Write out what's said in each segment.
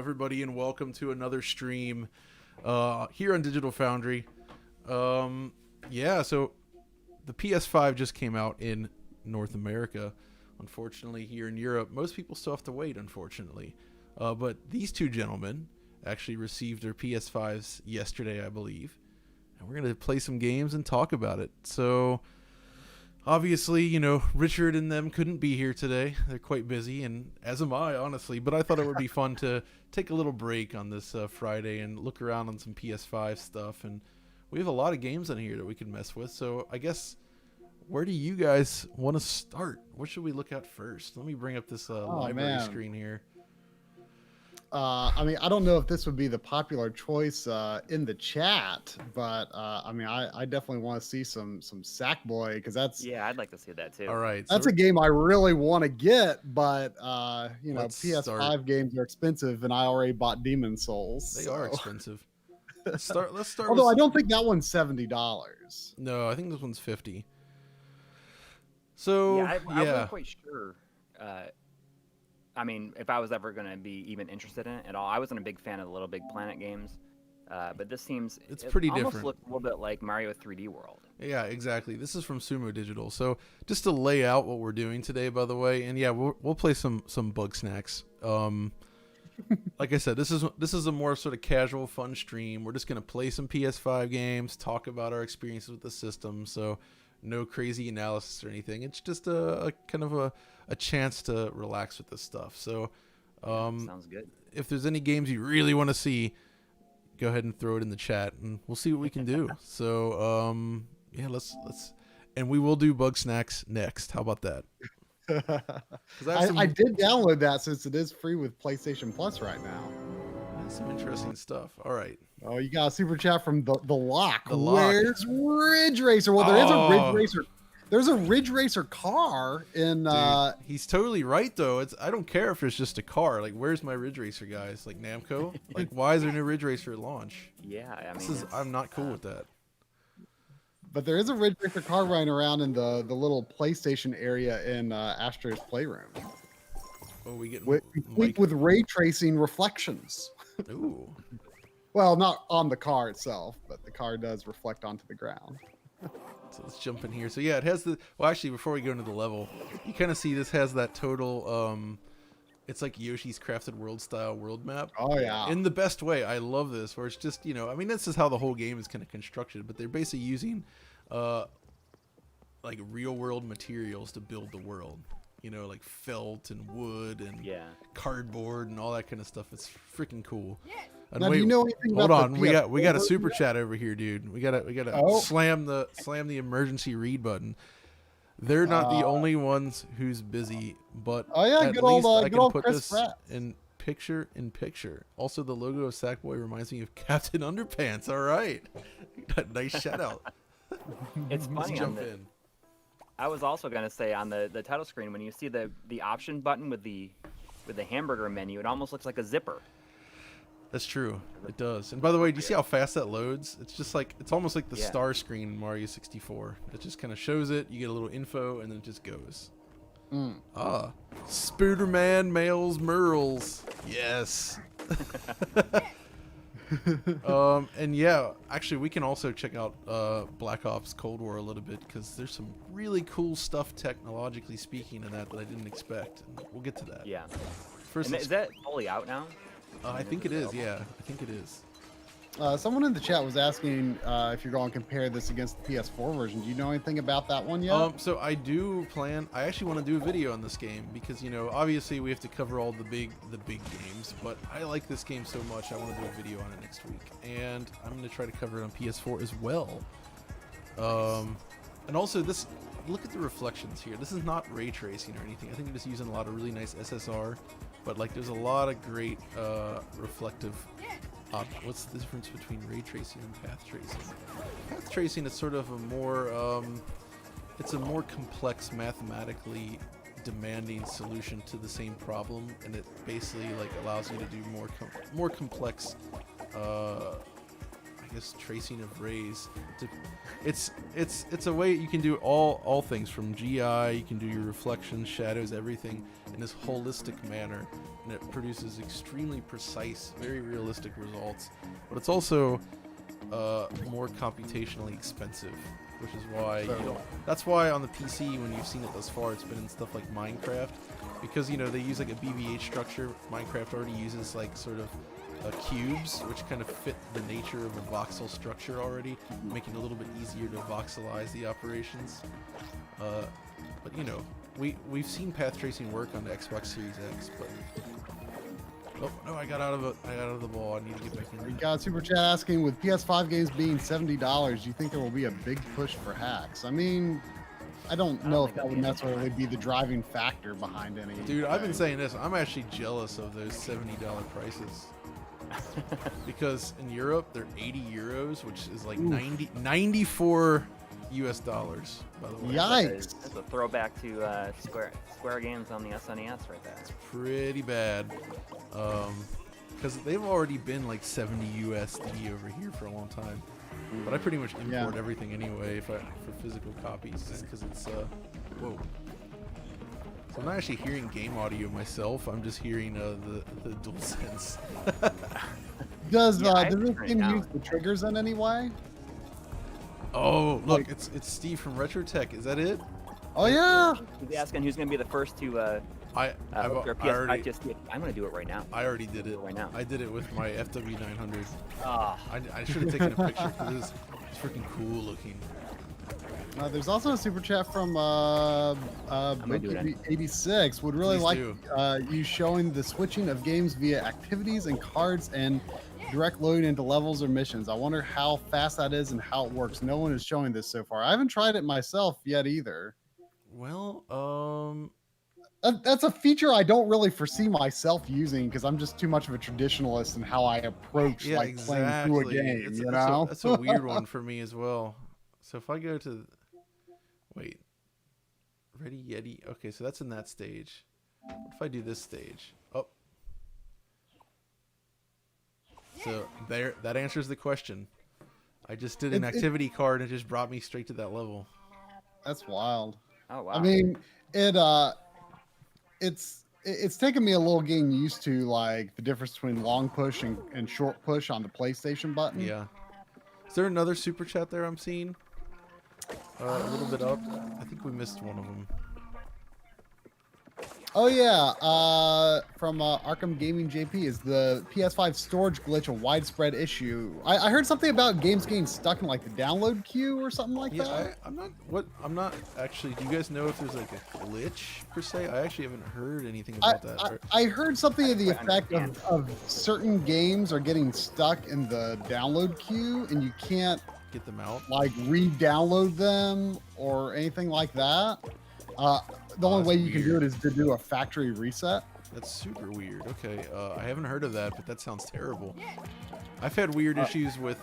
everybody, and welcome to another stream here on Digital Foundry. So the PS5 just came out in North America. Unfortunately, here in Europe, most people still have to wait, unfortunately. But these two gentlemen actually received their PS5s yesterday, I believe. And we're going to play some games and talk about it. So, obviously, Richard and them couldn't be here today. They're quite busy, and as am I, honestly. But I thought it would be fun to take a little break on this Friday and look around on some PS5 stuff. And we have a lot of games on here that we can mess with. So, I guess, where do you guys want to start? What should we look at first? Let me bring up this library screen here. I don't know if this would be the popular choice in the chat, but I definitely want to see some Sackboy, because that's I'd like to see that too. All right, that's a game I really want to get, but PS5 start. games are expensive, and I already bought Demon Souls. They are expensive. Let's start. Although I don't think that one's $70. No, I think this one's 50. So I wasn't quite sure. If I was ever going to be even interested in it at all, I wasn't a big fan of the Little Big Planet games, but this seems pretty almost different. Looks a little bit like Mario 3D World. Yeah, exactly. This is from Sumo Digital. So just to lay out what we're doing today, by the way, and we'll play some bug snacks. Like I said, this is a more sort of casual, fun stream. We're just gonna play some PS5 games, talk about our experiences with the system. So no crazy analysis or anything. It's just a kind of a chance to relax with this stuff. So Sounds good. if there's any games you really want to see, go ahead and throw it in the chat, and we'll see what we can do. So let's and we will do bug snacks next. How about that? I did download that since it is free with PlayStation Plus right now. That's some interesting stuff. All right. Oh, you got a super chat from the Lock. The Lock. Where's Ridge Racer? Well, there is a Ridge Racer. There's a Ridge Racer car in. Dude, he's totally right though. I don't care if it's just a car. Like, where's my Ridge Racer guys? Like Namco. Like, why is there no Ridge Racer at launch? Yeah, I'm not cool with that. But there is a Ridge Racer car running around in the little PlayStation area in Astro's Playroom. Oh, we get complete with ray tracing reflections. Ooh. Well, not on the car itself, but the car does reflect onto the ground. So let's jump in here. So yeah, it has the. Well, actually, before we go into the level, you kind of see this has that total. It's like Yoshi's Crafted World style world map. Oh yeah. In the best way. I love this, where it's just this is how the whole game is kind of constructed, but they're basically using, like real world materials to build the world. Like felt and wood and cardboard and all that kind of stuff. It's freaking cool. And now, do you know anything hold about on, we got a super chat over here, dude. We gotta slam the emergency read button. They're not the only ones who's busy, but at least I can put Chris this Pratt. in picture. Also, the logo of Sackboy reminds me of Captain Underpants. All right, nice shout out. It's funny. Let's jump in. I was also gonna say on the title screen, when you see the option button with the hamburger menu, it almost looks like a zipper. That's true. It does. And by the way, do you see how fast that loads? It's just like it's almost like the star screen in Mario 64. It just kind of shows it. You get a little info, and then it just goes. Spooderman Males Merles. Yes. And actually, we can also check out Black Ops Cold War a little bit, because there's some really cool stuff technologically speaking in that I didn't expect. And we'll get to that. Yeah. First, is that fully out now? I think it is. Yeah, I think it is. Someone in the chat was asking if you're going to compare this against the PS4 version. Do you know anything about that one yet? So I do plan. I actually want to do a video on this game because obviously we have to cover all the big games, but I like this game so much I want to do a video on it next week, and I'm going to try to cover it on PS4 as well. And also this. Look at the reflections here. This is not ray tracing or anything. I think they're just using a lot of really nice SSR, but like there's a lot of great reflective. What's the difference between ray tracing and path tracing? Path tracing is sort of a more, it's a more complex, mathematically demanding solution to the same problem, and it basically like allows you to do more complex. I darkness, tracing of rays. It's a way you can do all things from GI. You can do your reflections, shadows, everything in this holistic manner, and it produces extremely precise, very realistic results. But it's also more computationally expensive, which is why that's why on the PC, when you've seen it thus far, it's been in stuff like Minecraft, because they use like a BBH structure. Minecraft already uses like sort of cubes, which kind of fit the nature of a voxel structure already, making it a little bit easier to voxelize the operations. But we've seen path tracing work on the Xbox Series X, but oh no, I got out of the ball. I need to get back in. We got Super Chat asking, with PS5 games being $70, do you think there will be a big push for hacks? I mean, I don't know if that would necessarily be the driving factor behind any. Dude, I've been saying this. I'm actually jealous of those $70 prices. Because in Europe, they're 80 euros, which is like 94 US dollars, by the way. Yikes. That's a throwback to Square games on the SNES right there. It's pretty bad. Because they've already been like 70 USD over here for a long time. But I pretty much import everything anyway for physical copies, just because it's whoa. So I'm not actually hearing game audio myself. I'm just hearing the DualSense. Does this game use the triggers in any way? Oh, look, it's Steve from RetroTech. Is that it? Oh yeah. He's asking who's gonna be the first to I've PS5 already. I'm gonna do it right now. I already did it right now. I did it with my FW900. Ah. I should have taken a picture because it's freaking cool looking. There's also a super chat from Boki86. Would really Please like you showing the switching of games via activities and cards and direct loading into levels or missions. I wonder how fast that is and how it works. No one is showing this so far. I haven't tried it myself yet either. Well, that's a feature I don't really foresee myself using because I'm just too much of a traditionalist in how I approach playing through a game. That's a weird one for me as well. So if I go to wait, Ready Yeti. Okay, so that's in that stage. What if I do this stage? Oh. So there, that answers the question. I just did an activity card and it just brought me straight to that level. That's wild. Oh wow. I mean, it's taken me a little getting used to like the difference between long push and short push on the PlayStation button. Yeah. Is there another super chat there I'm seeing? A little bit up. I think we missed one of them. Oh yeah, from Arkham Gaming JP, is the PS5 storage glitch a widespread issue? I heard something about games getting stuck in like the download queue or something like that. I'm not actually. Do you guys know if there's like a glitch per se? I actually haven't heard anything about that. I heard something to the effect of certain games are getting stuck in the download queue and you can't get them out, like re-download them or anything like that. The only way you can do it is to do a factory reset. That's super weird. Okay, I haven't heard of that, but that sounds terrible. I've had weird issues with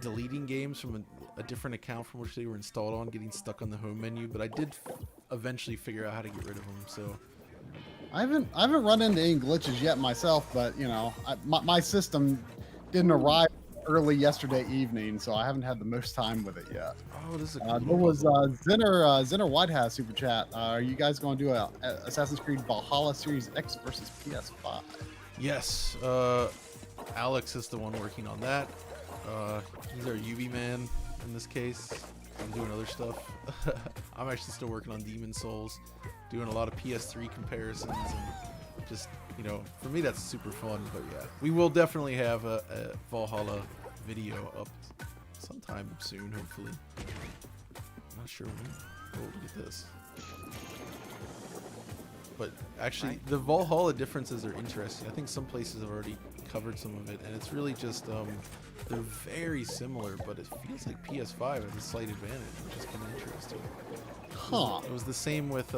deleting games from a different account from which they were installed on, getting stuck on the home menu, but I did eventually figure out how to get rid of them. So I haven't run into any glitches yet myself, but you know, my system didn't arrive early yesterday evening, so I haven't had the most time with it yet. Oh, this is a cool there was Zinner Whitehouse super chat. Are you guys going to do a Assassin's Creed Valhalla Series X versus PS5? Yes, Alex is the one working on that. He's our UV man in this case. I'm doing other stuff. I'm actually still working on Demon Souls, doing a lot of PS3 comparisons, and just, you know, for me that's super fun. But yeah, we will definitely have a Valhalla video up sometime soon, hopefully. I'm not sure when. Oh, look at this. But actually, the Valhalla differences are interesting. I think some places have already covered some of it, and it's really just they're very similar, but it feels like PS5 has a slight advantage, which is kind of interesting. Huh. It was the same with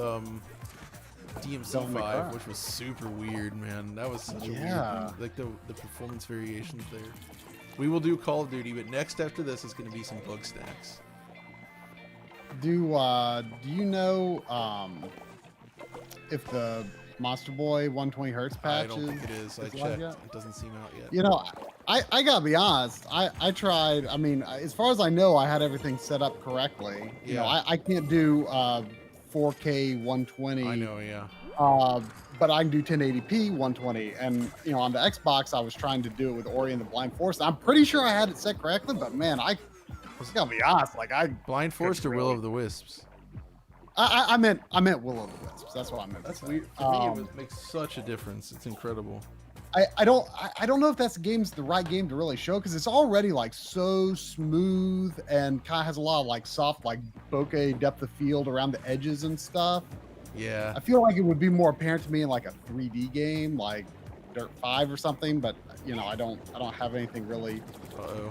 DMC5, which was super weird, man. That was such a weird one. Like the performance variations there. We will do Call of Duty, but next after this is going to be some bug stacks. Do you know if the Monster Boy 120 hertz I patches? don't think it is. I Is it checked. yet? It doesn't seem out yet. You know, I gotta be honest. I tried. I mean, as far as I know, I had everything set up correctly. You know, Yeah. I can't do 4K 120. I know, yeah. But I can do 1080p 120. And you know, on the Xbox, I was trying to do it with Ori and the Blind Forest. I'm pretty sure I had it set correctly, but man, I was gonna be honest. Like Blind Forest or Will really- of the Wisps? I meant Will of the Wisps. That's what I meant. That's to say. weird. For me, it makes such a difference. It's incredible. I don't know if that's the right game to really show because it's already like so smooth and kind of has a lot of like soft like bokeh depth of field around the edges and stuff. Yeah. I feel like it would be more apparent to me in like a 3D game like Dirt 5 or something, but you know I don't have anything really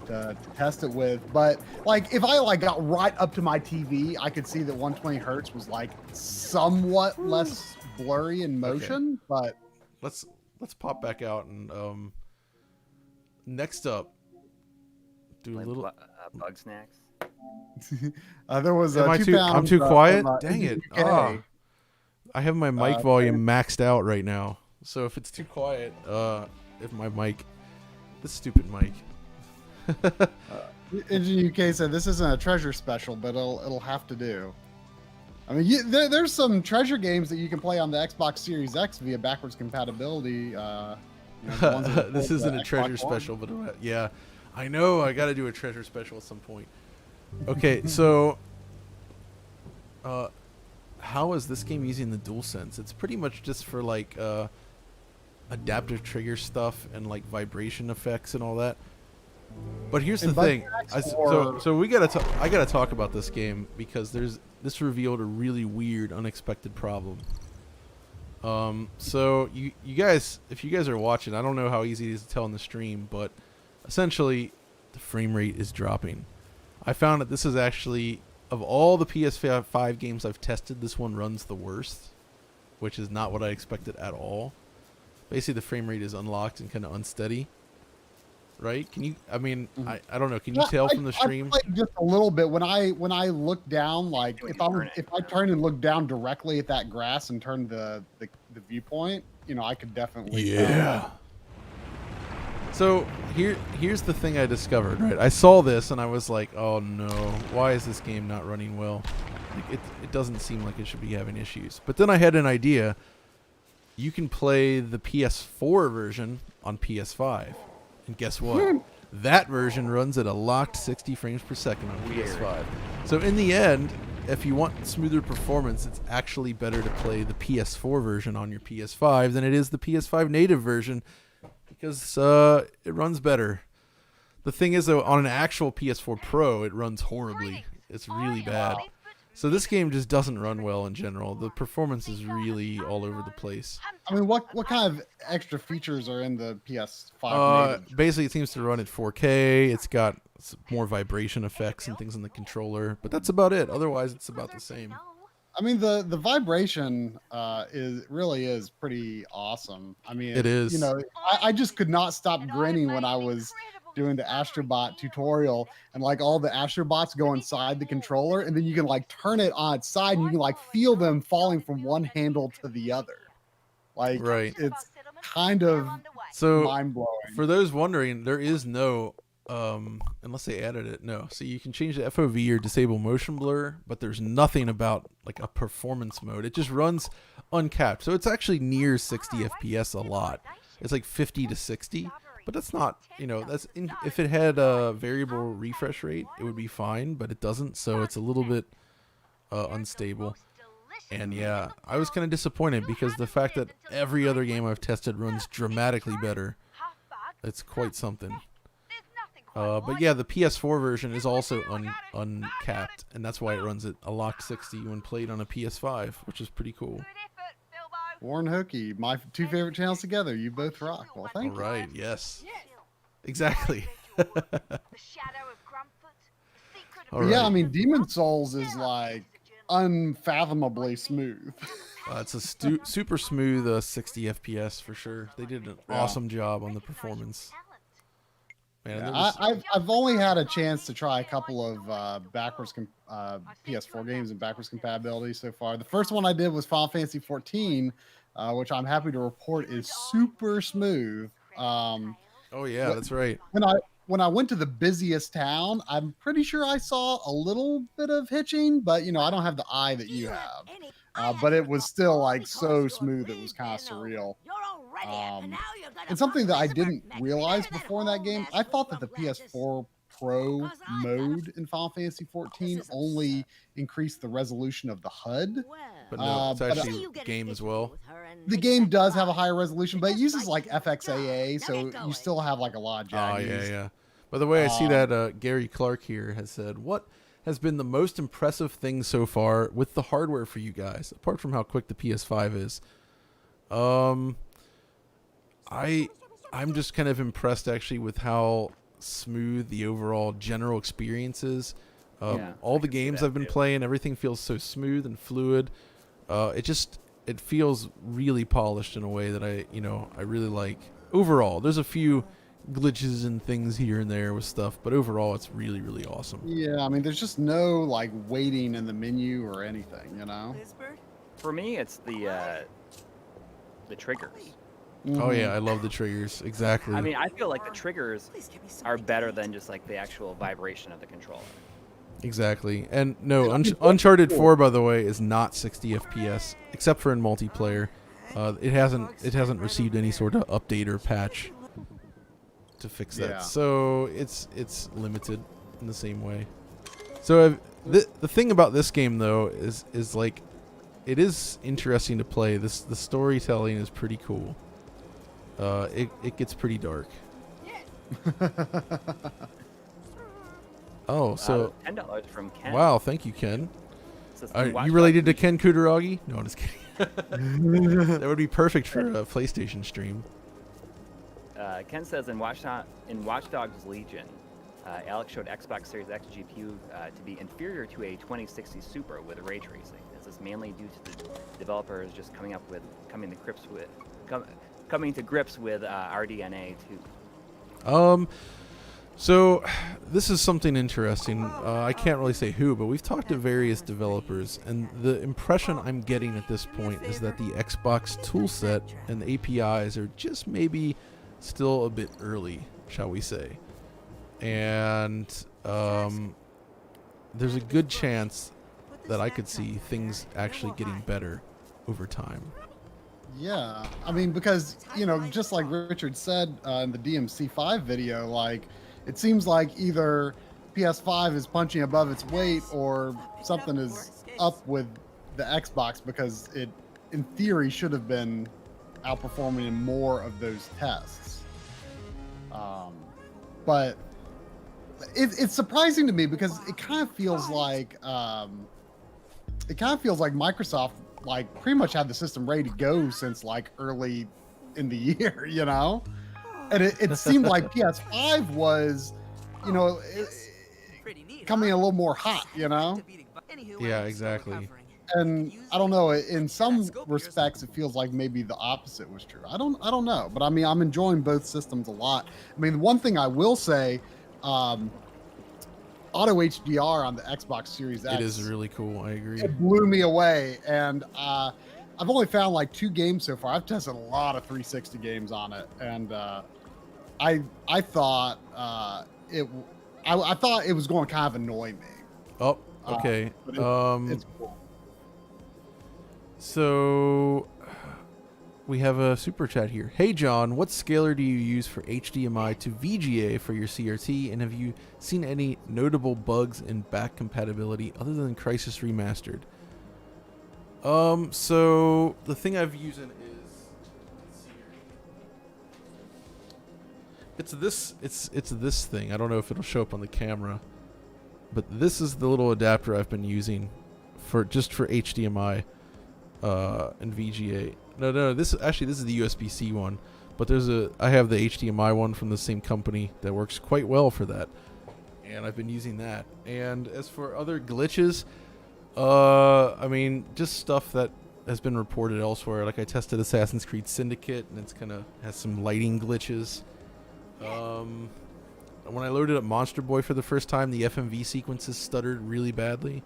to test it with. But like if I like got right up to my TV, I could see that 120 hertz was like somewhat less blurry in motion, but Let's pop back out and next up do a Like little. bug snacks. there was Am I 2 too? pounds, I'm too quiet. from, Dang it! UK. Ah. I have my mic volume maxed out right now, so if it's too quiet, if my mic, this stupid mic. Engine UK said this isn't a treasure special, but it'll have to do. I mean, there's some treasure games that you can play on the Xbox Series X via backwards compatibility. You know, the ones that This support isn't the a treasure Xbox One. special, but yeah, I know I got to do a treasure special at some point. Okay, so how is this game using the DualSense? It's pretty much just for like adaptive trigger stuff and like vibration effects and all that. But here's the And thing. Bugsnax or- So I gotta talk about this game because this revealed a really weird, unexpected problem. So you guys, if you guys are watching, I don't know how easy it is to tell in the stream, but essentially the frame rate is dropping. I found that this is actually, of all the PS5 games I've tested, this one runs the worst, which is not what I expected at all. Basically, the frame rate is unlocked and kind of unsteady. Right? Can you? I mean, I don't know. Can you tell from the stream? I played just a little bit when I look down. Like if I turn and look down directly at that grass and turn the viewpoint, you know, I could definitely. Yeah. So here's the thing I discovered. Right, I saw this and I was like, oh no, why is this game not running well? Like, it doesn't seem like it should be having issues. But then I had an idea. You can play the PS4 version on PS5. And guess what? That version runs at a locked 60 frames per second on PS5. So in the end, if you want smoother performance, it's actually better to play the PS4 version on your PS5 than it is the PS5 native version because it runs better. The thing is, though, on an actual PS4 Pro, it runs horribly. It's really bad. So this game just doesn't run well in general. The performance is really all over the place. I mean, what kind of extra features are in the PS5 native? Basically, it seems to run at 4K. It's got more vibration effects and things on the controller, but that's about it. Otherwise, it's about the same. I mean, the vibration is pretty awesome. I mean, It is. You know, I just could not stop grinning when I was doing the Astrobot tutorial and like all the Astrobots go inside the controller and then you can like turn it on its side and you can like feel them falling from one handle to the other. Like Right. it's kind of So mind blowing. for those wondering, there is no unless they added it. No. So you can change the FOV or disable motion blur, but there's nothing about like a performance mode. It just runs uncapped. So it's actually near 60 FPS a lot. It's like 50 to 60. But that's not, you know, if it had a variable refresh rate, it would be fine, but it doesn't, so it's a little bit unstable. And yeah, I was kind of disappointed because the fact that every other game I've tested runs dramatically better, it's quite something. But yeah, the PS4 version is also uncapped, and that's why it runs at a locked 60 when played on a PS5, which is pretty cool. Warren Hokey, my 2 favorite channels together. You both rock. Well, thank you. Right, yes. Exactly. All Yeah, right. I mean, Demon Souls is like unfathomably smooth. It's a super smooth 60 FPS for sure. They did an awesome job on the performance. Man, Yeah, there was, I've only had a chance to try a couple of PS4 games and backwards compatibility so far. The first one I did was Final Fantasy 14, which I'm happy to report is super smooth. oh yeah, Wh- that's right. when I went to the busiest town, I'm pretty sure I saw a little bit of hitching, but I don't have the eye that you have. But it was still like so smooth, it was kind of surreal. And something that I didn't realize before in that game, I thought that the PS4 Pro mode in Final Fantasy 14 only increased the resolution of the HUD. But no, it's But actually game as well. the game does have a higher resolution, but it uses like FXAA, so you still have like a lot of Oh jaggies. yeah. By the way, I see Um, that Gary Clark here has said, "What has been the most impressive thing so far with the hardware for you guys, apart from how quick the PS5 is?" Um, I'm just kind of impressed actually with how smooth the overall general experience is. Yeah, All I the can see games that I've been too. playing, everything feels so smooth and fluid. It feels really polished in a way that I really like. Overall, there's a few glitches and things here and there with stuff, but overall it's really, really awesome. yeah, I mean, there's just no like waiting in the menu or anything. For me, it's the triggers. Oh yeah, Mhm. I love the triggers. Exactly. I mean, I feel like the triggers are better than just like the actual vibration of the controller. Exactly. And no, Yeah, I mean, Uncharted cool. 4, by the way, is not 60 FPS, except for in multiplayer. It hasn't received any sort of update or patch to fix that. Yeah. So it's limited in the same way. So the thing about this game though is like it is interesting to play. The storytelling is pretty cool. It gets pretty dark. Oh, so $10 from Ken. wow, thank you, Ken. Says, Are "Watch you related to Dogs Ken Kutaragi? No, I'm just kidding. That would be perfect for a PlayStation stream. Ken says in Watch Dogs Legion, Alex showed Xbox Series X GPU to be inferior to a 2060 Super with ray tracing. This is mainly due to the developers just coming to grips with RDNA 2. So this is something interesting. I can't really say who, but we've talked to various developers, and the impression I'm getting at this point is that the Xbox toolset and the APIs are just maybe still a bit early, shall we say. And there's a good chance that I could see things actually getting better over time. Yeah, I mean, because just like Richard said in the DMC5 video, like it seems like either PS5 is punching above its weight or something is up with the Xbox, because it, in theory, should have been outperforming in more of those tests. But it's surprising to me because it kind of feels like Microsoft like pretty much had the system ready to go since like early in the year. And it seemed like PS5 was, coming a little more hot. Yeah, exactly. And I don't know, in some respects, it feels like maybe the opposite was true. I don't know, but I mean, I'm enjoying both systems a lot. I mean, one thing I will say, auto HDR on the Xbox Series X, It is really cool. I agree. it blew me away. And I've only found like 2 games so far. I've tested a lot of 360 games on it, and I thought I thought it was going to kind of annoy me. Oh, okay. But it's cool. So we have a super chat here. Hey John, what scaler do you use for HDMI to VGA for your CRT, and have you seen any notable bugs in back compatibility other than Crysis Remastered? So the thing I've using is, it's this thing. I don't know if it'll show up on the camera, but this is the little adapter I've been using for HDMI and VGA. No, this is the USB-C one, but I have the HDMI one from the same company that works quite well for that, and I've been using that. And as for other glitches, I mean, just stuff that has been reported elsewhere. Like I tested Assassin's Creed Syndicate, and it's kind of has some lighting glitches. when I loaded up Monster Boy for the first time, the FMV sequences stuttered really badly.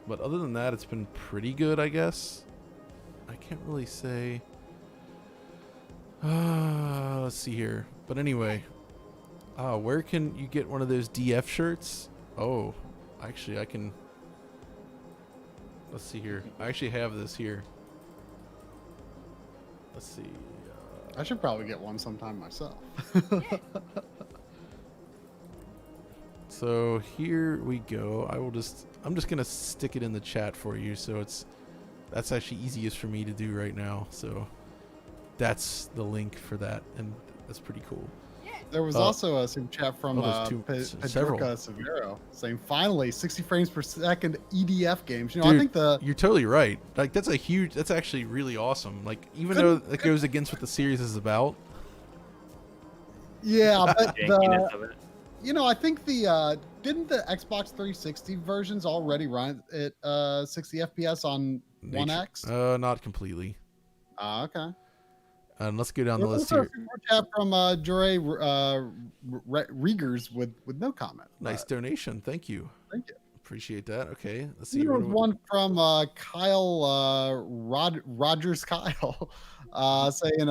But other than that, it's been pretty good, I guess. I can't really say. Let's see here. But anyway, where can you get one of those DF shirts? Oh, actually, I can. Let's see here. I actually have this here. Let's see. I should probably get one sometime myself. So here we go. I'm just gonna stick it in the chat for you, so that's actually easiest for me to do right now. So that's the link for that, and that's pretty cool. There was also a super chat from several. Pedroca Severo saying, finally, 60 frames per second EDF games. You know, Dude, I think you're totally right. Like, that's actually really awesome. Like, even though it goes against what the series is about. Yeah, but Jankiness of it. you know, I think didn't the Xbox 360 versions already run at 60 FPS on One X? Not completely. Okay. And let's go down the There's list also here. a super chat from Jure Riegers with no comment. Nice donation. Thank you. Thank you. Appreciate that. Okay. Let's see. There was one from Kyle Rogers Kyle saying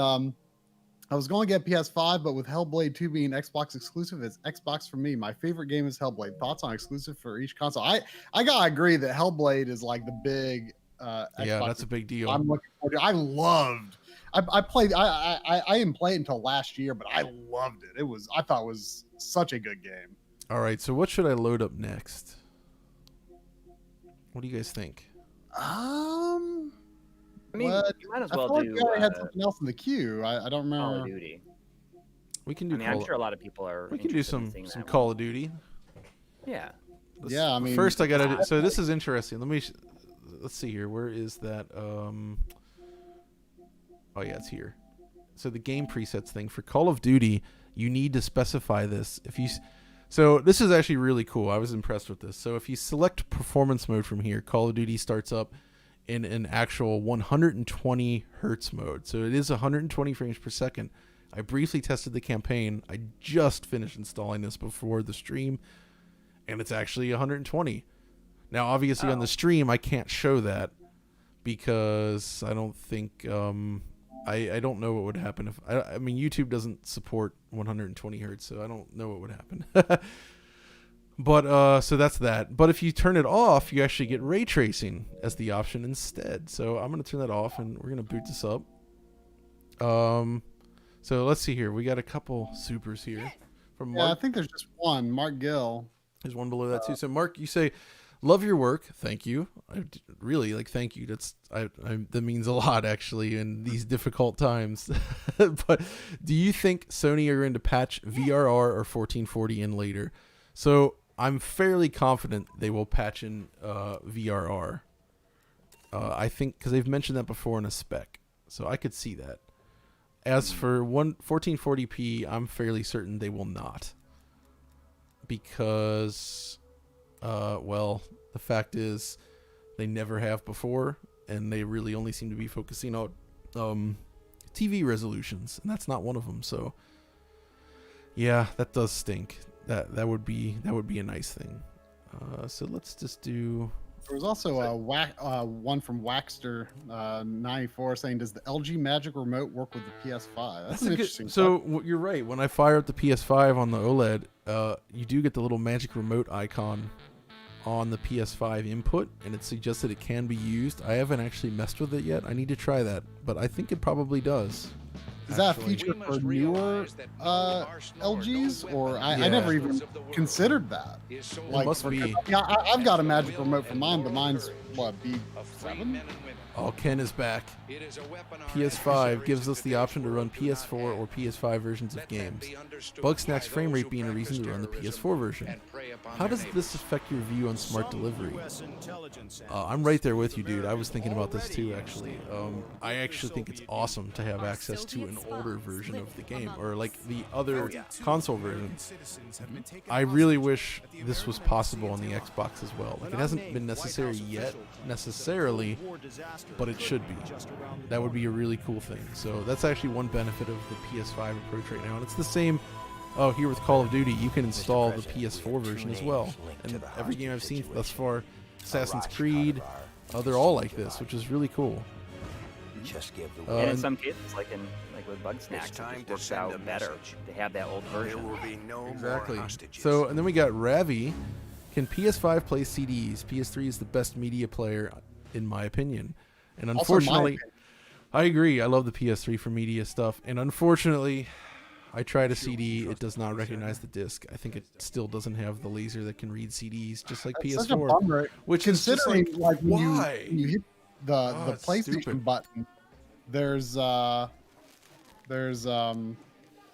I was going to get PS5, but with Hellblade 2 being Xbox exclusive, it's Xbox for me. My favorite game is Hellblade. Thoughts on exclusive for each console? I gotta agree that Hellblade is like the big Xbox. Yeah, that's a big deal. I'm looking forward to. I played. I didn't play it until last year, but I loved it. I thought it was such a good game. All right. So what should I load up next? What do you guys think? I mean, What? you might as I well feel like do we already had something else in the queue. I don't remember. Call of Duty. We can do. I mean, I'm sure a lot of people are. We can do interested in some seeing that Call of Duty. Yeah. Yeah, I mean, first I gotta. So this is interesting. Let's see here. Where is that? Oh yeah, it's here. So the game presets thing for Call of Duty, you need to specify this. So this is actually really cool. I was impressed with this. So if you select performance mode from here, Call of Duty starts up in an actual 120 hertz mode. So it is 120 frames per second. I briefly tested the campaign. I just finished installing this before the stream, and it's actually 120. Now, obviously on the stream, I can't show that because I don't think I don't know what would happen if I mean YouTube doesn't support 120 hertz, so I don't know what would happen. But so that's that. But if you turn it off, you actually get ray tracing as the option instead. So I'm gonna turn that off, and we're gonna boot this up. So let's see here. We got a couple supers here from Mark. Yeah, I think there's just one. Mark Gill. There's one below that too. So Mark, you say, "Love your work, thank you." I really thank you. That means a lot actually in these difficult times. But do you think Sony are going to patch VRR or 1440 in later? So I'm fairly confident they will patch in VRR. I think because they've mentioned that before in a spec, so I could see that. As for 1440p, I'm fairly certain they will not, because well, the fact is they never have before, and they really only seem to be focusing on TV resolutions, and that's not one of them. So yeah, that does stink. That would be a nice thing. So let's just do. There was also one from Waxter 94 saying, "Does the LG Magic Remote work with the PS5?" That's an interesting. So you're right. When I fire up the PS5 on the OLED, you do get the little Magic Remote icon on the PS5 input, and it suggests that it can be used. I haven't actually messed with it yet. I need to try that, but I think it probably does. Is that a feature for newer LGs, or I never even considered that? It must be. Yeah, I've got a Magic Remote for mine, but mine's what, B7? Oh, Ken is back. PS5 gives us the option to run PS4 or PS5 versions of games. Bugsnax frame rate being a reason to run the PS4 version. How does this affect your view on smart delivery? I'm right there with you, dude. I was thinking about this too, actually. I actually think it's awesome to have access to an older version of the game, or like the other console versions. I really wish this was possible on the Xbox as well. Like, it hasn't been necessary yet, necessarily, but it should be. That would be a really cool thing. So that's actually one benefit of the PS5 approach right now, and it's the same Oh, here with Call of Duty, you can install the PS4 version as well. And every game I've seen thus far, Assassin's Creed, they're all like this, which is really cool. And in some cases, like with Bugsnax, it just works out better to have that old version. Exactly. So, and then we got Ravi. Can PS5 play CDs? PS3 is the best media player, in my opinion. And unfortunately, I agree. I love the PS3 for media stuff. And unfortunately, I tried a CD. It does not recognize the disc. I think it still doesn't have the laser that can read CDs, just like That's PS4. such a bummer. Which is just Considering why? when you hit the it's PlayStation stupid. button, there's a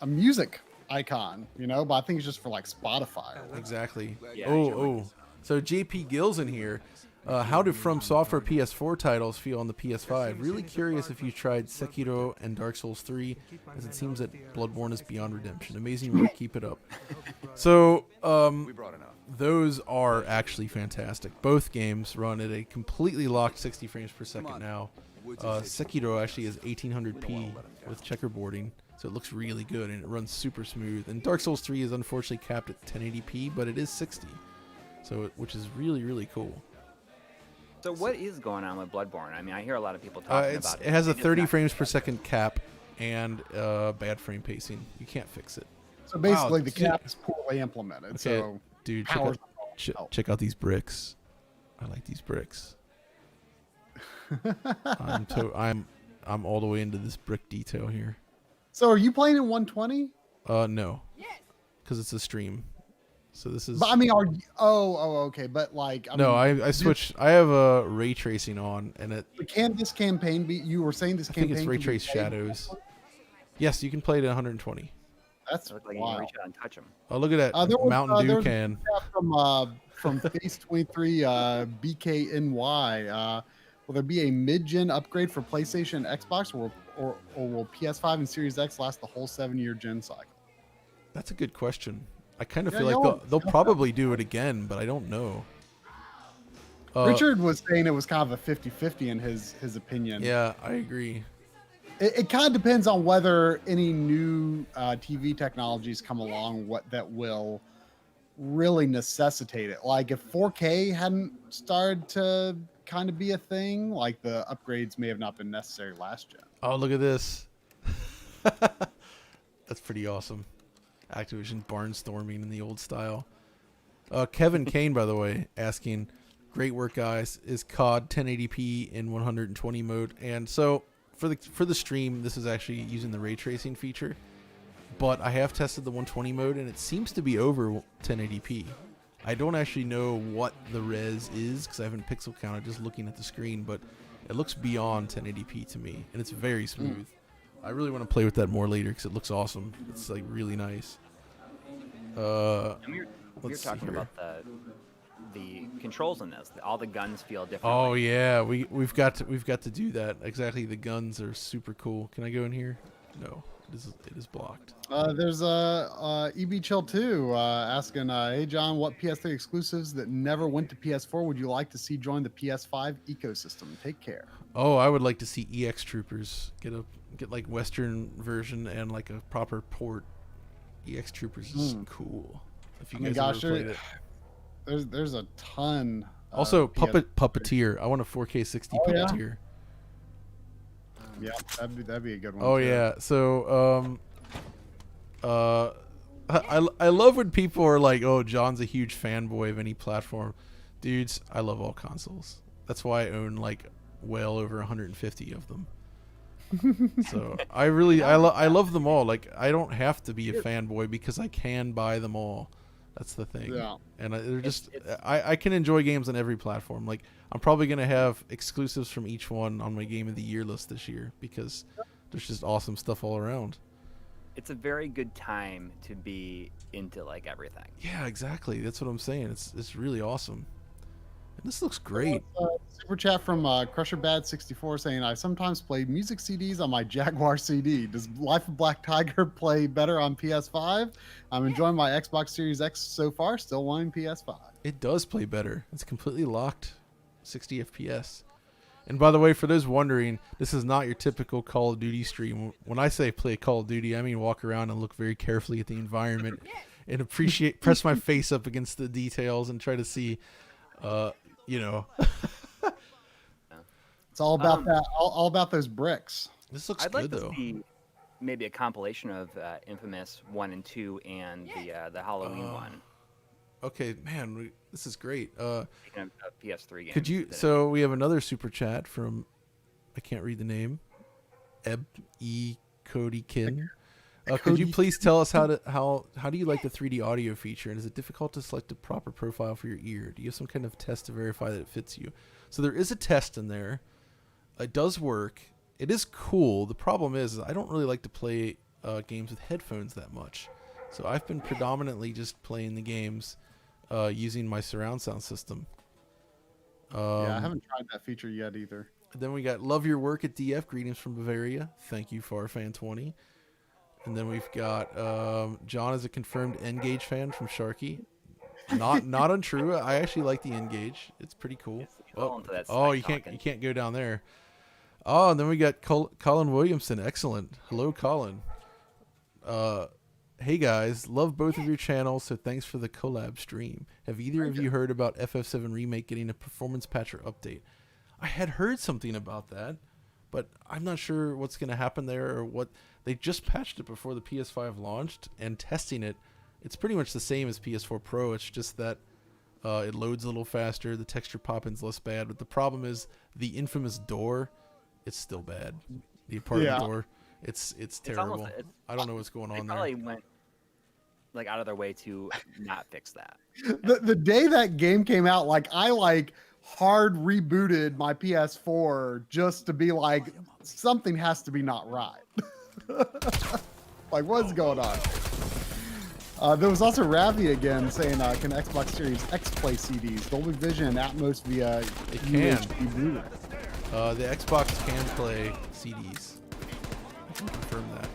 music icon, but I think it's just for like Spotify. Exactly. Yeah, Oh. So JP Gill's in here. How do From Software PS4 titles feel on the PS5? Really curious if you tried Sekiro and Dark Souls 3, as it seems that Bloodborne is beyond redemption. Amazing work, keep it up. So, those are actually fantastic. Both games run at a completely locked 60 frames per second now. Sekiro actually is 1800p with checkerboarding, so it looks really good and it runs super smooth. And Dark Souls 3 is unfortunately capped at 1080p, but it is 60, so which is really, really cool. So what is going on with Bloodborne? I mean, I hear a lot of people talking about it. It has a It is 30 not frames per second cap and bad frame pacing. You can't fix it. So basically, Wow, the cap is poorly implemented. Okay, So dude, powers check out these bricks. I like these bricks. I'm all the way into this brick detail here. So are you playing in 120? No, because it's a stream. So this is. But I mean, are you, okay. But like, I switched. I have a ray tracing on, and it. Can this campaign be? You were saying this I campaign. think it's ray can be trace played- shadows. Yes, you can play it at 120. That's It looks like you can wild. reach out and touch them. Oh, look at that There was, Mountain there Dew was a can. chat from Phase 23 BKNY. Will there be a mid-gen upgrade for PlayStation and Xbox, or will PS5 and Series X last the whole 7-year gen cycle? That's a good question. I kind of Yeah, feel like y'all- they'll probably do it again, but I don't know. Richard was saying it was kind of a 50-50 in his opinion. Yeah, I agree. It kind of depends on whether any new TV technologies come along that will really necessitate it. Like if 4K hadn't started to kind of be a thing, like the upgrades may have not been necessary last gen. Oh, look at this. That's pretty awesome. Activision barnstorming in the old style. Kevin Kane, by the way, asking, great work, guys. Is COD 1080p in 120 mode? And so for the stream, this is actually using the ray tracing feature. But I have tested the 120 mode, and it seems to be over 1080p. I don't actually know what the res is because I haven't pixel counted just looking at the screen, but it looks beyond 1080p to me, and it's very smooth. I really want to play with that more later because it looks awesome. It's like really nice. And we're Let's see talking here. about the controls in this. All the guns feel different. Oh yeah, we've got to do that. Exactly, the guns are super cool. Can I go in here? No, it is blocked. There's EB Chill 2 asking, hey John, what PS3 exclusives that never went to PS4 would you like to see join the PS5 ecosystem? Take care. Oh, I would like to see EX Troopers get like Western version and like a proper port. EX Troopers is cool. If you guys ever played it. There's a ton. Also, PS3. Puppeteer. I want a 4K 60 Oh, yeah? Puppeteer. Yeah, that'd be a good one. Oh too. yeah. So I love when people are like, "Oh, John's a huge fanboy of any platform." Dudes, I love all consoles. That's why I own like well over 150 of them. So I love them all. Like I don't have to be a fanboy because I can buy them all. That's the thing. Yeah. And they're just I can enjoy games on every platform. Like I'm probably gonna have exclusives from each one on my Game of the Year list this year because there's just awesome stuff all around. It's a very good time to be into like everything. Yeah, exactly. That's what I'm saying. It's really awesome. And this looks great. Super chat from Crusher Bad 64 saying, I sometimes play music CDs on my Jaguar CD. Does Life of Black Tiger play better on PS5? I'm enjoying my Xbox Series X so far, still wanting PS5. It does play better. It's completely locked 60 FPS. And by the way, for those wondering, this is not your typical Call of Duty stream. When I say play Call of Duty, I mean walk around and look very carefully at the environment and press my face up against the details and try to see, you know. It's all about that. All about those bricks. This looks I'd good, like to though. see maybe a compilation of Infamous 1 and 2 and the Halloween one. Okay, man, this is great. Speaking of PS3 games. Could you? So we have another super chat from, I can't read the name, Cody Kin. Could you please tell us how do you like the 3D audio feature, and is it difficult to select a proper profile for your ear? Do you have some kind of test to verify that it fits you? So there is a test in there. It does work. It is cool. The problem is I don't really like to play games with headphones that much. So I've been predominantly just playing the games using my surround sound system. Yeah, I haven't tried that feature yet either. Then we got Love Your Work at DF. Greetings from Bavaria. Thank you, Farfan20. And then we've got John is a confirmed Engage fan from Sharky. Not untrue. I actually like the Engage. It's pretty cool. You can't go down there. Oh, and then we got Colin Williamson. Excellent. Hello, Colin. Hey guys, love both of your channels, so thanks for the collab stream. Have either of you heard about FF7 Remake getting a performance patch or update? I had heard something about that, but I'm not sure what's going to happen there or what. They just patched it before the PS5 launched, and testing it, it's pretty much the same as PS4 Pro. It's just that it loads a little faster, the texture pop-in's less bad, but the problem is the infamous door, it's still bad. The apartment door, it's terrible. I don't know what's going on there. They probably went like out of their way to not fix that. The day that game came out, I hard rebooted my PS4 just to be like, something has to be not right. Like, what's going on? There was also Ravi again saying, can Xbox Series X play CDs, Dolby Vision, and Atmos via It can. UHD Blu-ray? The Xbox can play CDs. I can confirm that.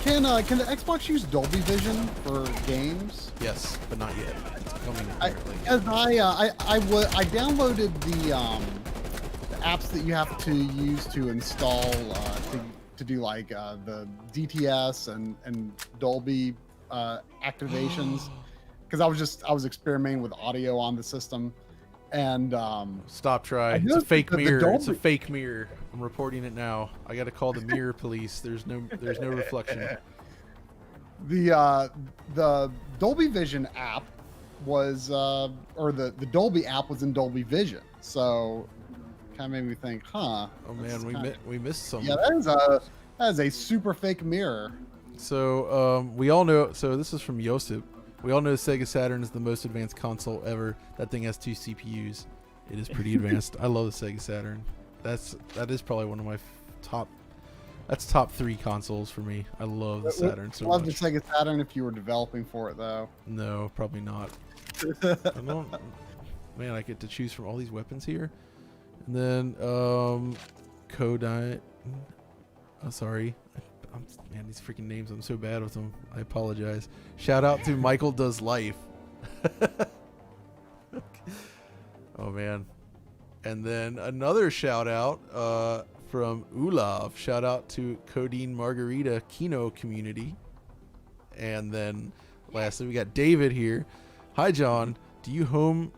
Can the Xbox use Dolby Vision for games? Yes, but not yet. It's coming apparently. I downloaded the apps that you have to use to install to do like the DTS and Dolby activations, because I was experimenting with audio on the system, and Stop try. It's a fake mirror. It's a fake mirror. I'm reporting it now. I got to call the mirror police. There's no reflection. The Dolby Vision app was or the Dolby app was in Dolby Vision, so kind of made me think, huh? Oh man, we missed something. Yeah, that is a super fake mirror. So we all know. So this is from Yosip. We all know Sega Saturn is the most advanced console ever. That thing has 2 CPUs. It is pretty advanced. I love the Sega Saturn. That is probably one of my top. That's top 3 consoles for me. I love the Saturn so much. Love the Sega Saturn if you were developing for it, though. No, probably not. Man, I get to choose from all these weapons here. And then Kodai. Oh, sorry. Man, these freaking names, I'm so bad with them. I apologize. Shout out to Michael Does Life. Oh, man. And then another shout out from Ulav. Shout out to Codeine Margarita Kino community. And then lastly, we got David here. Hi, John. Do you home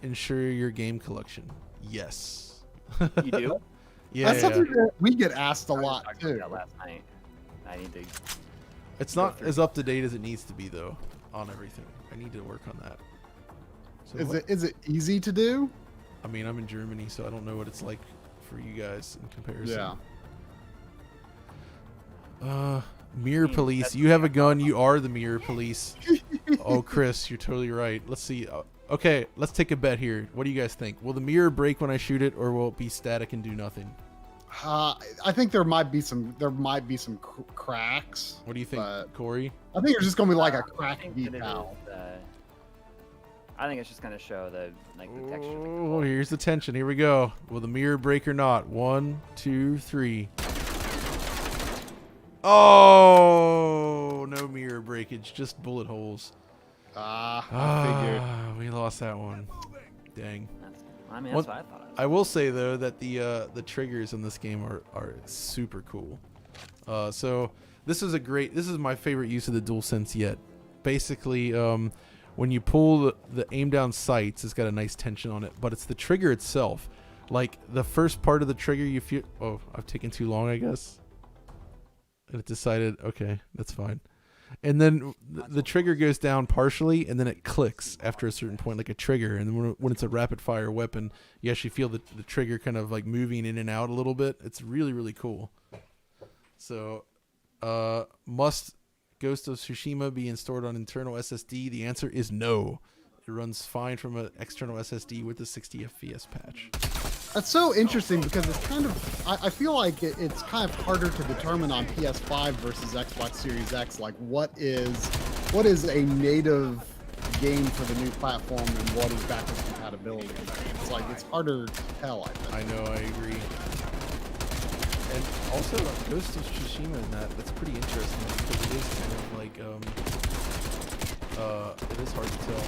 insure your game collection? Yes. You do? Yeah. That's something that we get asked a lot too. Last night. I need to. It's not as up to date as it needs to be though on everything. I need to work on that. So is it easy to do? I mean, I'm in Germany, so I don't know what it's like for you guys in comparison. Yeah. Mirror police. You have a gun. You are the mirror police. Oh, Chris, you're totally right. Let's see. Okay, let's take a bet here. What do you guys think? Will the mirror break when I shoot it, or will it be static and do nothing? I think there might be some cracks. What do you think, Corey? I think it's just gonna be like a crack decal. I think it's just gonna show the texture. Oh, here's the tension. Here we go. Will the mirror break or not? 1, 2, 3. Oh, no mirror breakage, just bullet holes. I figured. We lost that one. Dang. I mean, that's what I thought. I will say though that the triggers in this game are super cool. So this is my favorite use of the DualSense yet. Basically, when you pull the aim down sights, it's got a nice tension on it, but it's the trigger itself. Like the first part of the trigger, you feel. Oh, I've taken too long, I guess. And it decided, okay, that's fine. And then the trigger goes down partially, and then it clicks after a certain point, like a trigger. And then when it's a rapid fire weapon, you actually feel the trigger kind of like moving in and out a little bit. It's really, really cool. So, must Ghost of Tsushima be stored on internal SSD? The answer is no. It runs fine from an external SSD with the 60 FPS patch. That's so interesting because it's kind of, I feel like it's kind of harder to determine on PS5 versus Xbox Series X, like what is a native game for the new platform and what is backwards compatibility. It's like, it's harder to tell, I think. I know, I agree. And also, Ghost of Tsushima and that's pretty interesting because it is kind of like, it is hard to tell.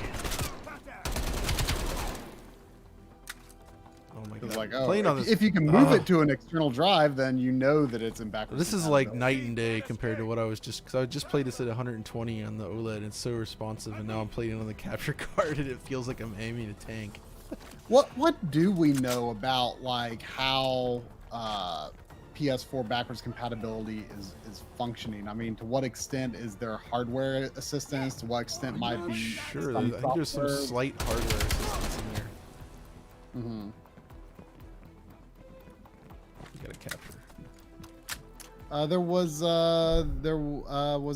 Oh my god. Like, if you can move it to an external drive, then you know that it's in backwards. This is like night and day compared to what I was because I just played this at 120 on the OLED and it's so responsive, and now I'm playing it on the capture card and it feels like I'm aiming a tank. What do we know about like how PS4 backwards compatibility is functioning? I mean, to what extent is there hardware assistance? To what extent might be sure? I think there's some slight hardware assistance in there. Mm-hmm. You gotta capture. There was a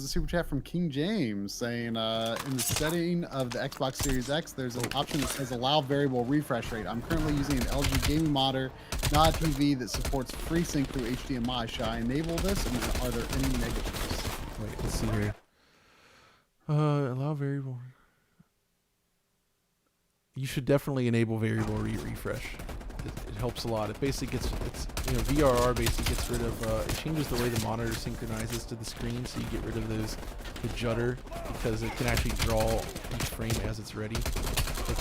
super chat from King James saying in the setting of the Xbox Series X, there's an option that says allow variable refresh rate. I'm currently using an LG gaming monitor, not a TV, that supports FreeSync through HDMI. Should I enable this, and are there any negatives? Wait, let's see here. Allow variable. You should definitely enable variable refresh. It helps a lot. It basically VRR basically gets rid of, it changes the way the monitor synchronizes to the screen, so you get rid of the judder, because it can actually draw each frame as it's ready.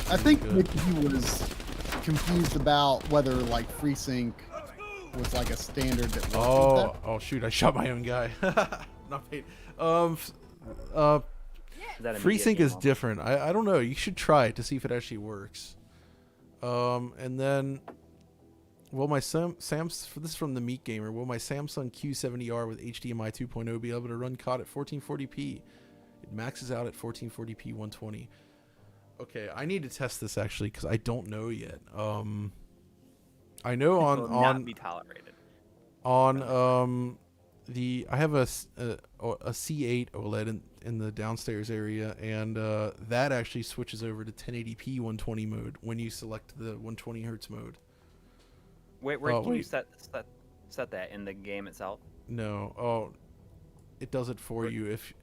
I think he was confused about whether like FreeSync was like a standard that worked with that. Oh shoot, I shot my own guy. Not paid. FreeSync is different. I don't know. You should try it to see if it actually works. And then, will my this is from the Meat Gamer. Will my Samsung Q70R with HDMI 2.0 be able to run COD at 1440p? It maxes out at 1440p 120. Okay, I need to test this actually because I don't know yet. I know not be tolerated. On I have a C8 OLED in the downstairs area, and that actually switches over to 1080p 120 mode when you select the 120 hertz mode. Wait, where can you set that in the game itself? No. Oh, it does it for you if.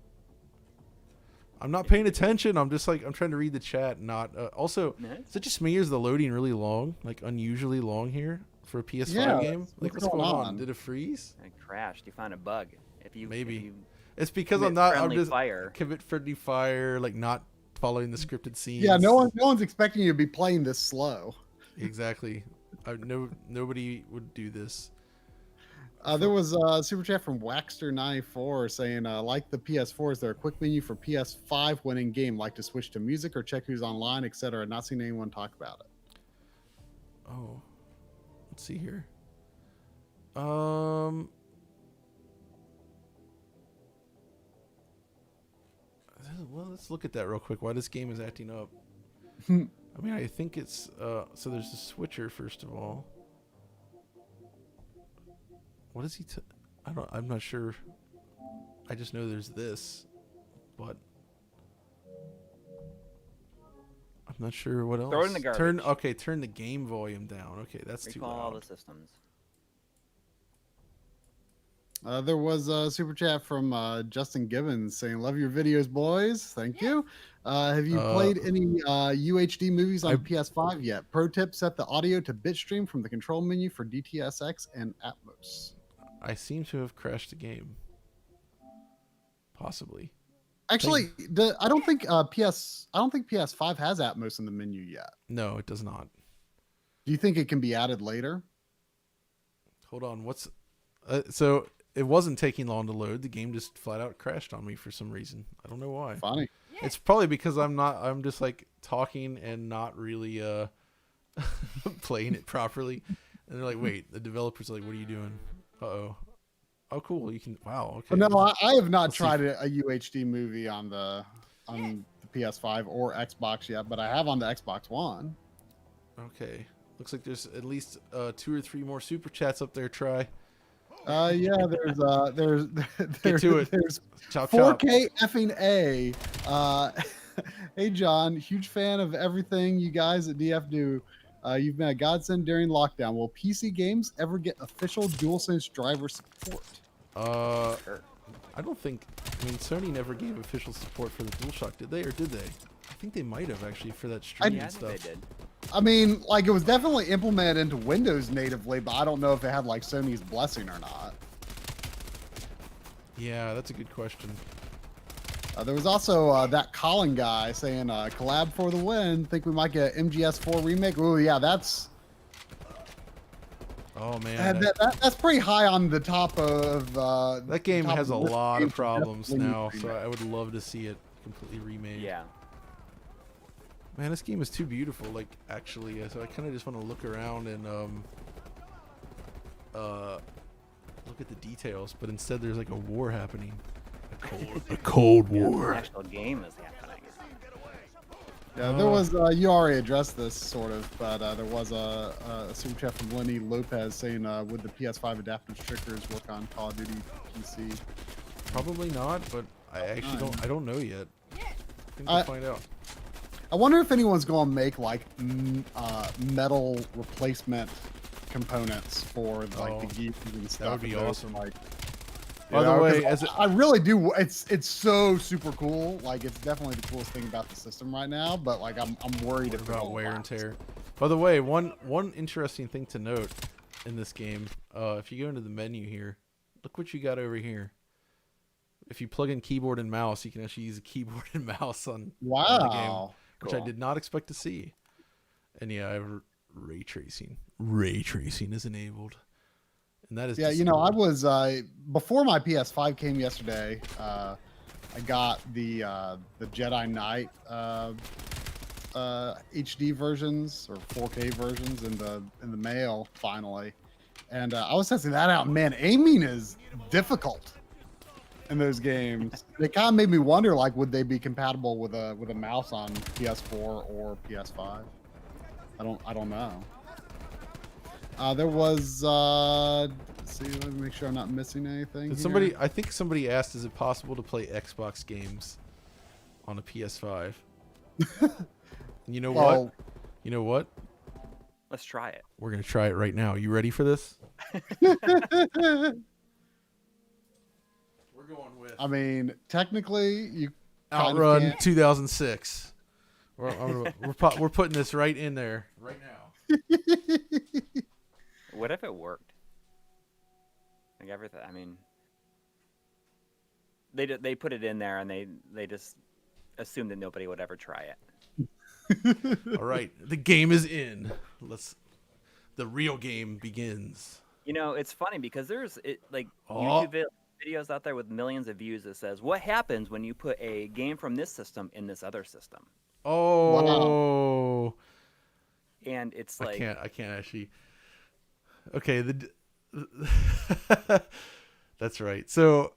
I'm not paying attention. I'm just like I'm trying to read the chat. Not also. Is it just me? Or is the loading really long? Like unusually long here for a PS5 game? Like what's going on? Did it freeze? It crashed. You found a bug. Maybe. It's because I'm just commit friendly fire, like not following the scripted scenes. Yeah, no one's expecting you to be playing this slow. Exactly. Nobody would do this. There was a super chat from Waxter94 saying, like the PS4, is there a quick menu for PS5 when in game, like to switch to music or check who's online, etc.? Not seen anyone talk about it. Oh, let's see here. Well, let's look at that real quick. Why this game is acting up? I mean, I think it's so there's a switcher first of all. What is he? I'm not sure. I just know there's this, but I'm not sure what else. Throw it in the garbage. Turn the game volume down. Okay, that's too loud. Recall all the systems. There was a super chat from Justin Gibbons saying, "Love your videos, boys. Thank you. Have you played any UHD movies on PS5 yet? Pro tip: set the audio to bitstream from the control menu for DTSX and Atmos." I seem to have crashed the game. Possibly. Actually, I don't think PS5 has Atmos in the menu yet. No, it does not. Do you think it can be added later? Hold on, what's so it wasn't taking long to load. The game just flat out crashed on me for some reason. I don't know why. Funny. It's probably because I'm just like talking and not really playing it properly. And they're like, wait, the developers are like, what are you doing? Oh cool, you can. Wow, okay. But no, I have not Let's tried a UHD movie on the PS5 or Xbox yet, but I have on the Xbox One. Okay, looks like there's at least 2 or 3 more super chats up there. Try. Yeah, there's Get to it. There's Chop chop. 4K effing A. Hey John, huge fan of everything you guys at DF do. You've been a godsend during lockdown. Will PC games ever get official DualSense driver support? I don't think. I mean, Sony never gave official support for the DualShock, did they? Or did they? I think they might have actually for that streaming Yeah, stuff. they did. I mean, like it was definitely implemented into Windows natively, but I don't know if it had like Sony's blessing or not. Yeah, that's a good question. There was also that Colin guy saying collab for the win. Think we might get MGS4 remake. Oh yeah, that's Oh man, that's pretty high on the top of that game top has a of the lot games of problems definitely now, need so remake. I would love to see it completely remade. Yeah. Man, this game is too beautiful. Like, actually, so I kind of just want to look around and look at the details, but instead there's like a war happening. A cold war. The actual game is happening. Yeah, there was you already addressed this sort of, but there was a super chat from Lenny Lopez saying would the PS5 adaptive triggers work on Call of Duty PC? Probably not, but I actually don't. I don't know yet. I think I- we'll find out. I wonder if anyone's going to make like metal replacement components for like the gears and stuff. would be If there's, awesome. Like, By the way, I really do. It's so super cool. Like it's definitely the coolest thing about the system right now. But like I'm worried if it about won't wear and last. tear. By the way, one interesting thing to note in this game, if you go into the menu here, look what you got over here. If you plug in keyboard and mouse, you can actually use a keyboard and mouse on the game, Wow. which Cool. I did not expect to see. And yeah, I have ray tracing. Ray tracing is enabled, and that is Yeah, just you know, I cool. was before my PS5 came yesterday. I got the Jedi Knight HD versions or 4K versions in the mail finally, and I was testing that out. Man, aiming is difficult in those games. It kind of made me wonder, like, would they be compatible with a mouse on PS4 or PS5? I don't know. There was let's see, let me make sure I'm not missing anything. Did here. somebody? I think somebody asked, is it possible to play Xbox games on a PS5? You know Well, what? You know what? Let's try it. We're gonna try it right now. You ready for this? We're going with I mean, technically, you kind of Outrun can't. 2006. We're putting this right in there right now. What if it worked? Like everything. I mean, they put it in there and they just assumed that nobody would ever try it. All right, the game is in. The real game begins. You know, it's funny because there's Oh. YouTube videos out there with millions of views that says what happens when you put a game from this system in this other system, Oh, and it's like I can't actually. Okay, that's right. So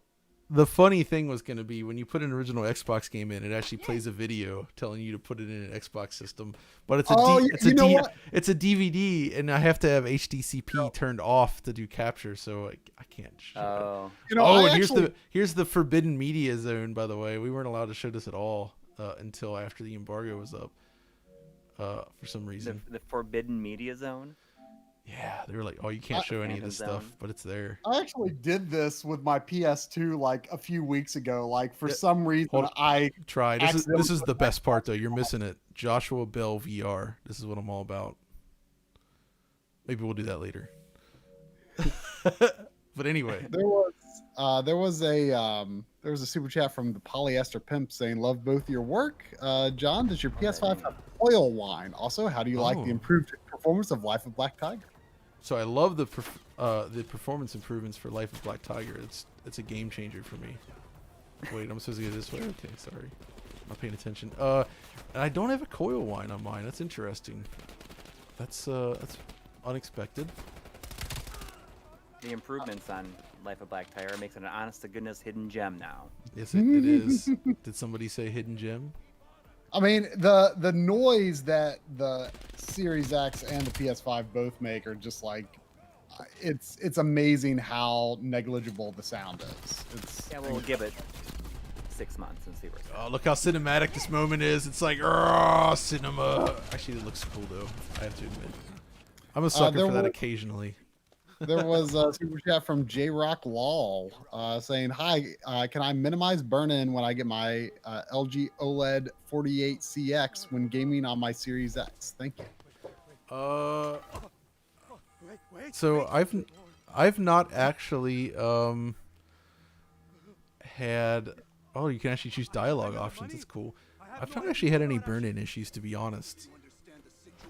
the funny thing was going to be when you put an original Xbox game in, it actually plays a video telling you to put it in an Xbox system. But it's it's a DVD, and I have to have HDCP turned off to do capture, so I can't. Show it. oh, You know, Oh, I and actually, here's the forbidden media zone. By the way, we weren't allowed to show this at all until after the embargo was up. For some reason, the forbidden media zone. yeah, they were like, "Oh, you can't show any of this Phantom stuff," Zone. but it's there. I actually did this with my PS2 like a few weeks ago. Like for Yeah, some reason, hold- I Try this is accidentally the best part though. You're missing it. Joshua Bell VR. This is what I'm all about. Maybe we'll do that later. But anyway, there was a super chat from the Polyester Pimp saying, "Love both your work." John, does your PS5 have oil wine? Also, how do you like Oh. the improved performance of Life of Black Tiger. So I love the performance improvements for Life of Black Tiger. It's a game changer for me. Wait, I'm supposed to go this way? Okay, sorry. I'm not paying attention. And I don't have a coil whine on mine. That's interesting. That's unexpected. The improvements on Life of Black Tiger makes it an honest-to-goodness hidden gem now. Yes, it is. Did somebody say hidden gem? I mean, the noise that the Series X and the PS5 both make are just like, it's amazing how negligible the sound is. Yeah, we'll give it 6 months and see where it's at. Oh, look how cinematic this moment is. It's like, cinema. Actually, it looks cool, though. I have to admit. I'm a sucker for that occasionally. There was a super chat from J-Rock Lol saying, "Hi, can I minimize burn-in when I get my LG OLED 48CX when gaming on my Series X? Thank you." So I've not actually had. Oh, you can actually choose dialogue options. It's cool. I've not actually had any burn-in issues, to be honest.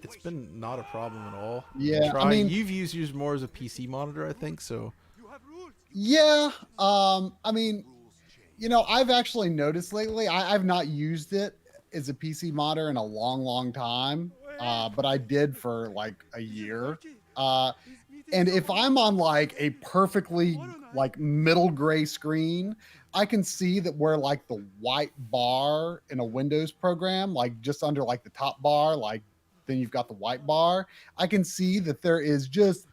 It's been not a problem at all. Yeah, I mean, you've used yours more as a PC monitor, I think. So. Yeah, I mean, I've actually noticed lately. I've not used it as a PC monitor in a long, long time, but I did for like a year. And if I'm on like a perfectly like middle gray screen, I can see that where like the white bar in a Windows program, like just under like the top bar, like then you've got the white bar. I can see that there is just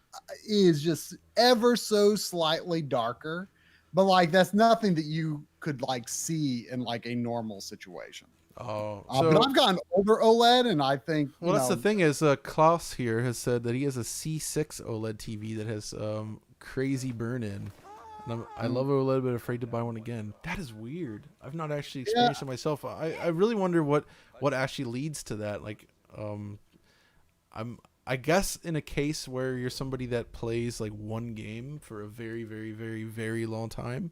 ever so slightly darker, but like that's nothing that you could like see in like a normal situation. Oh, but I've gotten over OLED, and I think that's the thing is Klaus here has said that he has a C6 OLED TV that has crazy burn-in. And I love OLED, but afraid to buy one again. That is weird. I've not actually experienced it myself. I really wonder what actually leads to that. Like, I guess in a case where you're somebody that plays like one game for a very, very, very, very long time,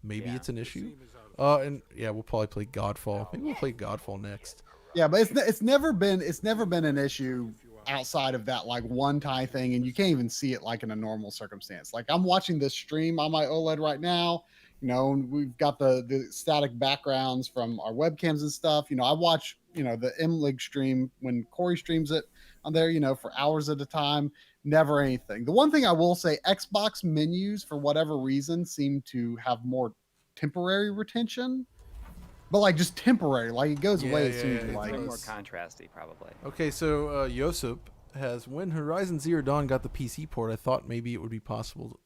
maybe it's an issue. And yeah, we'll probably play Godfall. Maybe we'll play Godfall next. Yeah, but it's never been an issue outside of that like one time thing, and you can't even see it like in a normal circumstance. Like I'm watching this stream on my OLED right now. And we've got the static backgrounds from our webcams and stuff. I watch the MLig stream when Corey streams it on there, for hours at a time. Never anything. The one thing I will say, Xbox menus for whatever reason seem to have more temporary retention, but like just temporary, like it goes away as soon as you like. More contrasty, probably. Okay, so Yosip has, when Horizon Zero Dawn got the PC port, I thought maybe it would be possible.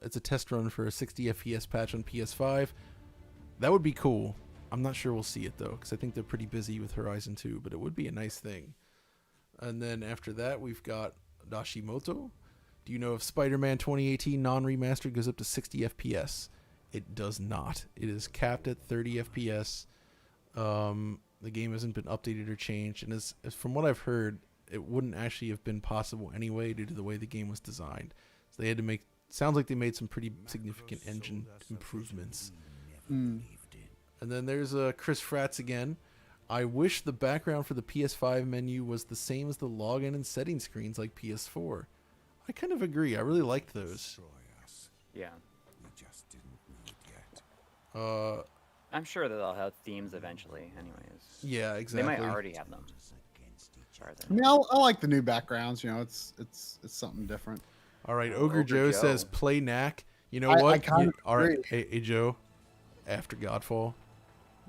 It's a test run for a 60 FPS patch on PS5. That would be cool. I'm not sure we'll see it though, because I think they're pretty busy with Horizon 2, but it would be a nice thing. And then after that, we've got Dashimoto. Do you know if Spider-Man 2018 non-remastered goes up to 60 FPS? It does not. It is capped at 30 FPS. The game hasn't been updated or changed, and as from what I've heard, it wouldn't actually have been possible anyway due to the way the game was designed. So they had to make. Sounds like they made some pretty significant engine improvements. And then there's Chris Fratz again. I wish the background for the PS5 menu was the same as the login and setting screens like PS4. I kind of agree. I really liked those. Yeah. I'm sure that they'll have themes eventually, anyways. Yeah, exactly. They might already have them. I like the new backgrounds. It's something different. All right, Ogre Joe says play Knack. You know what? All right, hey Joe. After Godfall,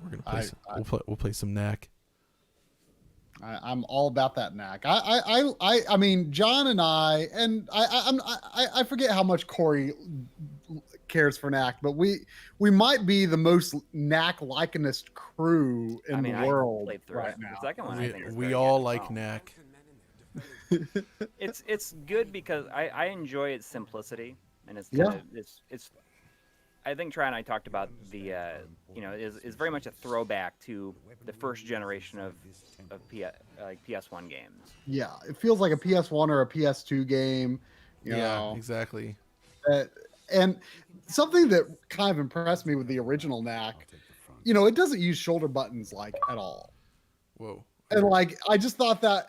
we're gonna play. We'll play some Knack. I'm all about that Knack. I mean, John and I forget how much Corey cares for Knack, but we might be the most Knack-likenest crew in the world right now. The second one, I think, we all like Knack. It's good because I enjoy its simplicity, and it's I think Trey and I talked about the is very much a throwback to the first generation of PS1 games. Yeah, it feels like a PS1 or a PS2 game. You know. Exactly. And something that kind of impressed me with the original Knack, it doesn't use shoulder buttons like at all. Whoa. And like I just thought that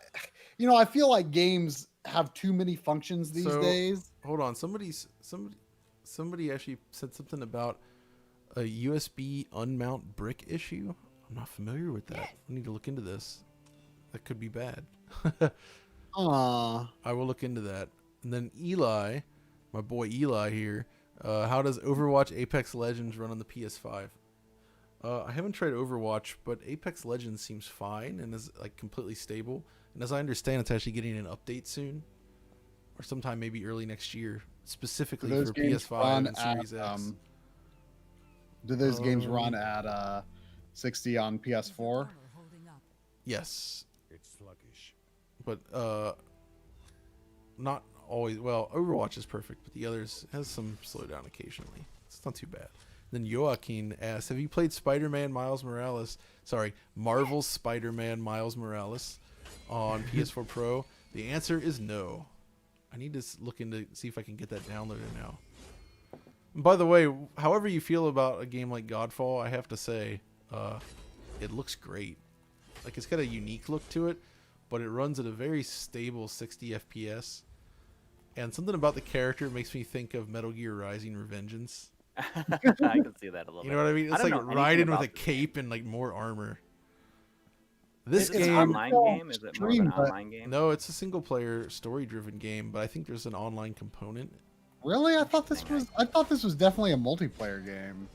I feel like games have too many functions these So, days. hold on. Somebody actually said something about a USB unmount brick issue. I'm not familiar with that. I need to look into this. That could be bad. Aw. I will look into that. And then Eli, my boy Eli here. How does Overwatch Apex Legends run on the PS5? I haven't tried Overwatch, but Apex Legends seems fine and is like completely stable. And as I understand, it's actually getting an update soon, or sometime maybe early next year, specifically Do those for games PS5 run and Series at, X. Do those games run at 60 on PS4? Yes, but not always. Well, Overwatch is perfect, but the others has some slowdown occasionally. It's not too bad. Then Joaquin asks, have you played Spider-Man Miles Morales? Sorry, Marvel's Spider-Man Miles Morales on PS4 Pro? The answer is no. I need to look into see if I can get that downloaded now. And by the way, however you feel about a game like Godfall, I have to say, it looks great. Like, it's got a unique look to it, but it runs at a very stable 60 FPS. And something about the character makes me think of Metal Gear Rising: Revengeance. I can see that a little bit. You know what I mean? It's don't like know anything riding with about a this cape and like more armor. This Is it an game, online game? Is it more of an Stream, but- online game? no, it's a single player story driven game, but I think there's an online component. Really? I thought this was definitely a multiplayer game.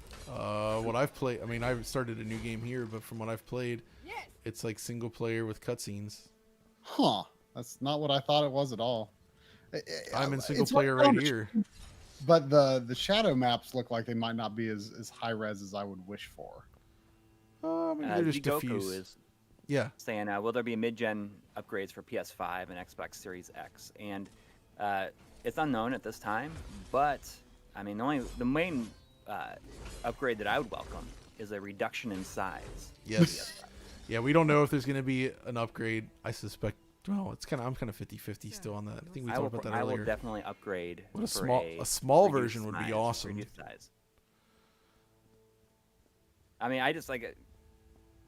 What I've played, I mean, I've started a new game here, but from what I've played, it's like single player with cutscenes. Huh. That's not what I thought it was at all. I'm in single It's player right right down here. But the shadow maps look like they might not be as high res as I would wish for. I mean, they're just Zigoku diffuse. is Yeah. saying, will there be mid-gen upgrades for PS5 and Xbox Series X? And it's unknown at this time, but I mean, the main upgrade that I would welcome is a reduction in size. Yes. Yeah, we don't know if there's going to be an upgrade. I suspect. Well, I'm kind of 50-50 still on that. I think we talked about that I earlier. will definitely upgrade. What a for small reduced version would be size, awesome. reduced size. I mean, I just like it.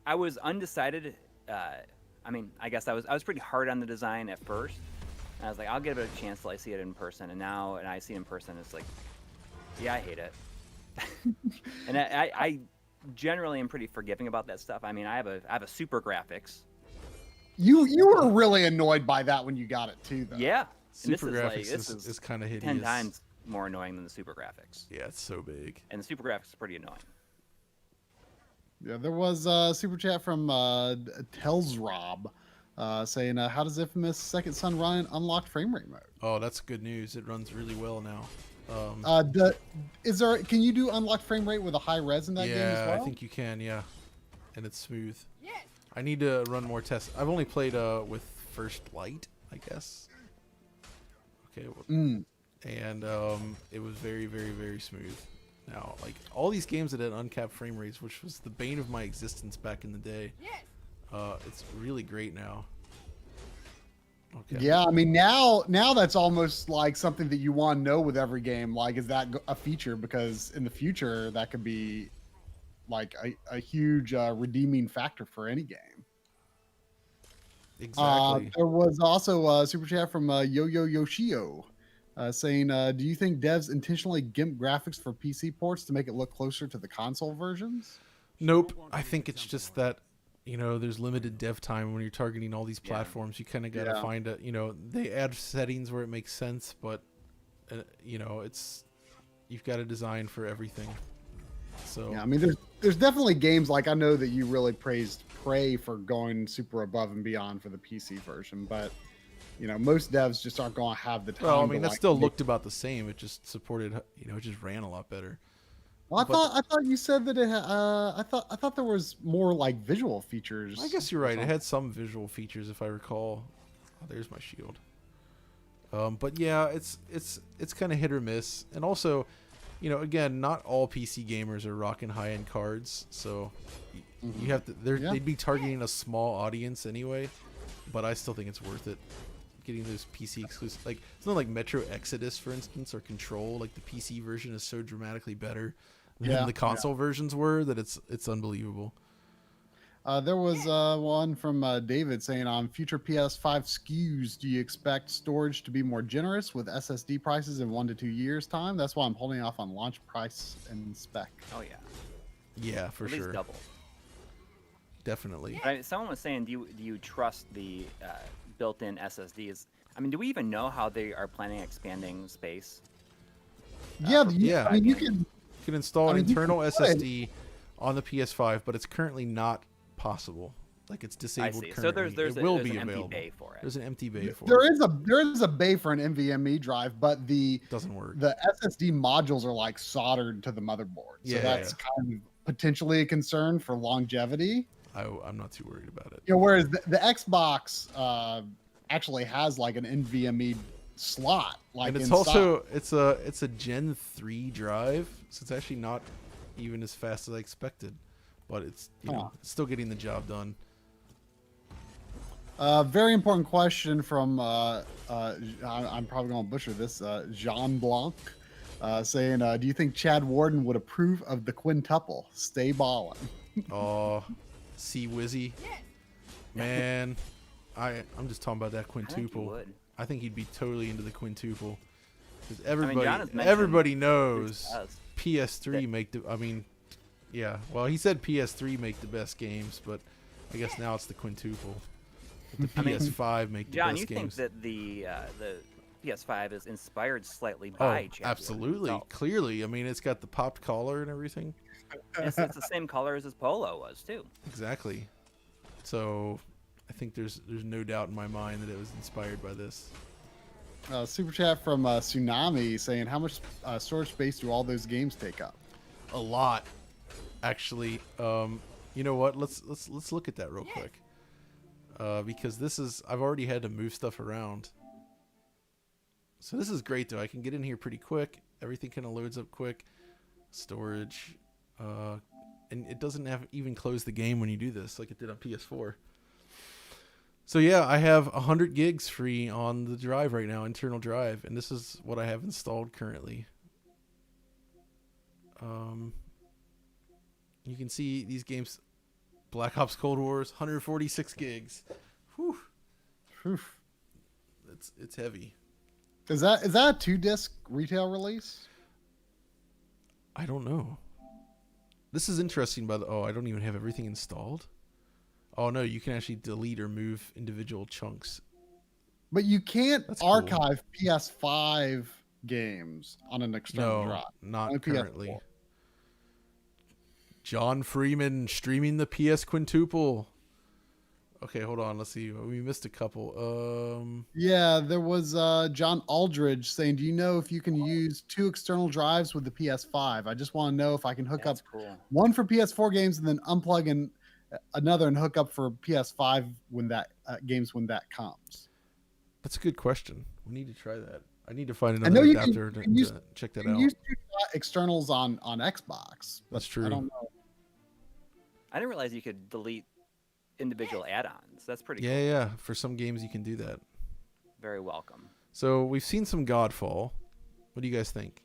I was undecided. I mean, I guess I was pretty hard on the design at first. And I was like, I'll give it a chance till I see it in person. And now, I see it in person, it's like, yeah, I hate it. And I generally am pretty forgiving about that stuff. I mean, I have a super graphics. You were really annoyed by that when you got it too, though. Yeah. And Super graphics is kind of hideous. 10 times more annoying than the super graphics. Yeah, it's so big. And the super graphics is pretty annoying. Yeah, there was a super chat from Telsrob saying, how does Infamous Second Son run in unlocked frame rate mode? Oh, that's good news. It runs really well now. Can you do unlocked frame rate with a high res in that game as well? I think you can, yeah. And it's smooth. I need to run more tests. I've only played with First Light, I guess. Okay. And it was very, very, very smooth. Now, like, all these games that had uncapped frame rates, which was the bane of my existence back in the day, it's really great now. Okay. Yeah, I mean, now that's almost like something that you want to know with every game. Like, is that a feature? Because in the future, that could be like a huge redeeming factor for any game. Exactly. There was also a super chat from Yo-Yo Yoshio saying, do you think devs intentionally gimp graphics for PC ports to make it look closer to the console versions? Nope. I think it's just that, there's limited dev time when you're targeting all these platforms. You kind of got to find they add settings where it makes sense, but, you've got to design for everything. So yeah, I mean, there's definitely games like I know that you really praised Prey for going super above and beyond for the PC version, but most devs just aren't going to have the time. Well, I mean, to, that still looked about the same. It just supported, it just ran a lot better. Well, I thought you said that it. I thought there was more like visual features. I guess you're right. It had some visual features, if I recall. Oh, there's my shield. But yeah, it's kind of hit or miss, and also, again, not all PC gamers are rocking high-end cards, so you have to. They'd be targeting a small audience anyway, but I still think it's worth it. Getting those PC exclusive, like something like Metro Exodus, for instance, or Control, like the PC version is so dramatically better than the console versions were that it's unbelievable. There was one from David saying on future PS5 SKUs, do you expect storage to be more generous with SSD prices in 1 to 2 years time? That's why I'm holding off on launch price and spec. Oh yeah, Yeah, for at least sure. double. Definitely. Someone was saying, do you trust the built-in SSDs? I mean, do we even know how they are planning expanding space? Yeah, for Yeah. I mean, you PS5 games? can. You can install I an mean, you internal could. SSD on the PS5, but it's currently not possible. Like it's I disabled see. currently. So there's It will there's be an empty available. bay for it. There's an empty bay for There it. is a bay for an NVMe drive, but Doesn't work. the SSD modules are like soldered to the motherboard, so Yeah, that's kind of potentially a concern for longevity. I'm not too worried about it. You know, whereas the Xbox actually has like an NVMe slot, like And it's inside. also it's a Gen 3 drive, so it's actually not even as fast as I expected, but it's it's still getting the job done. Very important question from I'm probably going to butcher this. Jean Blanc saying, "Do you think Chad Warden would approve of the quintuple? Stay ballin'." Oh, C Wizzy, man, I'm just talking about that I think you quintuple. would. I think he'd be totally into the quintuple because John has mentioned everybody Bruce knows does. PS3 make the. I mean, yeah. Well, he said PS3 make the best games, but I guess now it's the quintuple. But the I mean, PS5 make the John, best you games. think that the PS5 is inspired slightly by Chad Warden absolutely, himself. clearly. I mean, it's got the popped collar and everything. It's the same color as his polo was too. Exactly. So, I think there's no doubt in my mind that it was inspired by this. Super chat from Tsunami saying, "How much storage space do all those games take up?" A lot, actually. You know what? Let's look at that real quick. Because I've already had to move stuff around. So this is great though. I can get in here pretty quick. Everything kind of loads up quick. Storage, and it doesn't even close the game when you do this like it did on PS4. So yeah, I have 100 gigs free on the drive right now, internal drive, and this is what I have installed currently. You can see these games. Black Ops Cold Wars, 146 gigs. Whew. It's heavy. Is that a 2-disc retail release? I don't know. This is interesting I don't even have everything installed. Oh no, you can actually delete or move individual chunks. But you can't That's cool. archive PS5 games on an external No, drive. not Only currently. PS4. John Freeman streaming the PS quintuple. Okay, hold on. Let's see. We missed a couple. Yeah, there was John Aldridge saying, "Do you know if you can use 2 external drives with the PS5? I just want to know if I can hook up That's cool. one for PS4 games and then unplug in another and hook up for PS5 when that when that comes." That's a good question. We need to try that. I need to find I know another you adapter can use- to check that You can out. use 2 externals on Xbox. But That's true. I don't know. I didn't realize you could delete individual add-ons. That's pretty cool. Yeah. For some games, you can do that. Very welcome. So we've seen some Godfall. What do you guys think?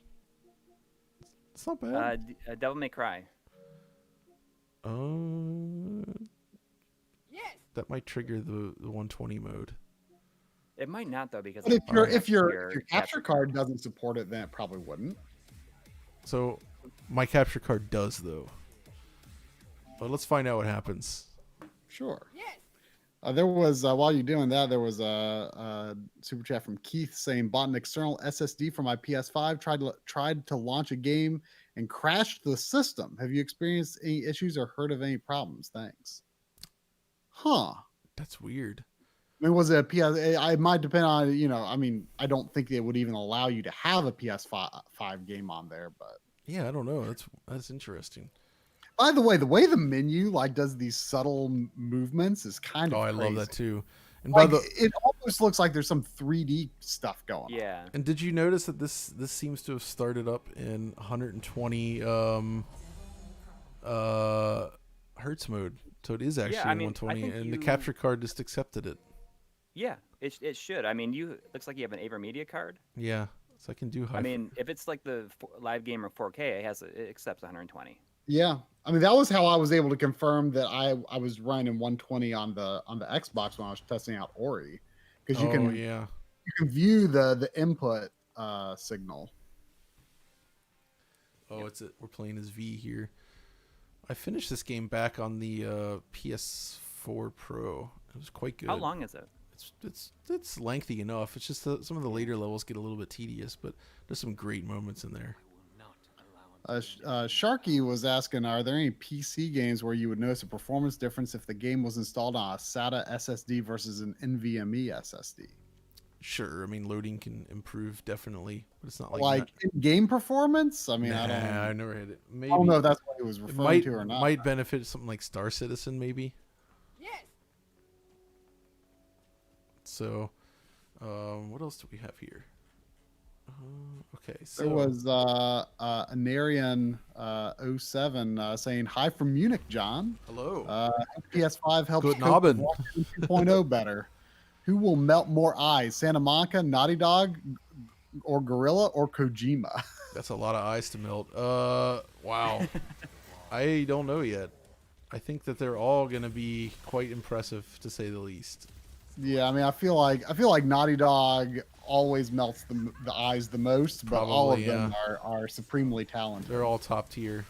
It's not bad. Devil May Cry. That might trigger the 120 mode. It might not though because But if your your capture card doesn't support it, then it probably wouldn't. So my capture card does though. But let's find out what happens. Sure. There was while you're doing that, there was a super chat from Keith saying, "Bought an external SSD for my PS5. Tried to launch a game and crashed the system. Have you experienced any issues or heard of any problems? Thanks." Huh. That's weird. I mean, was it a PS? It might depend on I mean, I don't think they would even allow you to have a PS5 game on there, but. Yeah, I don't know. That's interesting. By the way the menu like does these subtle movements is kind of I crazy. love that too. And Like, it almost looks like there's some 3D stuff going on. Yeah. And did you notice that this seems to have started up in 120 hertz mode? So it is actually I mean, 120, I think and the you- capture card just accepted it. Yeah, it should. I mean, looks like you have an AverMedia card. Yeah, so I can do high. I mean, if it's like the live game or 4K, it accepts 120. Yeah. I mean, that was how I was able to confirm that I was running 120 on the Xbox when I was testing out Ori, because Oh yeah. you can view the input signal. Oh, we're playing as V here. I finished this game back on the PS4 Pro. It was quite good. How long is it? It's lengthy enough. It's just some of the later levels get a little bit tedious, but there's some great moments in there. Sharky was asking, are there any PC games where you would notice a performance difference if the game was installed on a SATA SSD versus an NVMe SSD? Sure, I mean loading can improve definitely, but it's not like in-game performance. I mean, nah, I I never had it. Maybe don't know if that's what he was it referring to or not. might benefit something like Star Citizen maybe. Yes. So, what else do we have here? Okay, so There was Anarian 07 saying hi from Munich, John. hello. PS5 helps Good cope with Abend. Watchmen 2.0 better. Who will melt more eyes, Santa Monica, Naughty Dog, or Gorilla, or Kojima? That's a lot of eyes to melt. Wow. I don't know yet. I think that they're all gonna be quite impressive, to say the least. Yeah, I mean, I feel like Naughty Dog always melts the eyes the most, but all of Probably, them are supremely talented. They're all top tier.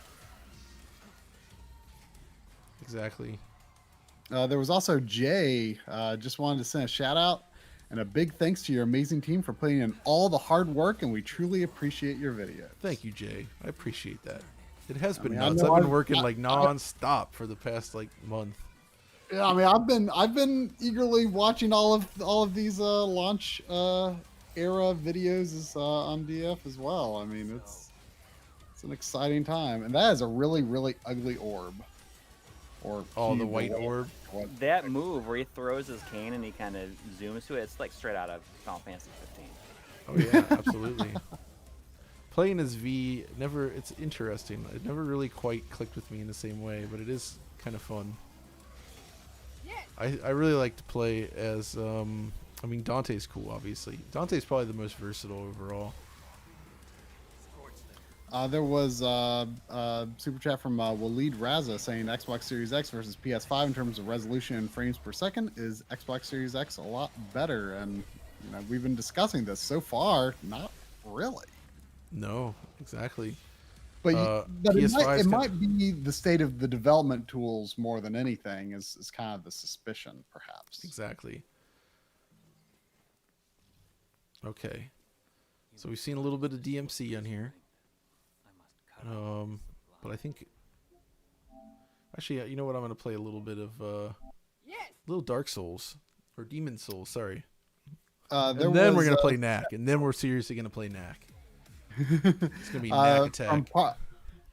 Exactly. There was also Jay. Just wanted to send a shout out and a big thanks to your amazing team for putting in all the hard work, and we truly appreciate your video. Thank you, Jay. I appreciate that. It has been mean, I nuts. know I've been I've- working like non-stop for the past like month. Yeah, I mean, I've been eagerly watching all of these launch era videos on DF as well. I mean, it's an exciting time, and that is a really really ugly orb. Oh, the cube, white or orb. what- That move where he throws his cane and he kind of zooms to it, it's like straight out of Final Fantasy 15. Oh yeah, absolutely. Playing as V it's interesting. It never really quite clicked with me in the same way, but it is kind of fun. I really like to play as I mean Dante's cool, obviously. Dante's probably the most versatile overall. There was super chat from Waleed Raza saying Xbox Series X versus PS5 in terms of resolution and frames per second is Xbox Series X a lot better, and we've been discussing this so far. Not really. No, exactly. But, but PS5's it might be the state of the development tools more than anything is kind of the suspicion, perhaps. Exactly. Okay. So we've seen a little bit of DMC on here. But I think actually, you know what? I'm gonna play a little bit of little Dark Souls or Demon Souls. Sorry. And then we're gonna play Knack, and then we're seriously gonna play Knack. It's gonna be Knack Attack.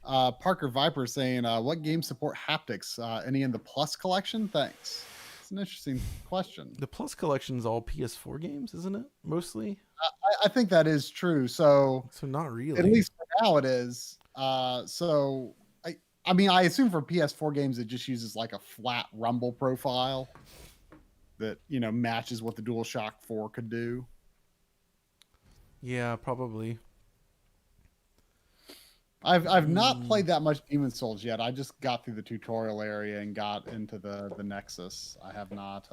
Parker Viper saying, "What games support haptics? Any in the Plus collection? Thanks." It's an interesting question. The Plus collection is all PS4 games, isn't it? Mostly. I think that is true. So not really. at least for now it is. So I mean, I assume for PS4 games it just uses like a flat rumble profile that matches what the DualShock 4 could do. Yeah, probably. I've not played that much Demon Souls yet. I just got through the tutorial area and got into the Nexus. I have not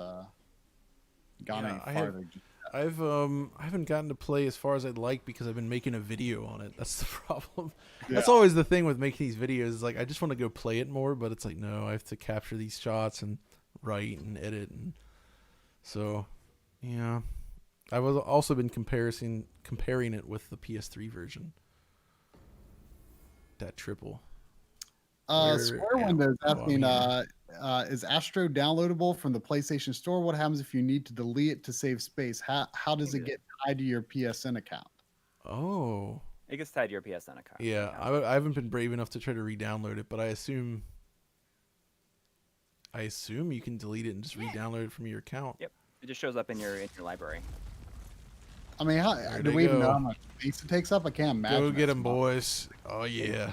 gone any farther. I haven't gotten to play as far as I'd like because I've been making a video on it. That's the problem. Yeah. That's always the thing with making these videos. Is like I just want to go play it more, but it's like no, I have to capture these shots and write and edit, and so yeah. I've also been comparing it with the PS3 version. That triple. Square Windows asking, is Astro downloadable from the PlayStation Store? What happens if you need to delete it to save space? How does it get tied to your PSN account? Oh. It gets tied to your PSN account. Yeah, I haven't been brave enough to try to re-download it, but I assume you can delete it and just re-download it from your account. Yep. It just shows up in your library. I mean, do we even know how much space it takes up? I can't imagine. Go get them, boys. Oh, yeah.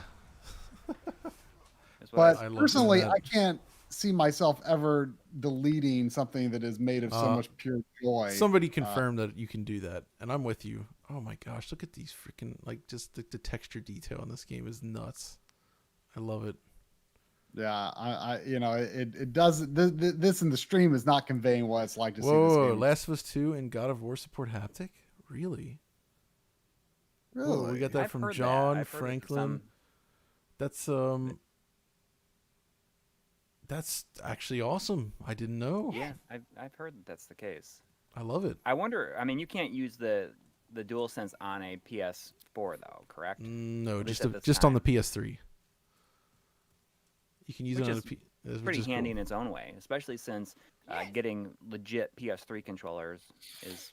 But personally, I can't see myself ever deleting something that is made of so much pure joy. Somebody confirmed that you can do that, and I'm with you. Oh my gosh, look at these freaking, like, just the texture detail in this game is nuts. I love it. Yeah, it does. This in the stream is not conveying what it's like to see this Whoa, game. Last of Us 2 and God of War support haptic? Really? Really? Whoa, we got that I've from heard John that. I've heard it from Franklin. That's actually awesome. I didn't know. Yeah, I've heard that that's the case. I love it. I wonder. I mean, you can't use the DualSense on a PS4 though, correct? No, At least just at this just on the time. PS3. You can use Which it on is the It's which pretty is handy cool. in its own way, especially since getting legit PS3 controllers is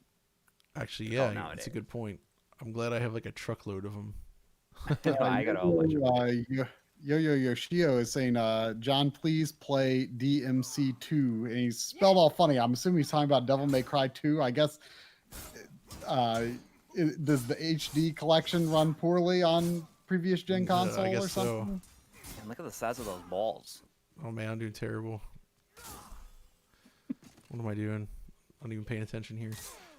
Actually, difficult yeah, nowadays. it's a good point. I'm glad I have like a truckload of them. I got a whole bunch of them. Yo-Yo Yoshio is saying, John, please play DMC2. And he's spelled all funny. I'm assuming he's talking about Devil May Cry 2. I guess, does the HD collection run poorly on previous gen console I guess or something? And look at the size of those balls. Oh man, I'm doing terrible. What am I doing? I'm not even paying attention here.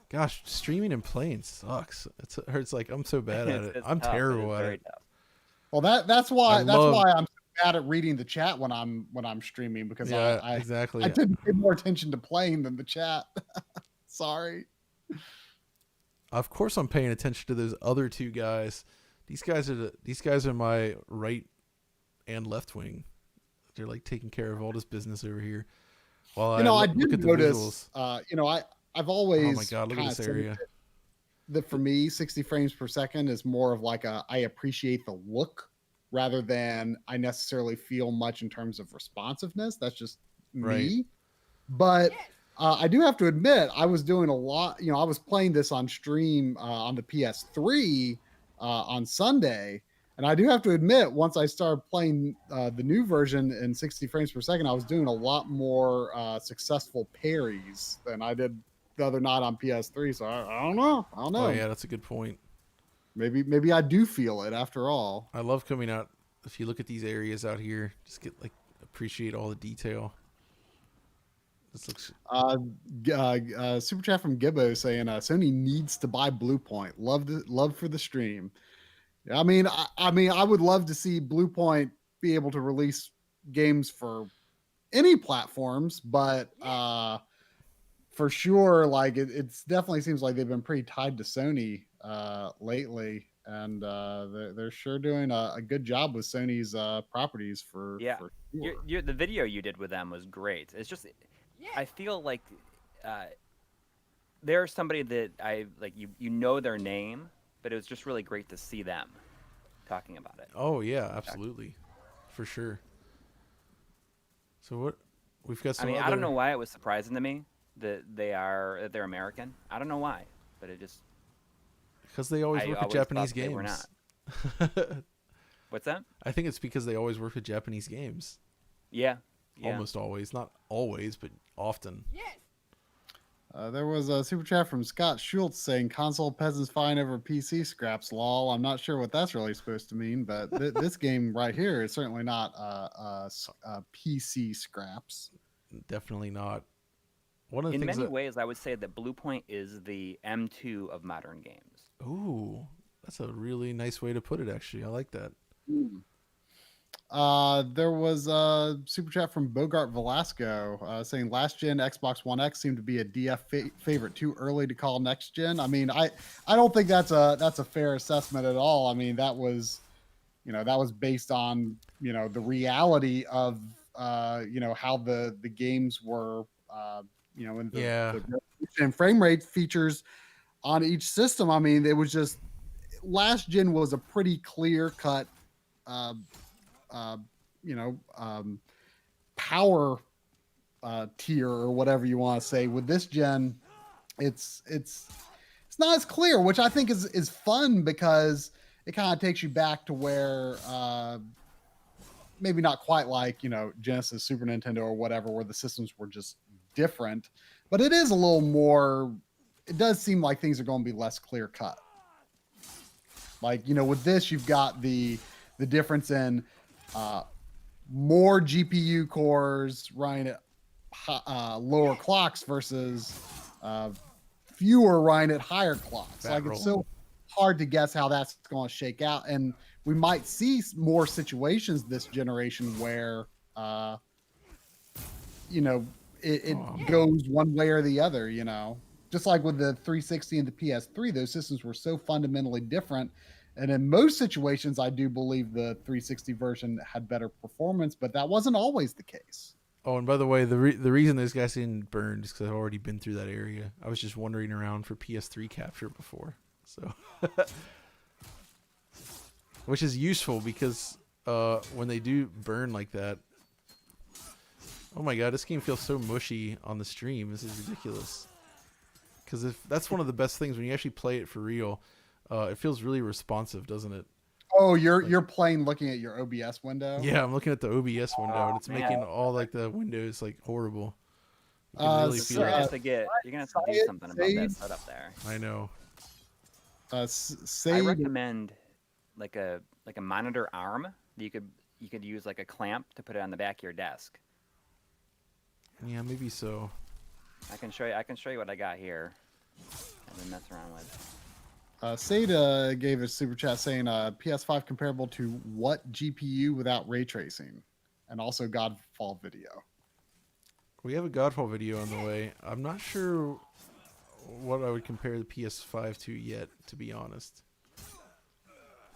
Gosh, streaming and playing sucks. It hurts. Like I'm so bad at it. It's I'm tough. It terrible is at very it. tough. Well, that's why love- I'm so bad at reading the chat when I'm streaming, because Yeah, I exactly. I tend to pay more attention to playing than the chat. Sorry. Of course, I'm paying attention to those other two guys. These guys are my right and left wing. They're like taking care of all this business over here. While I look did at the notice. visuals. I've always. Oh my god, look at kinda this said area. that for me, 60 frames per second is more of like I appreciate the look rather than I necessarily feel much in terms of responsiveness. That's just Right. me. But I do have to admit, I was doing a lot. I was playing this on stream on the PS3 on Sunday. And I do have to admit, once I started playing the new version in 60 frames per second, I was doing a lot more successful parries than I did the other night on PS3. So I don't know. Oh yeah, that's a good point. Maybe I do feel it after all. I love coming out. If you look at these areas out here, just appreciate all the detail. This looks. Super chat from Gibbo saying Sony needs to buy Blue Point. Love for the stream. I mean, I would love to see Blue Point be able to release games for any platforms, but for sure, like it's definitely seems like they've been pretty tied to Sony lately, and they're sure doing a good job with Sony's properties for Yeah. sure. The video you did with them was great. It's just, I feel like they're somebody that I like. You know their name, but it was just really great to see them talking about it. Oh yeah, absolutely, for sure. So what we've got some. I don't know why it was surprising to me that they're American. I don't know why, but it just because they always work with Japanese thought they games. were not. What's that? I think it's because they always work with Japanese games. Yeah. Almost always, not always, but often. There was a super chat from Scott Schultz saying console peasants fine over PC scraps. Lol. I'm not sure what that's really supposed to mean, but this game right here is certainly not PC scraps. Definitely not. One of the In things many ways, I would say that Blue Point is the M2 of modern games. Ooh, that's a really nice way to put it. Actually, I like that. There was a super chat from Bogart Velasco saying last gen Xbox One X seemed to be a DF favorite, too early to call next gen. I mean, I don't think that's a fair assessment at all. I mean, that was based on the reality of how the games were and the frame rate features on each system. I mean, it was just last gen was a pretty clear cut power tier or whatever you want to say. With this gen, it's not as clear, which I think is fun because it kind of takes you back to where maybe not quite like Genesis, Super Nintendo, or whatever, where the systems were just different, but it is a little more. It does seem like things are going to be less clear cut. Like with this, you've got the difference in more GPU cores running at lower clocks versus fewer running at higher clocks. It's so hard to guess how that's going to shake out. And we might see more situations this generation where you know, it Oh. goes one way or the other, you know. Just like with the 360 and the PS3, those systems were so fundamentally different. And in most situations, I do believe the 360 version had better performance, but that wasn't always the case. Oh, and by the way, the reason those guys didn't burn is because I've already been through that area. I was just wandering around for PS3 capture before, so which is useful because when they do burn like that, oh my god, this game feels so mushy on the stream. This is ridiculous. Because if that's one of the best things when you actually play it for real, it feels really responsive, doesn't it? Oh, you're playing looking at your OBS window. Yeah, I'm looking at the OBS window, and it's man. making all like the windows like horrible. You can really So feel you're it. gonna have to do something about that setup there. I know. I Say recommend like a monitor arm that you could use like a clamp to put it on the back of your desk. Yeah, maybe so. I can show you what I got here. I've been messing around with. Sata gave a super chat saying PS5 comparable to what GPU without ray tracing, and also Godfall video. We have a Godfall video on the way. I'm not sure what I would compare the PS5 to yet, to be honest.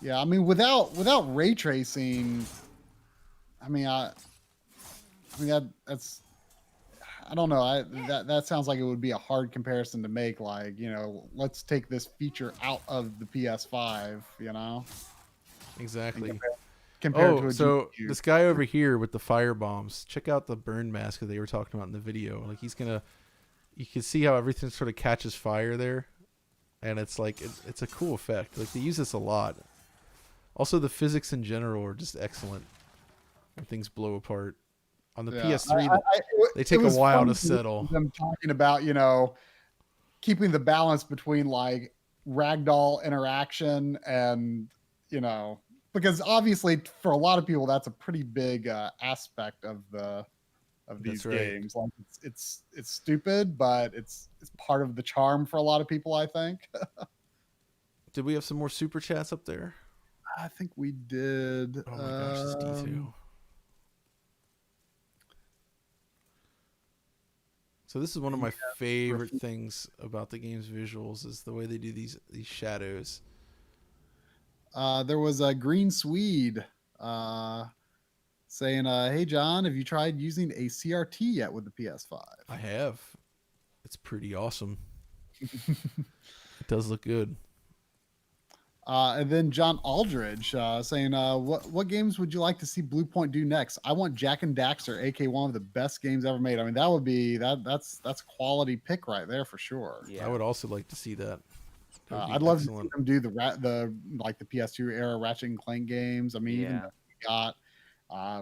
Yeah, I mean without ray tracing, that's I don't know. That sounds like it would be a hard comparison to make. Like, you know, let's take this feature out of the PS5. You know, Exactly. compared to Oh, a so GPU. this guy over here with the fire bombs. Check out the burn mask that they were talking about in the video. Like you can see how everything sort of catches fire there, and it's like it's a cool effect. Like they use this a lot. Also, the physics in general are just excellent when things blow apart. On the PS3, they take a while to settle. Them talking about, you know, keeping the balance between like ragdoll interaction and, you know, because obviously for a lot of people that's a pretty big aspect of these That's right. games. Like it's stupid, but it's part of the charm for a lot of people, I think. Did we have some more super chats up there? I think we did. Oh my gosh, this detail. So this is one of my favorite things about the game's visuals is the way they do these shadows. There was a Green Swede saying, "Hey John, have you tried using a CRT yet with the PS5?" I have. It's pretty awesome. It does look good. And then John Aldridge saying, "What games would you like to see Blue Point do next? I want Jack and Daxter, aka one of the best games ever made. I mean, that would be that's a quality pick right there for sure. Yeah. I would also like to see that. I'd love to see them do the PS2 era Ratchet and Clank games. I mean, even Yeah. though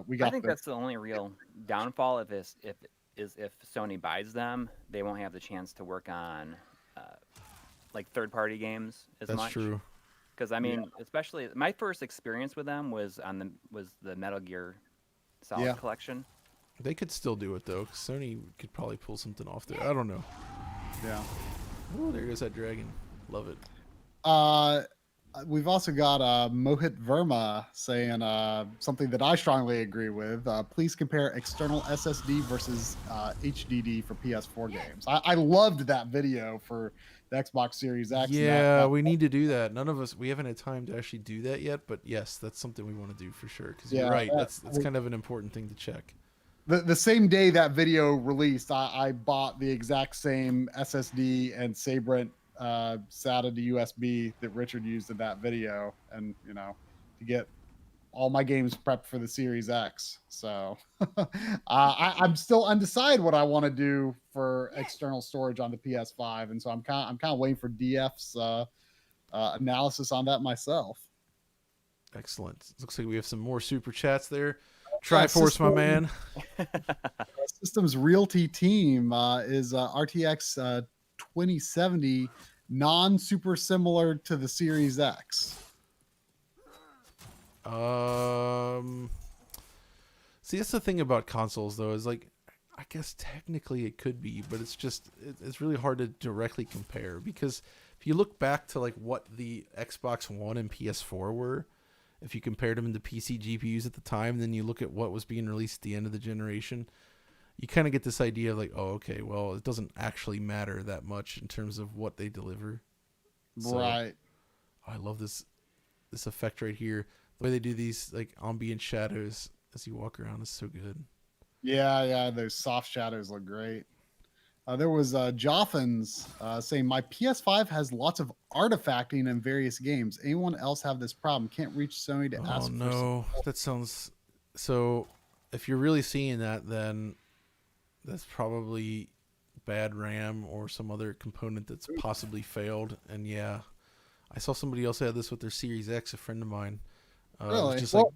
we got. I think that's the only real downfall if Sony buys them, they won't have the chance to work on like third-party games as much. That's true. Because I mean, especially my first experience with them was the Metal Gear Solid collection. They could still do it though. 'Cause Sony could probably pull something off there. I don't know. Yeah. Oh, there goes that dragon. Love it. We've also got Mohit Verma saying something that I strongly agree with. Please compare external SSD versus HDD for PS4 games. I loved that video for the Xbox Series X. Yeah, we need to do that. None of us, we haven't had time to actually do that yet, but yes, that's something we want to do for sure. Because you're right, that's kind of an important thing to check. The same day that video released, I bought the exact same SSD and Sabrent SATA to USB that Richard used in that video, and you know, to get all my games prepped for the Series X. So I'm still undecided what I want to do for external storage on the PS5, and so I'm kind of waiting for DF's analysis on that myself. Excellent. Looks like we have some more super chats there. Triforce, my man. Systems Realty team is RTX 2070, non-super similar to the Series X. See, that's the thing about consoles, though, is like, I guess technically it could be, but it's really hard to directly compare because if you look back to like what the Xbox One and PS4 were, if you compared them to PC GPUs at the time, then you look at what was being released at the end of the generation, you kind of get this idea of like, oh, okay, well, it doesn't actually matter that much in terms of what they deliver. Right. So, I love this effect right here. The way they do these like ambient shadows as you walk around is so good. Yeah. Those soft shadows look great. There was Joffins saying, my PS5 has lots of artifacting in various games. Anyone else have this problem? Can't reach Sony to ask Oh for no, that sounds so. If you're really seeing that, then that's probably bad RAM or some other component that's possibly failed. And yeah, I saw somebody else had this with their Series X. A friend of mine. It was Really? just Well,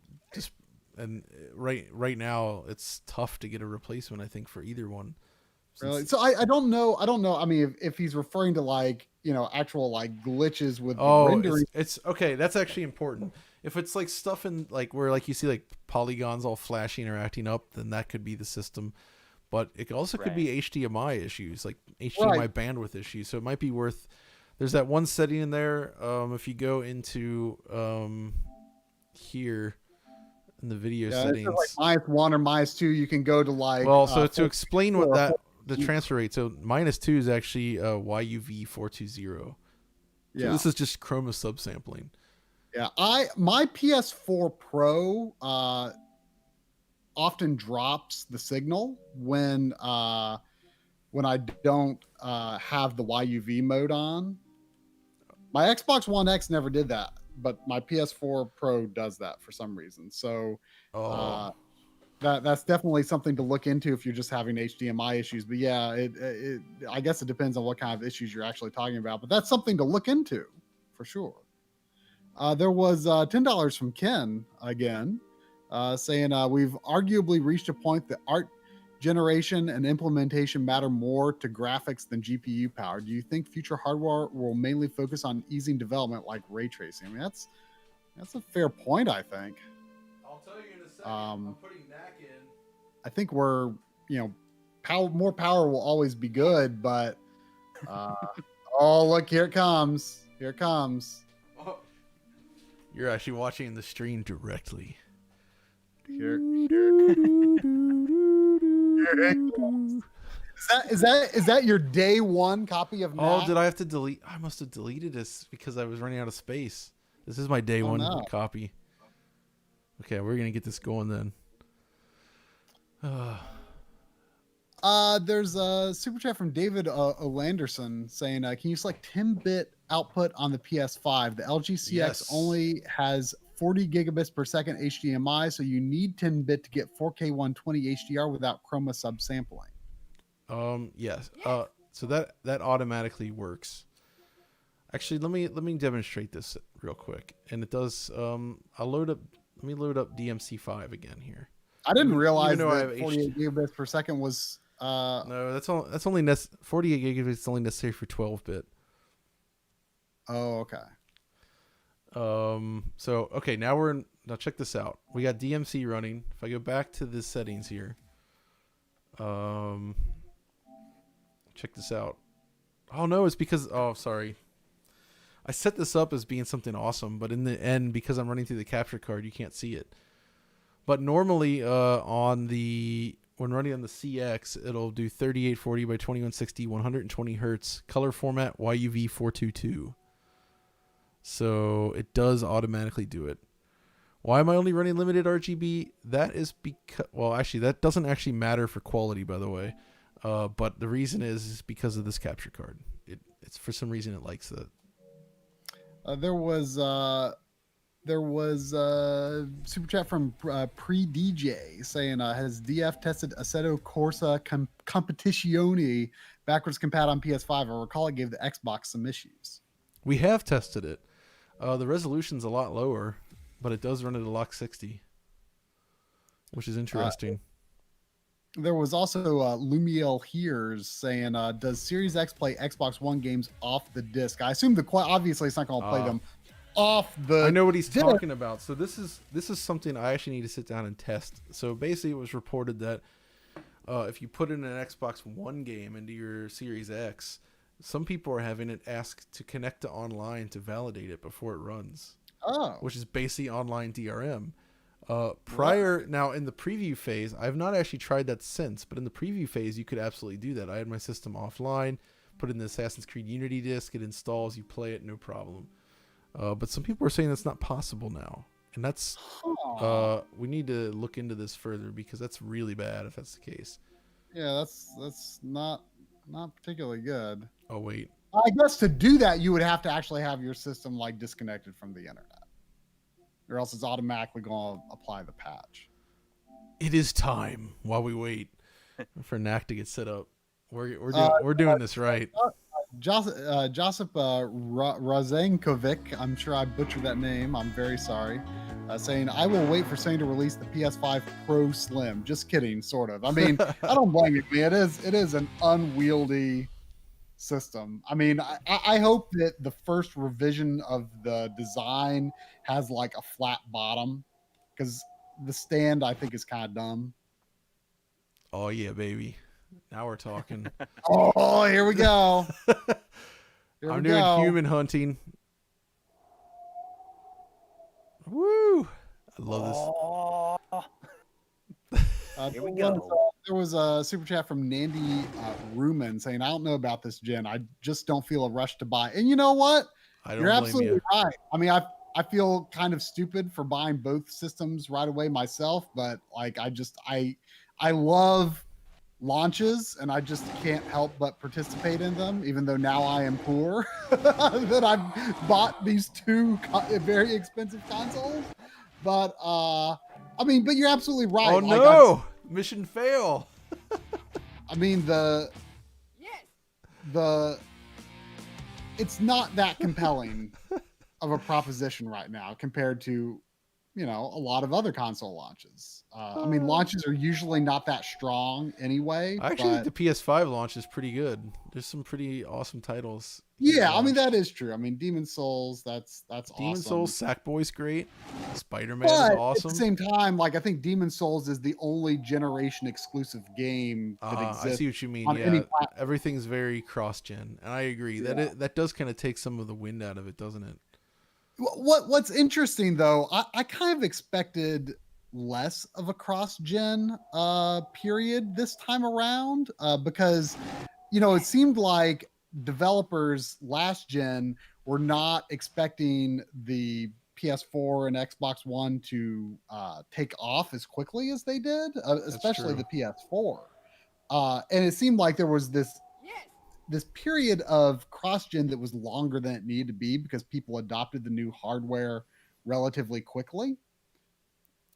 and right now it's tough to get a replacement. I think for either one. really? So I don't know. I mean, if he's referring to like, actual like glitches with the rendering. It's okay. That's actually important. If it's like stuff in like where like you see like polygons all flashing or acting up, then that could be the system. But it also could be HDMI issues, like HDMI bandwidth issues. So it might be worth. There's that one setting in there. If you go into here in the video settings, like -1 or -2, you can go to like. Well, so to explain what that the transfer rate. So -2 is actually YUV 420. So this is just chroma subsampling. Yeah, my PS4 Pro often drops the signal when I don't have the YUV mode on. My Xbox One X never did that, but my PS4 Pro does that for some reason. So that's definitely something to look into if you're just having HDMI issues. But yeah, I guess it depends on what kind of issues you're actually talking about. But that's something to look into for sure. There was $10 from Ken again, saying we've arguably reached a point that art generation and implementation matter more to graphics than GPU power. Do you think future hardware will mainly focus on easing development like ray tracing? I mean, that's a fair point, I think. I'll tell you in a second. I'm putting NAC in. I think more power will always be good, but oh, look, here it comes. Here it comes. Oh, you're actually watching the stream directly. Here. Is that your day one copy of NAC? Oh, did I have to delete? I must have deleted this because I was running out of space. This is my day one copy. Okay, we're gonna get this going then. There's a super chat from David O'Landerson saying, can you select 10-bit output on the PS5? The LG CX only has 40 gigabits per second HDMI, so you need 10-bit to get 4K 120 HDR without chroma subsampling. Yes. So that automatically works. Actually, let me demonstrate this real quick. And it does. Let me load up DMC5 again here. I didn't realize that 48 gigabits per second was. No, that's only 48 gigabits is only necessary for 12-bit. Oh, okay. So okay, now check this out. We got DMC running. If I go back to the settings here, check this out. Oh no, it's because sorry. I set this up as being something awesome, but in the end, because I'm running through the capture card, you can't see it. But normally, when running on the CX, it'll do 3840 by 2160, 120 hertz, color format YUV 422. So it does automatically do it. Why am I only running limited RGB? That is because, well, actually, that doesn't actually matter for quality, by the way. But the reason is because of this capture card. It's for some reason it likes that. There was super chat from Pre DJ saying, has DF tested Assetto Corsa Competizione backwards compat on PS5? I recall it gave the Xbox some issues. We have tested it. The resolution's a lot lower, but it does run at a lock 60, which is interesting. There was also Lumiel Hears saying, does Series X play Xbox One games off the disc? I assume obviously it's not going to play them off the. I know what he's talking about. So this is something I actually need to sit down and test. So basically, it was reported that if you put in an Xbox One game into your Series X, some people are having it ask to connect to online to validate it before it runs. Oh. which is basically online DRM. Now in the preview phase, I've not actually tried that since, but in the preview phase, you could absolutely do that. I had my system offline, put in the Assassin's Creed Unity disk, it installs, you play it, no problem. But some people are saying that's not possible now, and that's we need to look into this further because that's really bad if that's the case. Yeah, that's not particularly good. Oh wait, I guess to do that, you would have to actually have your system like disconnected from the internet, or else it's automatically going to apply the patch. it is time while we wait for NAC to get set up. We're doing this right. Josip Razenkovic, I'm sure I butchered that name. I'm very sorry. Saying, I will wait for Sony to release the PS5 Pro Slim. Just kidding, sort of. I mean, I don't blame you, man. It is an unwieldy system. I mean, I hope that the first revision of the design has like a flat bottom, because the stand I think is kind of dumb. Oh yeah, baby. Now we're talking. Oh, here we go. I'm doing human hunting. Woo! I love this. Here we go. There was a super chat from Nandi Ruman saying, I don't know about this gen. I just don't feel a rush to buy. And you know what? You're absolutely right. I mean, I feel kind of stupid for buying both systems right away myself, but like I love launches and I just can't help but participate in them, even though now I am poor that I've bought these two very expensive consoles. But I mean, but you're absolutely right. Oh no, mission fail. I mean, it's not that compelling of a proposition right now compared to, you know, a lot of other console launches. I mean, launches are usually not that strong anyway. I actually think the PS5 launch is pretty good. There's some pretty awesome titles. Yeah, I mean, that is true. I mean, Demon Souls, that's awesome. Demon Souls, Sackboy's great. Spider-Man is awesome. At the same time, like I think Demon Souls is the only generation exclusive game that exists. I see what you mean. Yeah, everything's very cross-gen, and I agree that does kind of take some of the wind out of it, doesn't it? What's interesting though, I kind of expected less of a cross-gen period this time around because, you know, it seemed like developers last gen were not expecting the PS4 and Xbox One to take off as quickly as they did, especially the PS4. And it seemed like there was this period of cross-gen that was longer than it needed to be because people adopted the new hardware relatively quickly.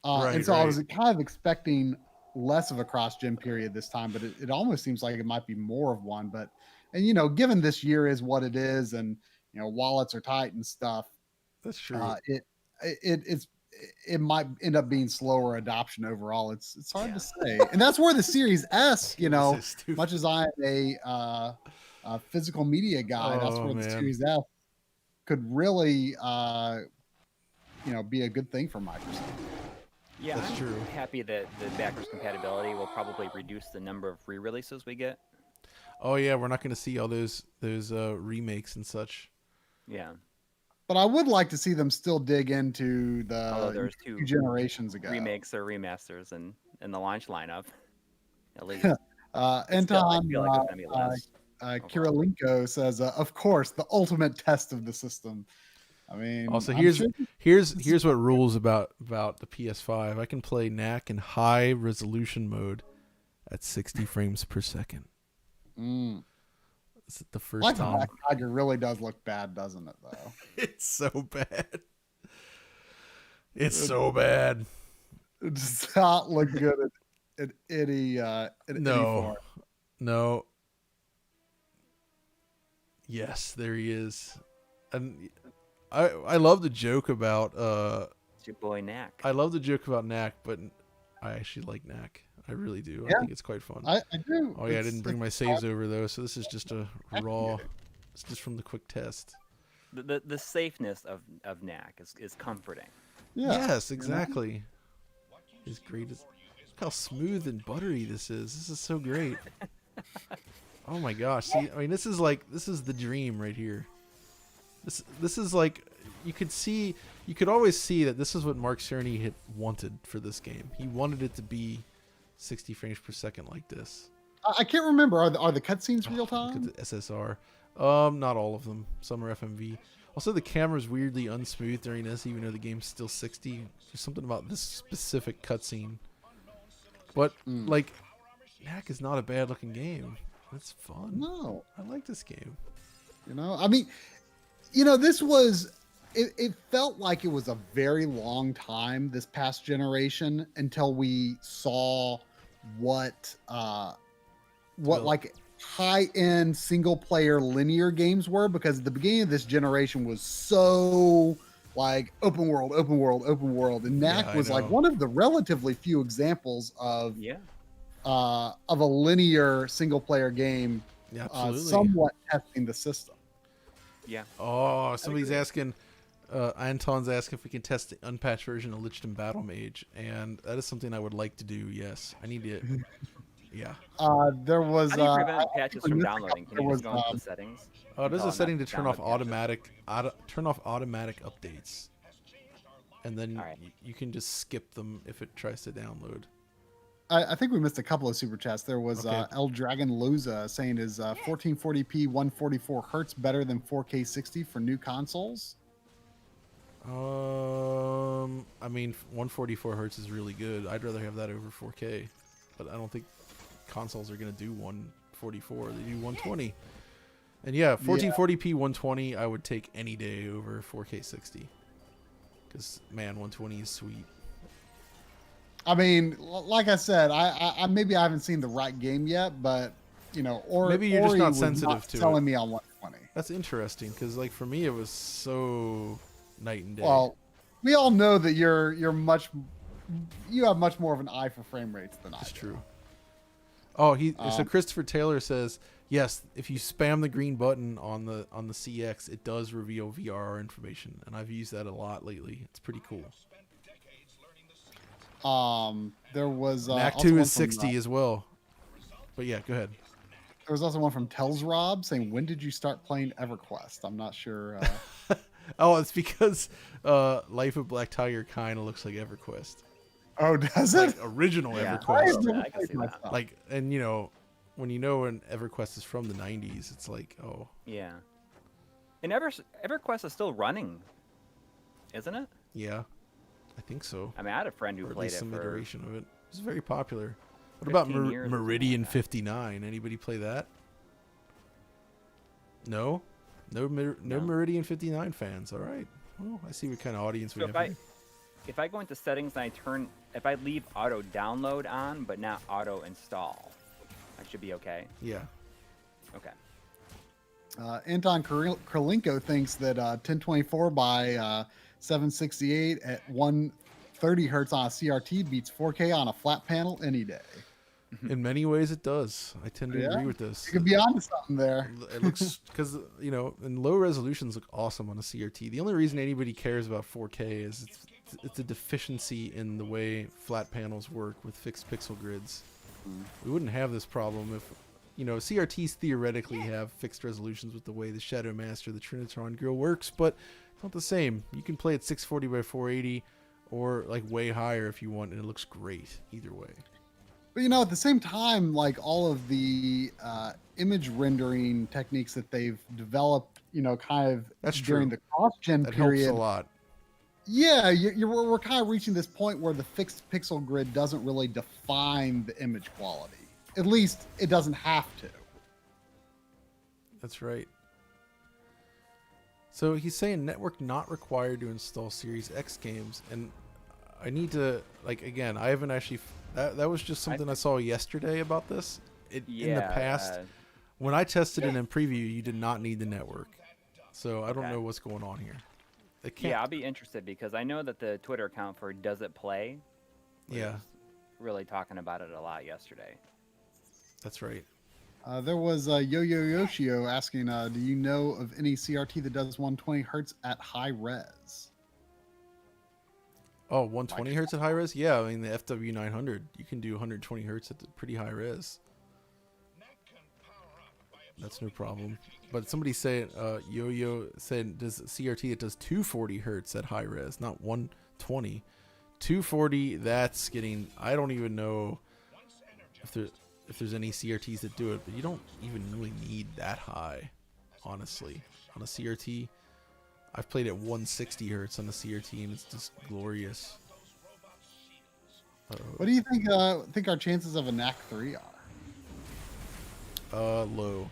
And so I was kind of expecting less of a cross-gen period this time, but it almost seems like it might be more of one. But, and you know, given this year is what it is, and you know, wallets are tight and stuff. That's true. It might end up being slower adoption overall. It's hard to say, and that's where the Series S, you know, much as I'm a physical media guy, that's where the Series S could really, you know, be a good thing for Microsoft. Yeah, that's true. Happy that the backwards compatibility will probably reduce the number of re-releases we get. Oh yeah, we're not going to see all those remakes and such. Yeah. But I would like to see them still dig into the there's two generations ago remakes or remasters in the launch lineup. At least. Anton Kirilenko says, "Of course, the ultimate test of the system." I mean, also here's what rules about the PS5. I can play NAC in high resolution mode at 60 frames per second. It's the first time. Black Tiger really does look bad, doesn't it? Though it's so bad. It's so bad. It does not look good at any. No. Yes, there he is, and I love the joke about it's your boy Knack. I love the joke about Knack, but I actually like Knack. I really do. Yeah. I think it's quite fun. I do. Oh yeah, I didn't bring my saves over though, so this is just a raw. It's just from the quick test. The safeness of Knack is comforting. Yeah. Yes, exactly. It's great. Look how smooth and buttery this is. This is so great. Oh my gosh! See, I mean, this is the dream right here. This is like you could always see that this is what Mark Cerny had wanted for this game. He wanted it to be 60 frames per second like this. I can't remember. Are the cutscenes real Look at time? the SSR. Not all of them. Some are FMV. Also, the camera's weirdly unsmooth during this, even though the game's still 60. There's something about this specific cutscene. But like, Knack is not a bad looking game. It's fun. No, I like this game. you know, I mean, you know, this was. It felt like it was a very long time this past generation until we saw what Well- like high-end single-player linear games were, because at the beginning of this generation was so like open world, and Knack Yeah, I was like know. one of the relatively few examples of a linear single-player game Yeah, absolutely. somewhat testing the system. Yeah. Oh, somebody's asking. Anton's asking if we can test the unpatched version of Lich Battle Mage, and that is something I would like to do. Yes, I need it. Yeah. There was How do you prevent I patches think from we missed a downloading? Can couple- you just there go into was, the settings? There's Tell a it setting to not to turn off download patches? automatic updates, and then Alright. you can just skip them if it tries to download. I think we missed a couple of super chats. There was Okay. El Dragon Loza saying, is 1440p 144 hertz better than 4K 60 for new consoles? I mean, 144 hertz is really good. I'd rather have that over 4K, but I don't think consoles are gonna do 144. They do 120. And yeah, 1440p 120 I would take any day over 4K 60. Because man, 120 is sweet. I mean, like I said, I maybe I haven't seen the right game yet, but you know, or Maybe you're just Ori not was sensitive to selling it. me on 120. That's interesting because like for me it was so night and day. Well, we all know that you have much more of an eye for frame rates than I That's do. true. Oh, so Christopher Taylor says yes. If you spam the green button on the CX, it does reveal VRR information, and I've used that a lot lately. It's pretty cool. There was Knack also 2 one is from, 60 as well. But yeah, go ahead. There was also one from Tells Rob saying, "When did you start playing EverQuest?" I'm not sure. Oh, it's because Life of Black Tiger kind of looks like EverQuest, Oh, does it? like original Yeah. EverQuest. never I can played see that. myself. Like, and when EverQuest is from the 90s, it's like, oh Yeah. And EverQuest is still running, isn't it? yeah, I think so. I mean, I had a friend who Or at played least it some for. iteration of it. It's very popular. What about 15 years or something Meridian like that. 59? Anybody play that? No, no No. Meridian 59 fans. All right. Well, I see what kind of audience we So have. if I go into settings and if I leave auto download on but not auto install, I should be okay. Yeah. Okay. Anton Kralinko thinks that 1024 by 768 at 130 hertz on a CRT beats 4K on a flat panel any day. In many ways, it does. I tend to Yeah. agree with this. You could be onto something there. It looks because and low resolutions look awesome on a CRT. The only reason anybody cares about 4K is it's a deficiency in the way flat panels work with fixed pixel grids. We wouldn't have this problem if CRTs theoretically have fixed resolutions with the way the Shadow Master, the Trinitron grill works, but it's not the same. You can play at 640 by 480 or like way higher if you want, and it looks great either way. But at the same time, like all of the image rendering techniques that they've developed, kind of That's during true. the cross-gen That period. helps a lot. Yeah, we're kind of reaching this point where the fixed pixel grid doesn't really define the image quality. At least it doesn't have to. That's right. So he's saying network not required to install Series X games, and I need to again. I haven't actually. That was just something I saw yesterday about this. In the past, when I tested it in preview, you did not need the network. So I don't Okay. know what's going on here. It can't. Yeah, I'll be interested because I know that the Twitter account for Does It Play was Yeah, really talking about it a lot yesterday. that's right. There was Yo-Yo Yoshio asking, do you know of any CRT that does 120 hertz at high res? Oh, 120 hertz at high res? Yeah, I mean the FW900, you can do 120 hertz at the pretty high res. That's no problem. But somebody said, Yo-Yo said, does CRT, it does 240 hertz at high res, not 120. 240, that's getting, I don't even know if there's any CRTs that do it, but you don't even really need that high, honestly. On a CRT, I've played at 160 hertz on a CRT, and it's just glorious. What do you think our chances of a NAC 3 are? Low.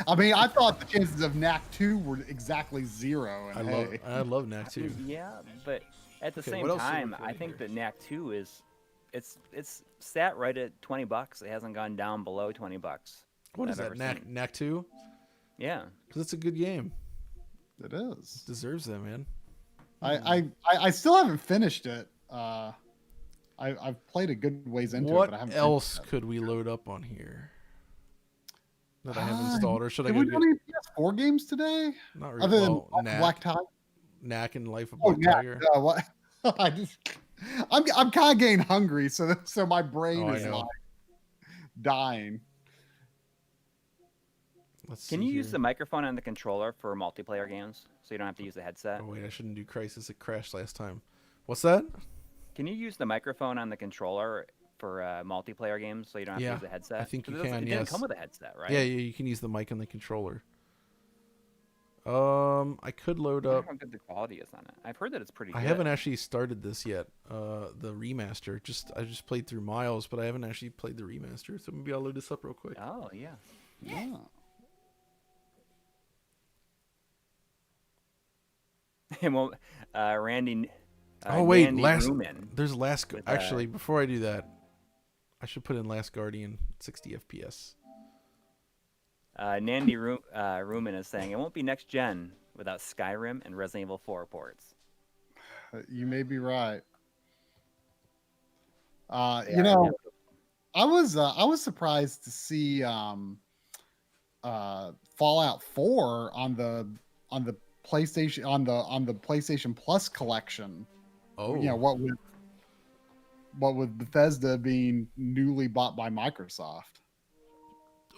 I mean, I thought the chances of NAC 2 were exactly 0. And I love NAC 2. Yeah, but at the Okay, same what else are we time, I playing think here? that NAC 2 is it's sat right at $20. It hasn't gone down below $20. What is I've that, ever seen. NAC 2? Yeah. Because it's a good game. It is. Deserves that, man. I still haven't finished it. I've played a good ways into it, What but I haven't else finished it. could we load up on here that I haven't installed? Or should I Did go we get... do any PS4 games today? Not really. Other than Well, Black Tiger? Knack and Life of Oh, Black yeah. Tiger. What? I'm kind of getting hungry, so my brain Oh, I is know. like dying. Let's Can see you use here. the microphone on the controller for multiplayer games, so you don't have to use the headset? Oh wait, I shouldn't do Crisis. It crashed last time. What's that? Can you use the microphone on the controller for multiplayer games, so you don't have to Yeah, use the headset? I think 'Cause you it doesn't- can, It didn't yes. come with a headset, right? Yeah, you can use the mic on the controller. I could load I wonder up. how good the quality is on it. I've heard that it's pretty good. I haven't actually started this yet. The remaster. I just played through Miles, but I haven't actually played the remaster. So maybe I'll load this up real quick. Oh, yeah. Yeah. And well, Randy. Oh wait, Nandy last Rumen there's last. with, Actually, before I do that, I should put in Last Guardian 60 FPS. Rumen is saying it won't be next gen without Skyrim and Resident Evil 4 ports. You may be right. They You are know, inevitable. I was surprised to see Fallout 4 on the PlayStation on the PlayStation Plus collection. Oh, You know, what with Bethesda being newly bought by Microsoft.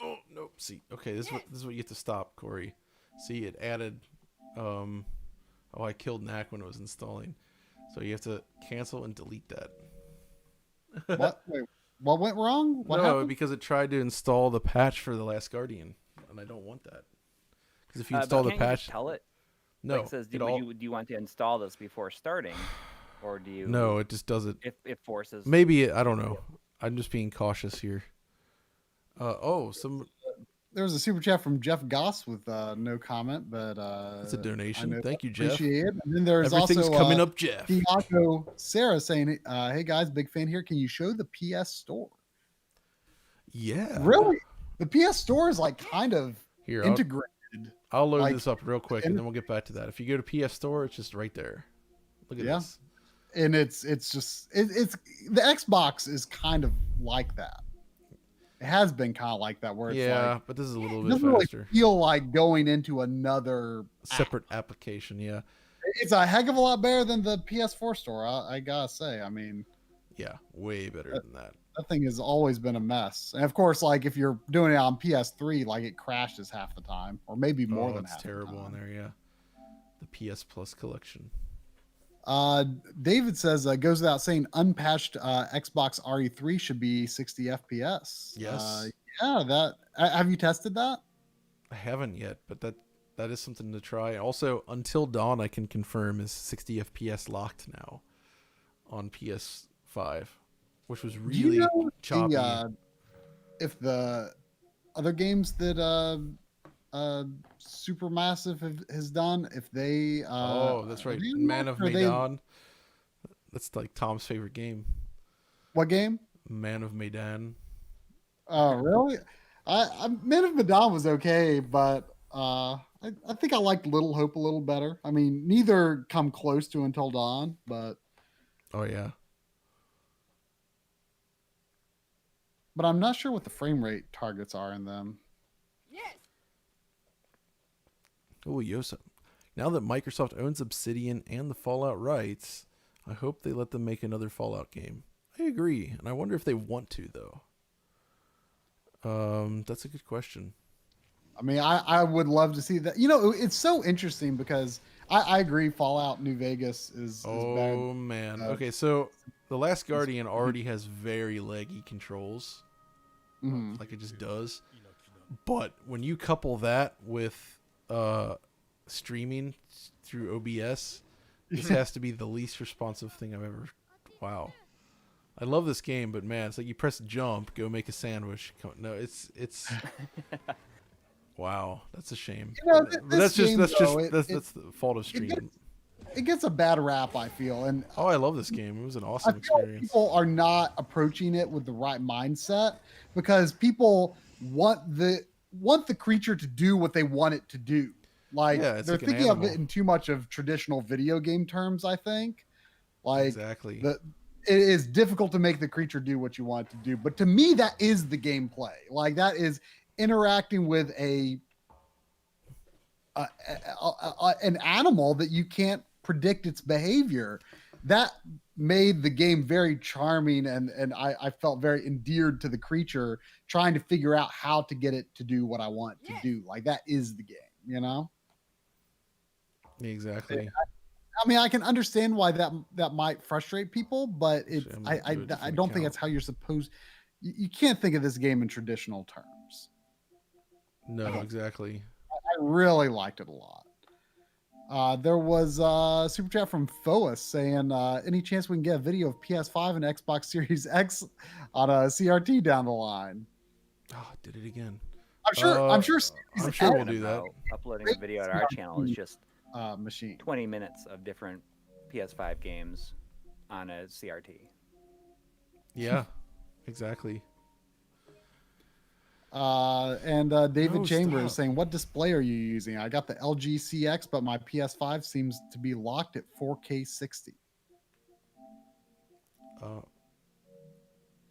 Oh nope. See, okay, this is what you have to stop, Corey. See, it added. Oh, I killed Knack when it was installing, so you have to cancel and delete that. What? Wait, what went wrong? What no, happened? because it tried to install the patch for the Last Guardian, and I don't want that. Because if you But install the can't you just patch, tell it. no, Like it says, it do all- you want to install this before starting, or do you? no, it just does it. It forces. Maybe I don't know. I'm just being cautious here. There was a super chat from Jeff Goss with no comment, but It's a donation. I know Thank you, that. Jeff. Appreciate it. And then there's Everything's also coming up, Jeff. Diago Sarah saying, "Hey guys, big fan here. Can you show the PS Store?" Yeah. Really, the PS Store is like kind of Here, integrated. I'll load like, this up real quick, and then we'll get back to that. If you go to PS Store, it's just right there. Look at Yeah. this. And it's the Xbox is kind of like that. It has been kind of like that, where it's Yeah, like but this is a little it bit doesn't really faster. feel like going into another Separate application, yeah. It's a heck of a lot better than the PS4 store. I gotta say. I mean, Yeah, way better than that. that thing has always been a mess. And of course, like if you're doing it on PS3, like it crashes half the time, or maybe more than it's half. terrible the on time. there, yeah. The PS Plus collection. David says goes without saying, unpatched Xbox RE3 should be 60 FPS. Yes. Yeah. That have you tested that? I haven't yet, but that is something to try. Also, Until Dawn, I can confirm, is 60 FPS locked now on PS5, which was Do really you know choppy. if the other games that Supermassive has done, if they Oh, that's right. are they Man of locked, or are they- Medan. That's like Tom's favorite game. What game? Man of Medan. Oh, really? Man of Medan was okay, but I think I liked Little Hope a little better. I mean, neither come close to Until Dawn, but Oh yeah. I'm not sure what the frame rate targets are in them. Oh, Yosa. Now that Microsoft owns Obsidian and the Fallout rights, I hope they let them make another Fallout game. I agree, and I wonder if they want to, though. That's a good question. I mean, I would love to see that. You know, it's so interesting because I agree. Fallout New Vegas is bad. Oh man. Okay, so The Last Guardian already has very laggy controls. Mhm. Like it just does. But when you couple that with streaming through OBS, this has to be the least responsive thing I've ever. Wow. I love this game, but man, it's like you press jump, go make a sandwich. No, it's wow, that's a shame. You know, But that's the fault of it streaming. it gets a bad rap, I feel, and Oh, I love this game. It was an I awesome feel like experience. people are not approaching it with the right mindset because people want the creature to do what they want it to do. Like Yeah, it's they're like an thinking of animal. it in too much of traditional video game terms, I think. Like Exactly. it is difficult to make the creature do what you want it to do, but to me that is the gameplay. Like that is interacting with an animal that you can't predict its behavior. That made the game very charming, and I felt very endeared to the creature, trying to figure out how to get it to do what I want to do. Like that is the game, you know. Exactly. I mean, I can understand why that might frustrate people, but it's Actually, I'm gonna do a I different don't think account. that's how you're supposed. You can't think of this game in traditional terms. No, exactly. I really liked it a lot. There was a super chat from Foas saying, any chance we can get a video of PS5 and Xbox Series X on a CRT down the line? Oh, I did it again. I'm sure. I'm sure. I'm sure we'll do that. Uploading a video to our channel is just Machine. 20 minutes of different PS5 games on a CRT. Yeah, exactly. And David No, Chambers stop. saying, what display are you using? I got the LG CX, but my PS5 seems to be locked at 4K 60.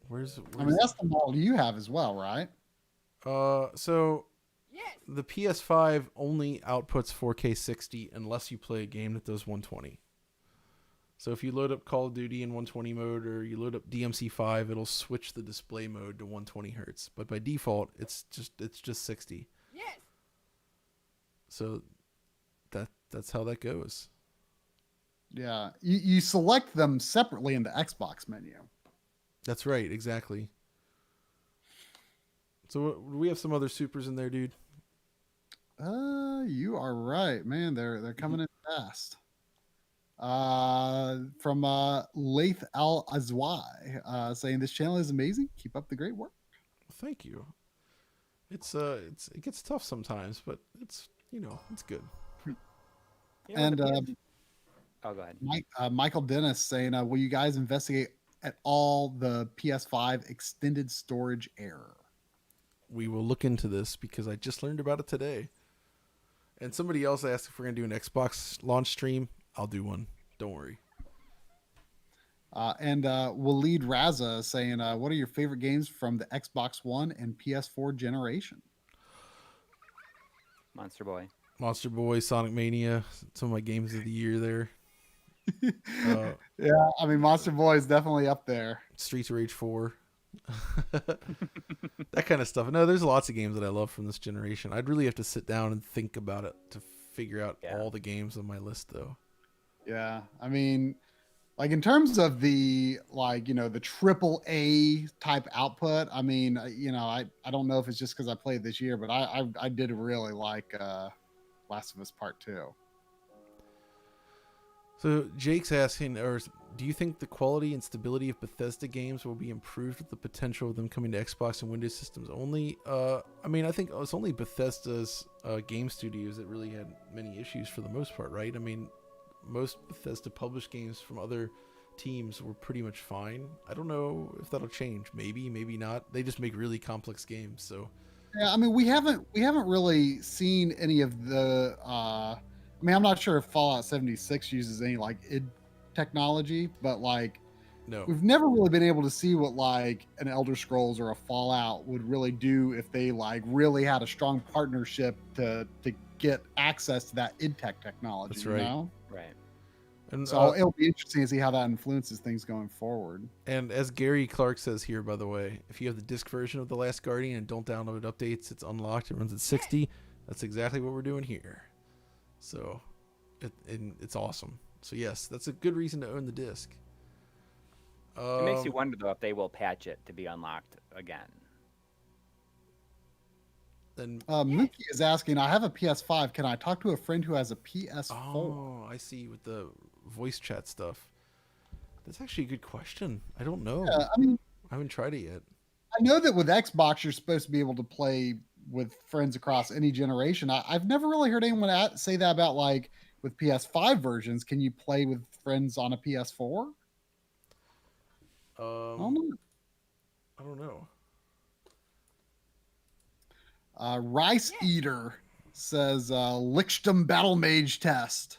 Where's I mean, that's the model you have as well, right? so the PS5 only outputs 4K 60 unless you play a game that does 120. So if you load up Call of Duty in 120 mode or you load up DMC5, it'll switch the display mode to 120 hertz. But by default, it's just 60. Yes. So that's how that goes. Yeah. You select them separately in the Xbox menu. That's right, exactly. So we have some other supers in there, dude. You are right, man. They're coming in fast. From Laith Al Azwai, saying this channel is amazing. Keep up the great work. Thank you. It gets tough sometimes, but it's good. You know, And oh, go ahead. Michael Dennis saying, will you guys investigate at all the PS5 extended storage error? We will look into this because I just learned about it today. And somebody else asked if we're gonna do an Xbox launch stream. I'll do one. Don't worry. And Waleed Raza saying, what are your favorite games from the Xbox One and PS4 generation? Monster Boy. Monster Boy, Sonic Mania, some of my games of the year there. Yeah, I mean, Monster Boy is definitely up there. Streets of Rage 4. That kind of stuff. No, there's lots of games that I love from this generation. I'd really have to sit down and think about it to figure out all the games on my list, though. Yeah, I mean, like in terms of the the triple A type output. I mean, I don't know if it's just because I played this year, but I did really like Last of Us Part 2. So Jake's asking, or do you think the quality and stability of Bethesda games will be improved with the potential of them coming to Xbox and Windows systems only? I mean, I think it's only Bethesda's game studios that really had many issues for the most part, right? I mean, most Bethesda published games from other teams were pretty much fine. I don't know if that'll change. Maybe, maybe not. They just make really complex games, so. Yeah, I mean, we haven't really seen any of the. I mean, I'm not sure if Fallout 76 uses any like id technology, but like, No. we've never really been able to see what like an Elder Scrolls or a Fallout would really do if they like really had a strong partnership to get access to that id tech technology. That's right. You know? Right. And So it'll be interesting to see how that influences things going forward. and as Gary Clark says here, by the way, if you have the disc version of The Last Guardian and don't download updates, it's unlocked. It runs at 60. That's exactly what we're doing here. So, it's awesome. So yes, that's a good reason to own the disc. It makes you wonder though if they will patch it to be unlocked again. Then Mookie is asking, I have a PS5. Can I talk to a friend who has a PS4? oh, I see with the voice chat stuff. That's actually a good question. I don't know. Yeah, I mean, I haven't tried it yet. I know that with Xbox, you're supposed to be able to play with friends across any generation. I've never really heard anyone say that about like with PS5 versions. Can you play with friends on a PS4? I don't know. I don't know. Rice Eater says Lichtem Battle Mage test.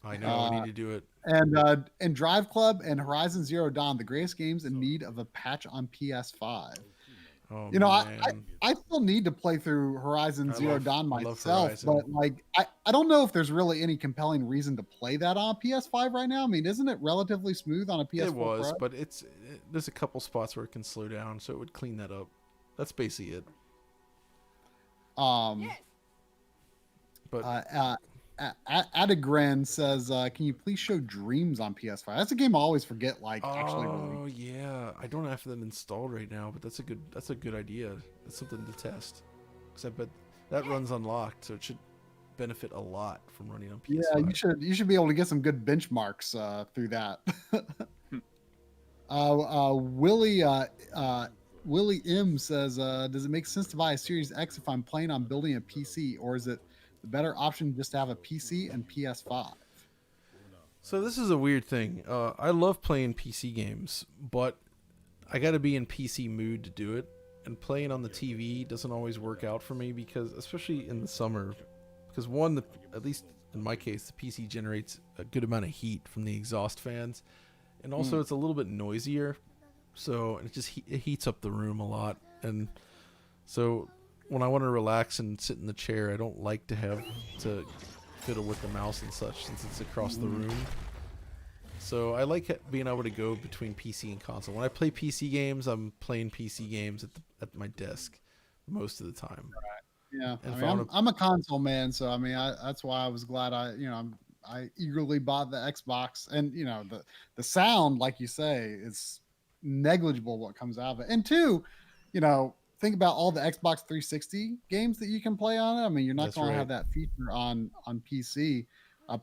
I know. I need to do it. And Drive Club and Horizon Zero Dawn, the greatest games in need of a patch on PS5. Oh, You know, man. I still need to play through Horizon Zero Dawn I love myself, Horizon. but like I don't know if there's really any compelling reason to play that on PS5 right now. I mean, isn't it relatively smooth on a PS4? It was, Pro? but there's a couple spots where it can slow down, so it would clean that up. That's basically it. But Adagren says, "Can you please show Dreams on PS5?" That's a game I always forget. Like actually, oh released. yeah, I don't have them installed right now, but that's a good idea. That's something to test. Because I bet that runs unlocked, so it should benefit a lot from running on PS5. Yeah, you should be able to get some good benchmarks through that. Willie M says, "Does it make sense to buy a Series X if I'm playing on building a PC, or is it the better option just to have a PC and PS5?" So this is a weird thing. I love playing PC games, but I got to be in PC mood to do it. And playing on the TV doesn't always work out for me because, especially in the summer, because one, at least in my case, the PC generates a good amount of heat from the exhaust fans, and also it's a little bit noisier, so it just it heats up the room a lot. And so when I want to relax and sit in the chair, I don't like to have to fiddle with the mouse and such since it's across the room. So I like being able to go between PC and console. When I play PC games, I'm playing PC games at my desk most of the time. Yeah, And I mean, I'm a console man, so I mean, that's why I was glad I eagerly bought the Xbox, and the sound, like you say, is negligible what comes out of it. And two, think about all the Xbox 360 games that you can play on it. I mean, you're not That's going to right. have that feature on PC.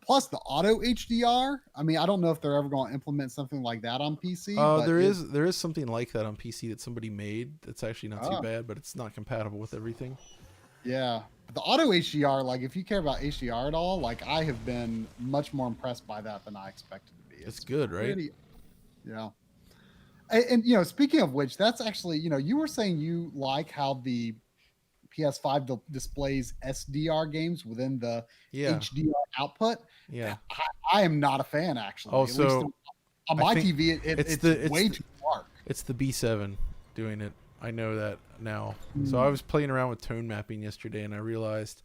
Plus the auto HDR. I mean, I don't know if they're ever going to implement something like that on PC. But there is something like that on PC that somebody made that's actually not too Oh. bad, but it's not compatible with everything. Yeah. But the auto HDR, like if you care about HDR at all, like I have been much more impressed by that than I expected to be. It's good, right? pretty- yeah. And speaking of which, that's actually, you were saying you like how the PS5 displays SDR games within the Yeah. HDR output. Yeah. I am not a fan actually. Oh, At least so on I my think TV, it's way too dark. It's the B7 doing it. I know that now. So I was playing around with tone mapping yesterday, and I realized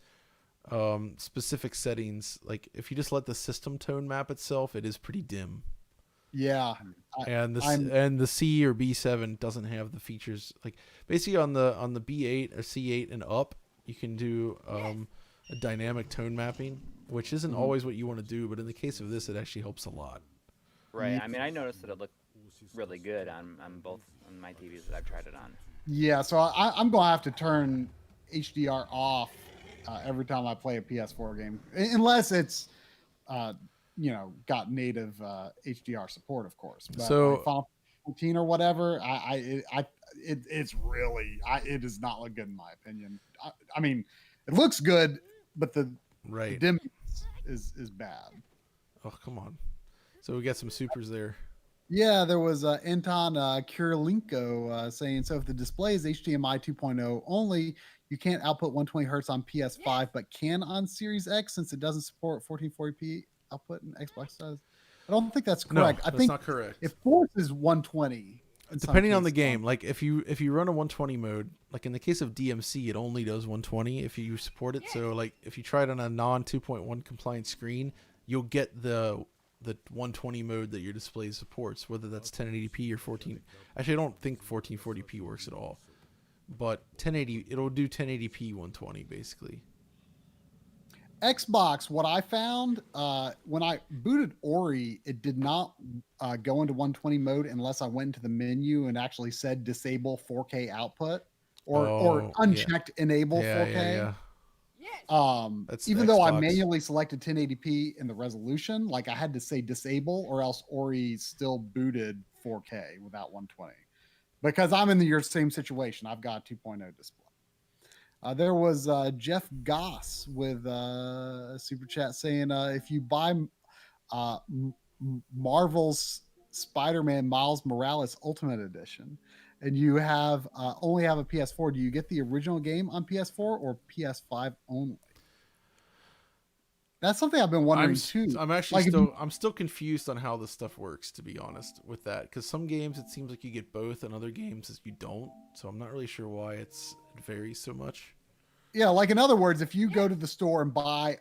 specific settings, like if you just let the system tone map itself, it is pretty dim. Yeah. And the C or B7 doesn't have the features, like basically on the B8 or C8 and up, you can do a dynamic tone mapping, which isn't always what you want to do, but in the case of this, it actually helps a lot. Right. I mean, I noticed that it looked really good on both on my TVs that I've tried it on. Yeah, so I'm going to have to turn HDR off every time I play a PS4 game, unless it's, got native HDR support, of course. But So- like Final 14 or whatever, it's really, it does not look good in my opinion. I mean, it looks good, but the Right. dim is bad. Oh, come on. So we got some supers there. Yeah, there was Anton Kirilenko saying, so if the display is HDMI 2.0 only, you can't output 120 hertz on PS5, but can on Series X since it doesn't support 1440p output and Xbox does. I don't think that's correct. No, I that's think not correct. it forces 120. in some Depending on the cases. game, like if you run a 120 mode, like in the case of DMC, it only does 120 if you support it. So like if you try it on a non 2.1 compliant screen, you'll get the the 120 mode that your display supports, whether that's 1080p or 14. Actually, I don't think 1440p works at all, but 1080 it'll do 1080p 120 basically. Xbox, what I found when I booted Ori, it did not go into 120 mode unless I went into the menu and actually said disable 4K output or unchecked enable 4K. Yeah. Even though I Xbox. manually selected 1080p in the resolution, like I had to say disable or else Ori still booted 4K without 120 because I'm in your same situation. I've got a 2.0 display. There was Jeff Goss with a super chat saying if you buy Marvel's Spider-Man Miles Morales Ultimate Edition and you have only have a PS4, do you get the original game on PS4 or PS5 only? That's something I've been wondering too. I'm actually I'm still confused on how this stuff works, to be honest with that, because some games it seems like you get both and other games you don't, so I'm not really sure why it varies so much. Yeah, like in other words, if you go to the store and buy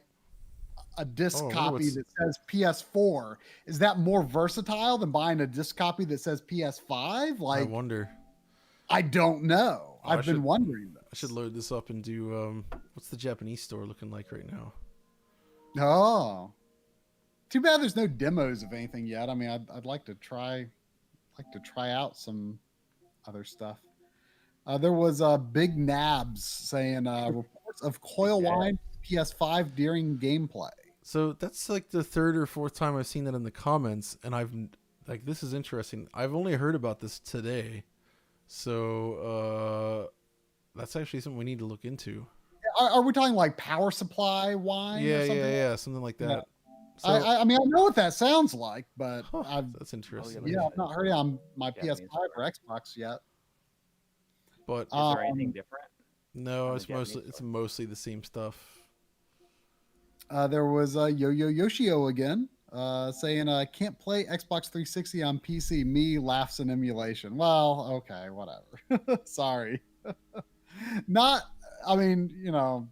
a disc copy that says PS4, is that more versatile than buying a disc copy that says PS5? Like, I wonder. I don't know. I've been wondering this. I should load this up and do what's the Japanese store looking like right now? Oh, too bad there's no demos of anything yet. I mean, I'd like to try out some other stuff. There was Big Nabs saying reports of coil whine PS5 during gameplay. So that's like the third or fourth time I've seen that in the comments, and I've like, this is interesting. I've only heard about this today, so that's actually something we need to look into. Are we talking like power supply whine? Yeah, or something? yeah, something like that. Yeah. So, I mean, I know what that sounds like, but that's interesting. I've not heard it on my PS5 or Xbox yet. But is there anything different? No, it's mostly the same stuff. There was Yo-Yo Yoshio again saying can't play Xbox 360 on PC. Me laughs in emulation. Well, okay, whatever. Sorry. Not. I mean, you know,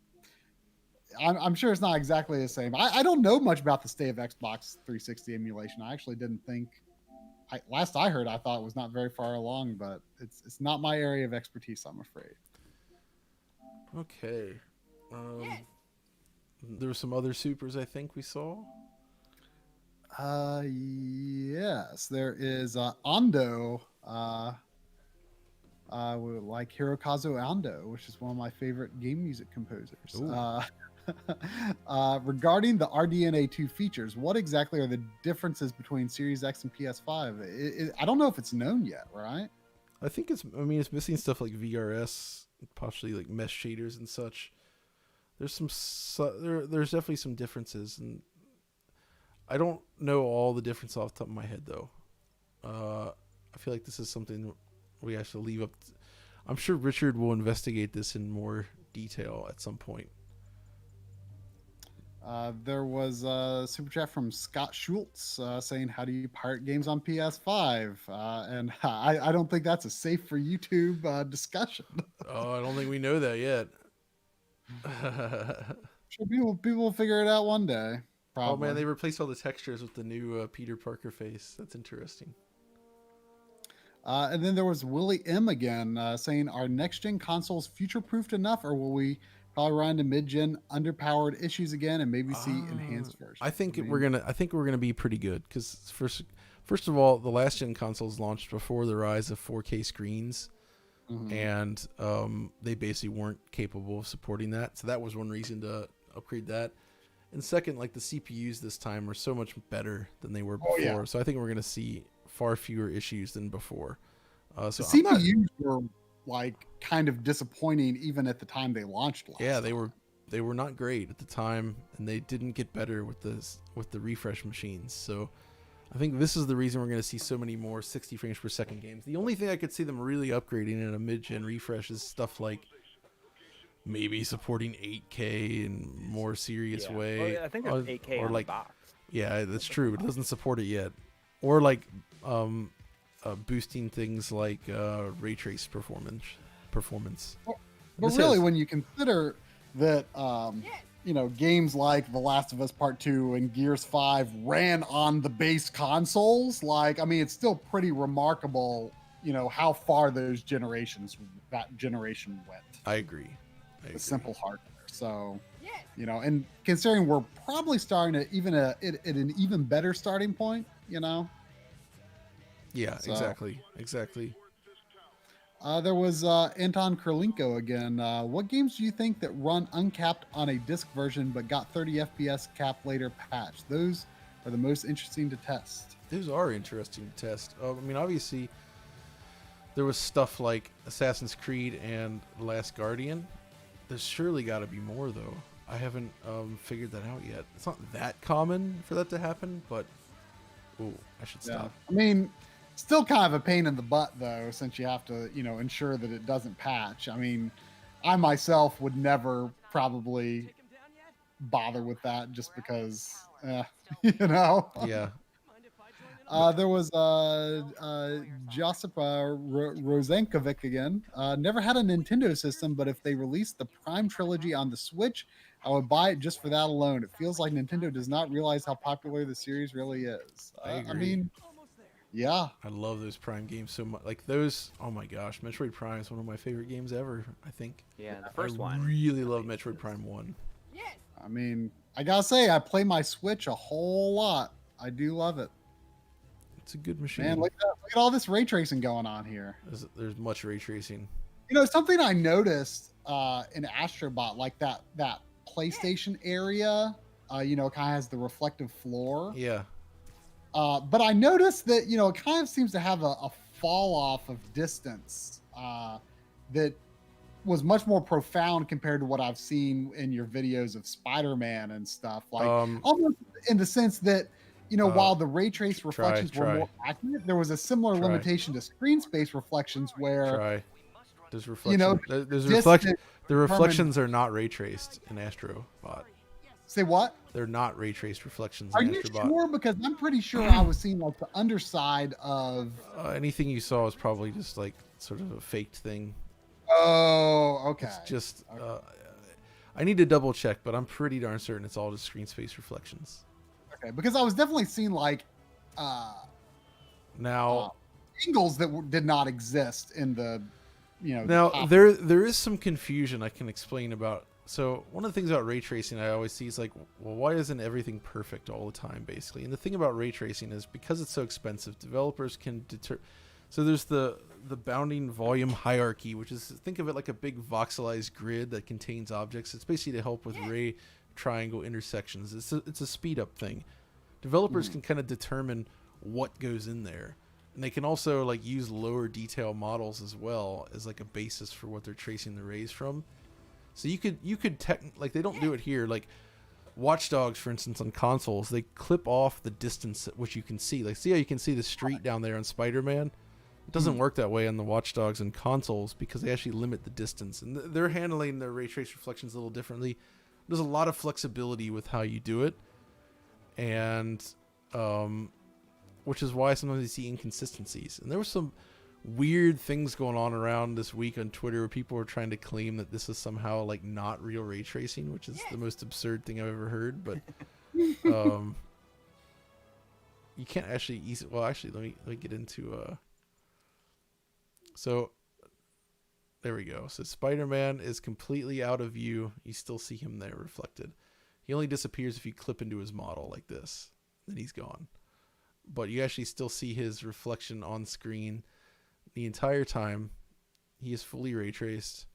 I'm sure it's not exactly the same. I don't know much about the state of Xbox 360 emulation. I actually didn't think. Last I heard, I thought it was not very far along, but it's not my area of expertise, I'm afraid. Okay. There were some other supers I think we saw. Yes, there is Ando. Like Hirokazu Ando, which is one of my favorite game music composers. Regarding the RDNA 2 features, what exactly are the differences between Series X and PS5? I don't know if it's known yet, right? I think it's missing stuff like VRS, possibly like mesh shaders and such. There's there's definitely some differences, and I don't know all the difference off the top of my head though. I feel like this is something we have to leave up. I'm sure Richard will investigate this in more detail at some point. There was a super chat from Scott Schultz saying, how do you pirate games on PS5? And I don't think that's a safe for YouTube discussion. Oh, I don't think we know that yet. Sure, people will figure it out one day. Probably. Oh man, they replaced all the textures with the new Peter Parker face. That's interesting. And then there was Willie M again saying, are next-gen consoles future-proofed enough, or will we probably run into mid-gen underpowered issues again and maybe see enhanced versions? I think we're gonna be pretty good, because first of all, the last gen consoles launched before the rise of 4K screens, and they basically weren't capable of supporting that. So that was one reason to upgrade that. And second, like the CPUs this time are so much better than they were before. Yeah. So I think we're gonna see far fewer issues than before. So the CPUs were like kind of disappointing even at the time they launched. They were not great at the time, and they didn't get better with the refresh machines. So I think this is the reason we're going to see so many more 60 frames per second games. The only thing I could see them really upgrading in a mid-gen refresh is stuff like maybe supporting 8K in more serious way. Well, I think there's 8K or on like, the box. Yeah, that's true. It doesn't support it yet. Or like boosting things like ray trace performance. But really, when you consider that games like The Last of Us Part 2 and Gears 5 ran on the base consoles, like, I mean, it's still pretty remarkable, how far that generation went. I agree. The simple hardware. So, and considering we're probably starting at an even better starting point, Yeah, So- exactly. There was Anton Kurlenko again. What games do you think that run uncapped on a disc version but got 30 FPS cap later patched? Those are the most interesting to test. Those are interesting to test. I mean, obviously, there was stuff like Assassin's Creed and The Last Guardian. There's surely got to be more, though. I haven't figured that out yet. It's not that common for that to happen, but... Ooh, I should stop. I mean, still kind of a pain in the butt, though, since you have to, ensure that it doesn't patch. I mean, I myself would never probably bother with that just because, Yeah. There was Josipa Rozenkovic again. Never had a Nintendo system, but if they released the Prime trilogy on the Switch, I would buy it just for that alone. It feels like Nintendo does not realize how popular the series really is. I agree. I mean, yeah. I love those Prime games so much. Like those, oh my gosh, Metroid Prime is one of my favorite games ever, I think. Yeah, the first one. I really love Metroid Prime 1. I mean, I gotta say, I play my Switch a whole lot. I do love it. It's a good machine. Man, look at all this ray tracing going on here. There's much ray tracing. Something I noticed in Astrobot, like that PlayStation area, kind of has the reflective floor. Yeah. But I noticed that, it kind of seems to have a fall off of distance that was much more profound compared to what I've seen in your videos of Spider-Man and stuff. Like almost in the sense that, while the ray trace reflections were more accurate, there was a similar limitation to screen space reflections where There's reflections. The reflections are not ray traced in Astrobot. Say what? They're not ray traced reflections Are in you Astrobot. sure? Because I'm pretty sure I was seeing like the underside of. Anything you saw was probably just like sort of a faked thing. Oh, okay. It's just. I need to double check, but I'm pretty darn certain it's all just screen space reflections. Okay, because I was definitely seeing like. Now. Angles that did not exist in the. Now there is some confusion I can explain about. So one of the things about ray tracing I always see is like, well, why isn't everything perfect all the time, basically? And the thing about ray tracing is because it's so expensive, developers can deter. So there's the bounding volume hierarchy, which is, think of it like a big voxelized grid that contains objects. It's basically to help with ray triangle intersections. It's a speed up thing. Developers can kind of determine what goes in there. And they can also like use lower detail models as well as like a basis for what they're tracing the rays from. So you could like they don't do it here. Like Watch Dogs, for instance, on consoles, they clip off the distance at which you can see. Like, see how you can see the street down there on Spider-Man? It doesn't work that way on the Watch Dogs and consoles because they actually limit the distance. And they're handling their ray trace reflections a little differently. There's a lot of flexibility with how you do it. And which is why sometimes you see inconsistencies. And there were some weird things going on around this week on Twitter where people were trying to claim that this is somehow like not real ray tracing, which is the most absurd thing I've ever heard. But you can't actually easily. Well, actually, let me get into. So there we go. So Spider-Man is completely out of view. You still see him there reflected. He only disappears if you clip into his model like this. Then he's gone. But you actually still see his reflection on screen the entire time. He is fully ray traced.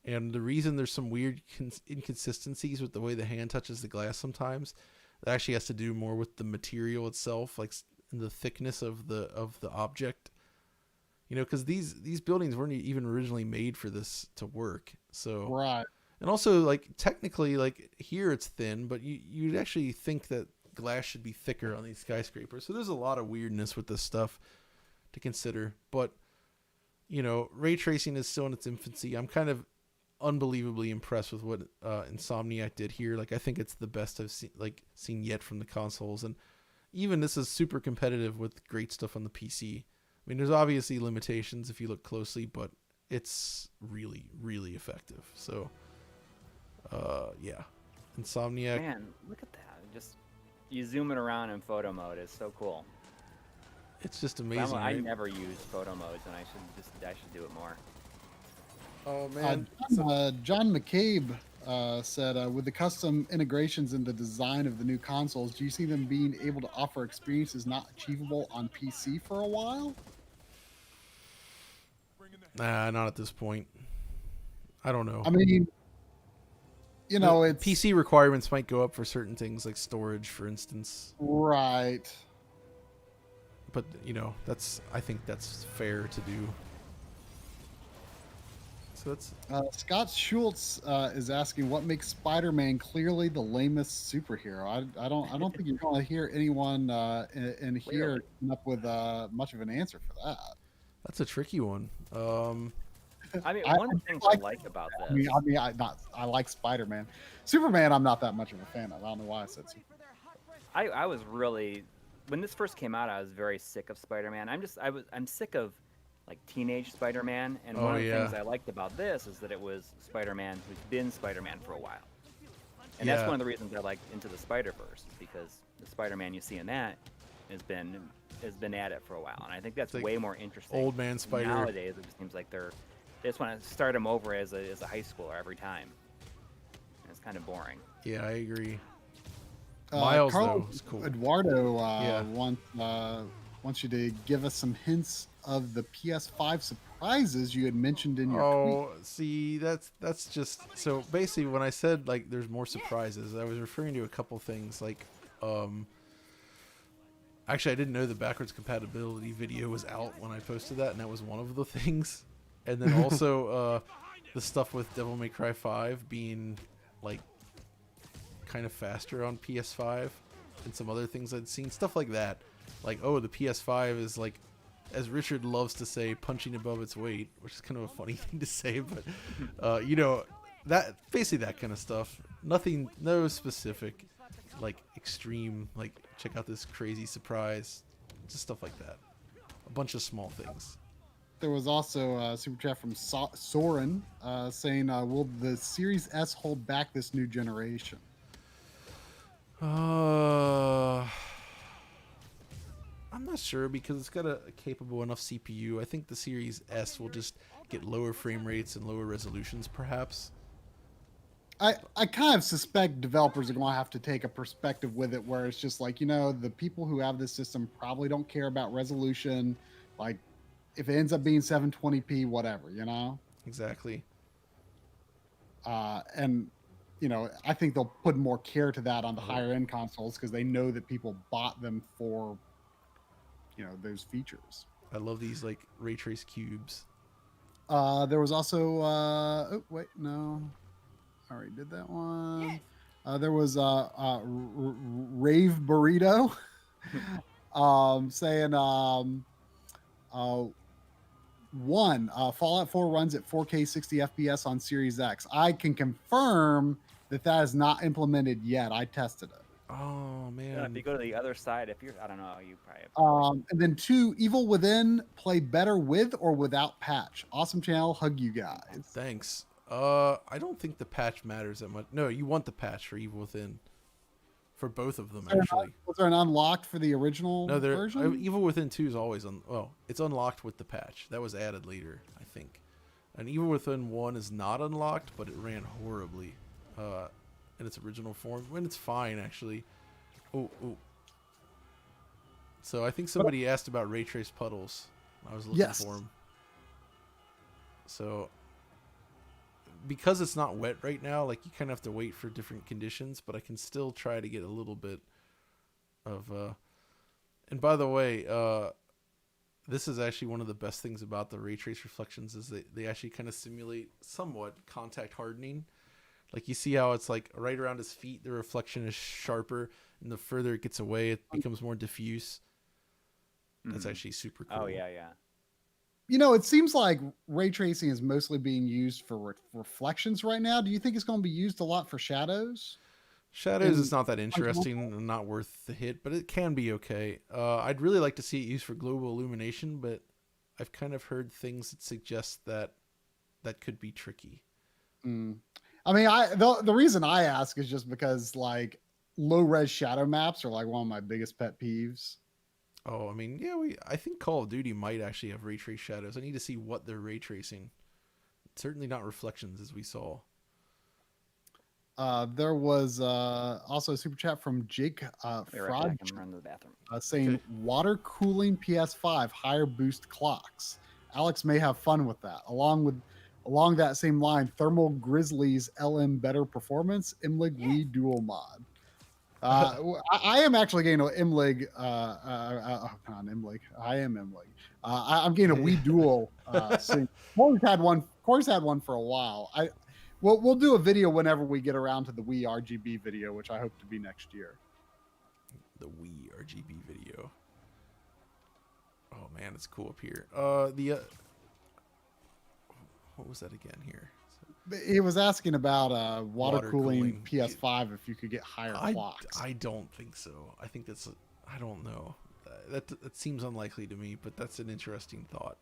And the reason there's some weird inconsistencies with the way the hand touches the glass sometimes, that actually has to do more with the material itself, like the thickness of the object. You know, because these buildings weren't even originally made for this to work. So right. And also, like, technically, like, here it's thin, but you'd actually think that glass should be thicker on these skyscrapers. So there's a lot of weirdness with this stuff to consider. But, you know, ray tracing is still in its infancy. I'm kind of unbelievably impressed with what Insomniac did here. Like, I think it's the best I've seen yet from the consoles. And even this is super competitive with great stuff on the PC. I mean, there's obviously limitations if you look closely, but it's really, really effective. So, yeah. Insomniac. Man, look at that. Just you zoom it around in photo mode. It's so cool. It's just amazing, I right? never use photo modes, and I should do it more. Oh man. John McCabe said, with the custom integrations in the design of the new consoles, do you see them being able to offer experiences not achievable on PC for a while? Nah, not at this point. I don't know. I mean, you know, it's PC requirements might go up for certain things like storage, for instance. right. But you know, I think that's fair to do. So that's Scott Schultz is asking, what makes Spider-Man clearly the lamest superhero? I don't think you're going to hear anyone in here come up with much of an answer for that. that's a tricky one. I mean, I one of the things I like about this. I like Spider-Man. Superman, I'm not that much of a fan of. I don't know why I said Superman. I was really, when this first came out, I was very sick of Spider-Man. I'm sick of like teenage Spider-Man, and one of the things I liked about this is that it was Spider-Man who's been Spider-Man for a while, and that's one of the reasons I like Into the Spider-Verse, because the Spider-Man you see in that has been at it for a while, and I think that's like way more interesting. Old man Spider. Nowadays, it just seems like they just want to start him over as a high schooler every time. And it's kind of boring. Yeah, I agree. Miles Carlos though is cool. Eduardo wants you to give us some hints of the PS5 surprises you had mentioned in your tweet. See, that's just so basically when I said like there's more surprises, I was referring to a couple things like actually I didn't know the backwards compatibility video was out when I posted that, and that was one of the things. And then also the stuff with Devil May Cry 5 being like kind of faster on PS5 and some other things I'd seen, stuff like that. Like, oh, the PS5 is like, as Richard loves to say, punching above its weight, which is kind of a funny thing to say, but you know, that basically that kind of stuff. Nothing, no specific, like extreme, like check out this crazy surprise, just stuff like that. A bunch of small things. There was also a super chat from Soren saying, will the Series S hold back this new generation? I'm not sure because it's got a capable enough CPU. I think the Series S will just get lower frame rates and lower resolutions, perhaps. I kind of suspect developers are going to have to take a perspective with it where it's just like, you know, the people who have this system probably don't care about resolution. Like, if it ends up being 720p, whatever, you know? Exactly. And, you know, I think they'll put more care to that on the higher end consoles because they know that people bought them for, you know, those features. I love these like ray trace cubes. There was also oh wait, no, I already did that one. There was Rave Burrito saying Fallout 4 runs at 4K 60 FPS on Series X. I can confirm that is not implemented yet. I tested it. Oh man! Yeah, if you go to the other side, I don't know, you probably have and then 2, Evil Within play better with or without patch. Awesome channel. Hug you guys. Thanks. I don't think the patch matters that much. No, you want the patch for Evil Within. For both of them, actually. Was there an unlocked for the original version? Evil Within 2 is always it's unlocked with the patch. That was added later, I think. And Evil Within 1 is not unlocked, but it ran horribly in its original form. When it's fine, actually. Oh. So I think somebody asked about ray trace puddles. I was looking for them. So because it's not wet right now, like you kind of have to wait for different conditions, but I can still try to get a little bit of and by the way, this is actually one of the best things about the ray trace reflections is they actually kind of simulate somewhat contact hardening. Like you see how it's like right around his feet, the reflection is sharper, and the further it gets away, it becomes more diffuse. That's actually super cool. Oh yeah. You know, it seems like ray tracing is mostly being used for reflections right now. Do you think it's going to be used a lot for shadows? Shadows is not that interesting and not worth the hit, but it can be okay. I'd really like to see it used for global illumination, but I've kind of heard things that suggest that could be tricky. I mean, the reason I ask is just because like low res shadow maps are like one of my biggest pet peeves. Oh, I mean, yeah, I think Call of Duty might actually have ray trace shadows. I need to see what they're ray tracing. Certainly not reflections, as we saw. There was also a super chat from Jake Fraud I'm running to the bathroom. saying water cooling PS5 higher boost clocks. Alex may have fun with that. Along that same line, Thermal Grizzly's LM better performance, Imlig Wii dual mod. I am actually getting an Imlig. Not Imlig. I am Imlig. I'm getting a Wii Dual soon. Corey's had one. Corey's had one for a while. We'll do a video whenever we get around to the Wii RGB video, which I hope to be next year. The Wii RGB video. Oh man, it's cool up here. What was that again here? He was asking about water cooling PS5 if you could get higher clocks. I don't think so. I think that's. I don't know. That seems unlikely to me, but that's an interesting thought.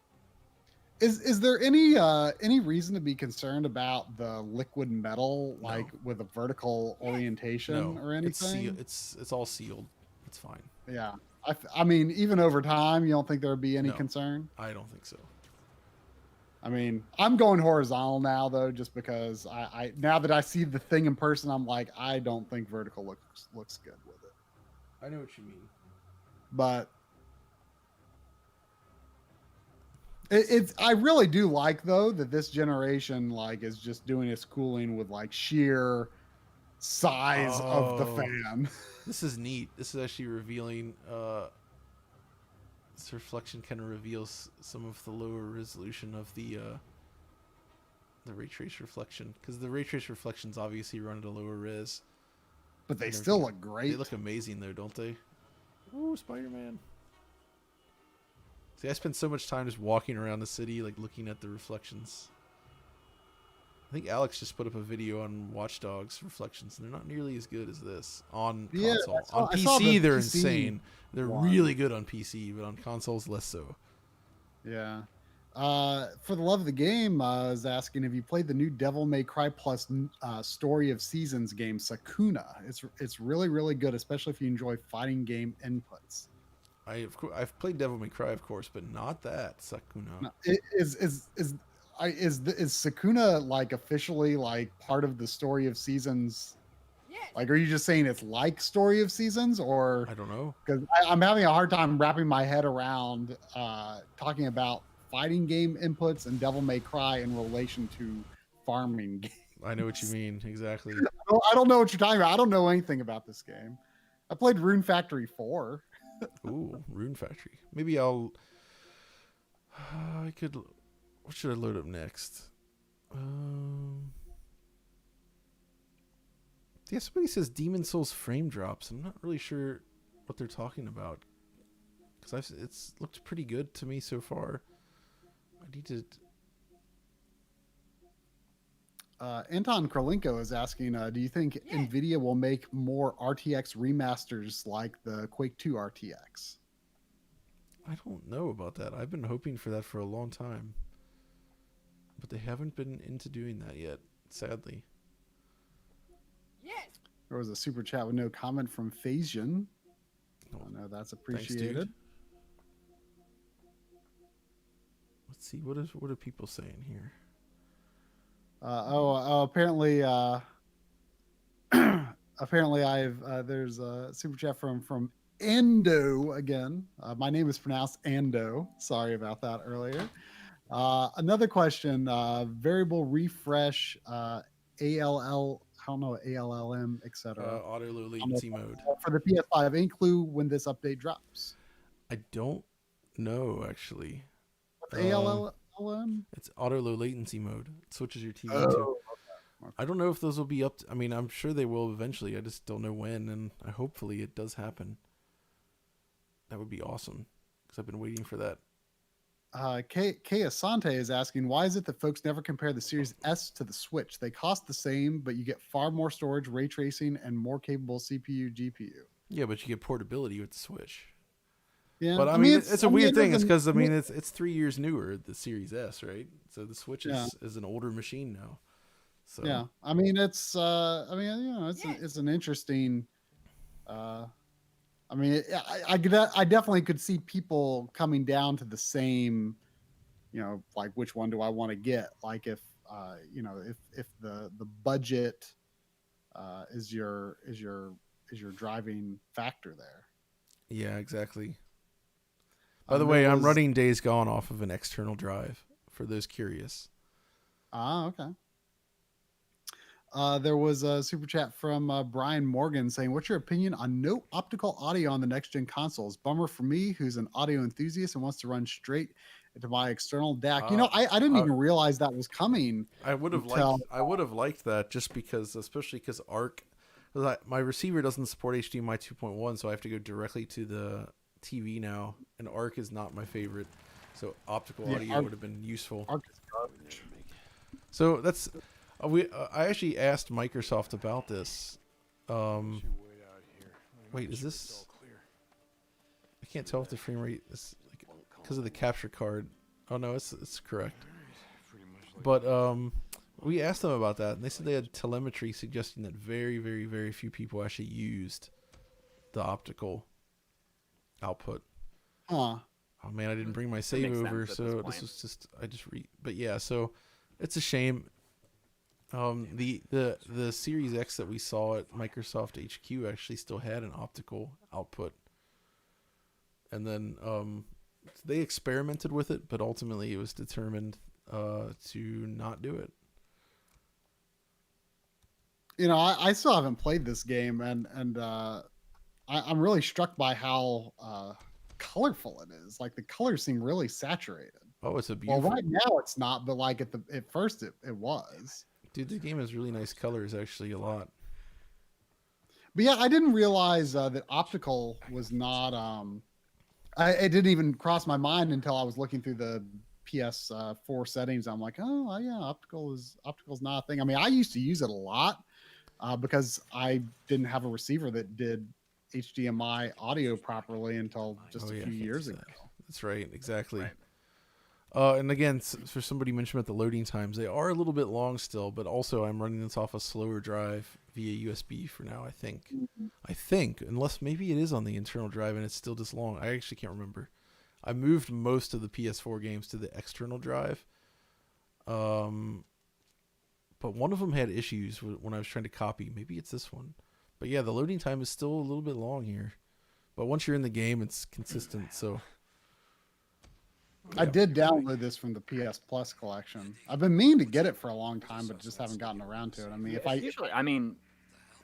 Is there any reason to be concerned about the liquid metal, like with a vertical orientation or anything? It's all sealed. It's fine. Yeah, I mean, even over time, you don't think there would be any concern? I don't think so. I mean, I'm going horizontal now though, just because I now that I see the thing in person, I'm like, I don't think vertical looks good with it. I know what you mean, but I really do like though that this generation like is just doing its cooling with like sheer size of the fan. This is neat. This is actually revealing. This reflection kind of reveals some of the lower resolution of the ray trace reflection, because the ray trace reflections obviously run at a lower res. But they still look great. They look amazing though, don't they? Ooh, Spider-Man. See, I spend so much time just walking around the city, like looking at the reflections. I think Alex just put up a video on Watch Dogs reflections, and they're not nearly as good as this on console. On PC, they're insane. They're really good on PC, but on consoles, less so. Yeah. For the love of the game, I was asking, have you played the new Devil May Cry Plus Story of Seasons game, Sakuna? It's really, really good, especially if you enjoy fighting game inputs. I've played Devil May Cry, of course, but not that Sakuna. No, is Sakuna like officially like part of the Story of Seasons? Like, are you just saying it's like Story of Seasons, or I don't know? Because I'm having a hard time wrapping my head around talking about fighting game inputs and Devil May Cry in relation to farming games. I know what you mean, exactly. I don't know what you're talking about. I don't know anything about this game. I played Rune Factory 4. Ooh, Rune Factory. Maybe I'll. I could. What should I load up next? Yeah, somebody says Demon Souls frame drops. I'm not really sure what they're talking about, because it's looked pretty good to me so far. I need to. Anton Krolenko is asking, do you think Nvidia will make more RTX remasters like the Quake 2 RTX? I don't know about that. I've been hoping for that for a long time, but they haven't been into doing that yet, sadly. There was a super chat with no comment from Phasian. Oh, no, that's appreciated. Thanks, let's see, what are people saying here? Apparently, apparently there's a super chat from Ando again. My name is pronounced Ando. Sorry about that earlier. Another question, variable refresh, ALL, I don't know, ALLM, etc. Auto low latency mode. For the PS5, any clue when this update drops? I don't know, actually. What's ALLM? It's auto low latency mode. It switches your TV to. Okay. I don't know if those will be up. I mean, I'm sure they will eventually. I just don't know when, and hopefully it does happen. That would be awesome, because I've been waiting for that. Kay Asante is asking, why is it that folks never compare the Series S to the Switch? They cost the same, but you get far more storage, ray tracing, and more capable CPU, GPU. Yeah, but you get portability with the Switch. Yeah, but I mean, it's a weird thing. It's because it's 3 years newer, the Series S, right? So the Switch is an older machine now. So Yeah, I mean it's an interesting. I mean, I definitely could see people coming down to the same, like which one do I want to get? Like if if the budget is your driving factor there. yeah, exactly. By the There way, I'm was running Days Gone off of an external drive for those curious. okay. There was a super chat from Brian Morgan saying, "What's your opinion on no optical audio on the next gen consoles? Bummer for me, who's an audio enthusiast and wants to run straight into my external DAC." I didn't I, even realize that was coming I would have until liked that just because, especially because Arc, my receiver doesn't support HDMI 2.1, so I have to go directly to the TV now, and Arc is not my favorite. So optical audio would have been useful. Arc is garbage. So that's I actually asked Microsoft about this. Wait, is this? I can't tell if the frame rate is because of the capture card. Oh no, it's correct. But we asked them about that, and they said they had telemetry suggesting that very, very, very few people actually used the optical output. Huh. Oh man, I didn't bring my save over, so this was just But yeah, so it's a shame. The Series X that we saw at Microsoft HQ actually still had an optical output, and then they experimented with it, but ultimately it was determined to not do it. I still haven't played this game, and I'm really struck by how colorful it is. Like the colors seem really saturated. Oh, it's a beautiful. Well, right now it's not, but like at first it was. Dude, the game has really nice colors, actually, a lot. But yeah, I didn't realize that optical was not. It didn't even cross my mind until I was looking through the PS4 settings. I'm like, oh yeah, optical's not a thing. I mean, I used to use it a lot because I didn't have a receiver that did HDMI audio properly until just a few years ago. That's right, exactly. Right. And again, for somebody mentioned about the loading times, they are a little bit long still, but also I'm running this off a slower drive via USB for now, I think. I think, unless maybe it is on the internal drive and it's still this long. I actually can't remember. I moved most of the PS4 games to the external drive. But one of them had issues when I was trying to copy. Maybe it's this one. But yeah, the loading time is still a little bit long here. But once you're in the game, it's consistent, so... I did download this from the PS Plus collection. I've been meaning to get it for a long time, but just haven't gotten around to it. I mean,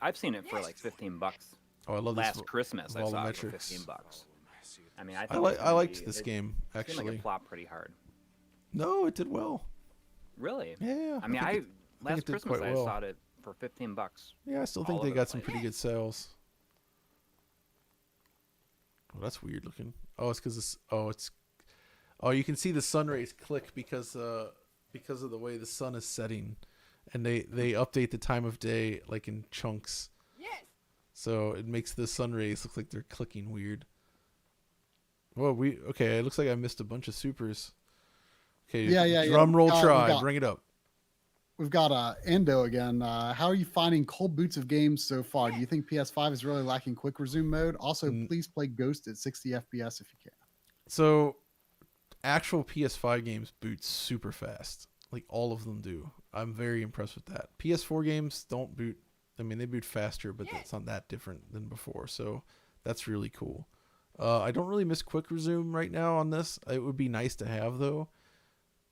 I've seen it for like $15. Oh, I love Last this. Christmas, I saw it for $15. I mean, I liked this game actually. Seemed like it flopped pretty hard. No, it did well. Really? Yeah. I mean, last Christmas I saw it for $15. Yeah, I still think they got some pretty good sales. Oh, that's weird looking. Oh, it's because it's. Oh, you can see the sun rays click because of the way the sun is setting, and they update the time of day like in chunks. Yes. So it makes the sun rays look like they're clicking weird. Well, it looks like I missed a bunch of supers. Okay. Yeah. Drum roll try. Bring it up. We've got Endo again. How are you finding cold boots of games so far? Do you think PS5 is really lacking quick resume mode? Also, please play Ghost at 60 FPS if you can. So, actual PS5 games boot super fast. Like all of them do. I'm very impressed with that. PS4 games don't boot. I mean, they boot faster, but it's not that different than before. So that's really cool. I don't really miss quick resume right now on this. It would be nice to have though.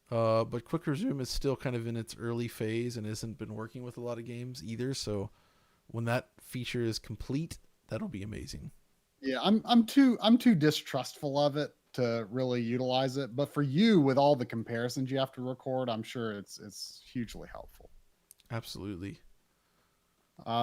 But quick resume is still kind of in its early phase and hasn't been working with a lot of games either. So when that feature is complete, that'll be amazing. Yeah, I'm too distrustful of it to really utilize it. But for you, with all the comparisons you have to record, I'm sure it's hugely helpful. Absolutely.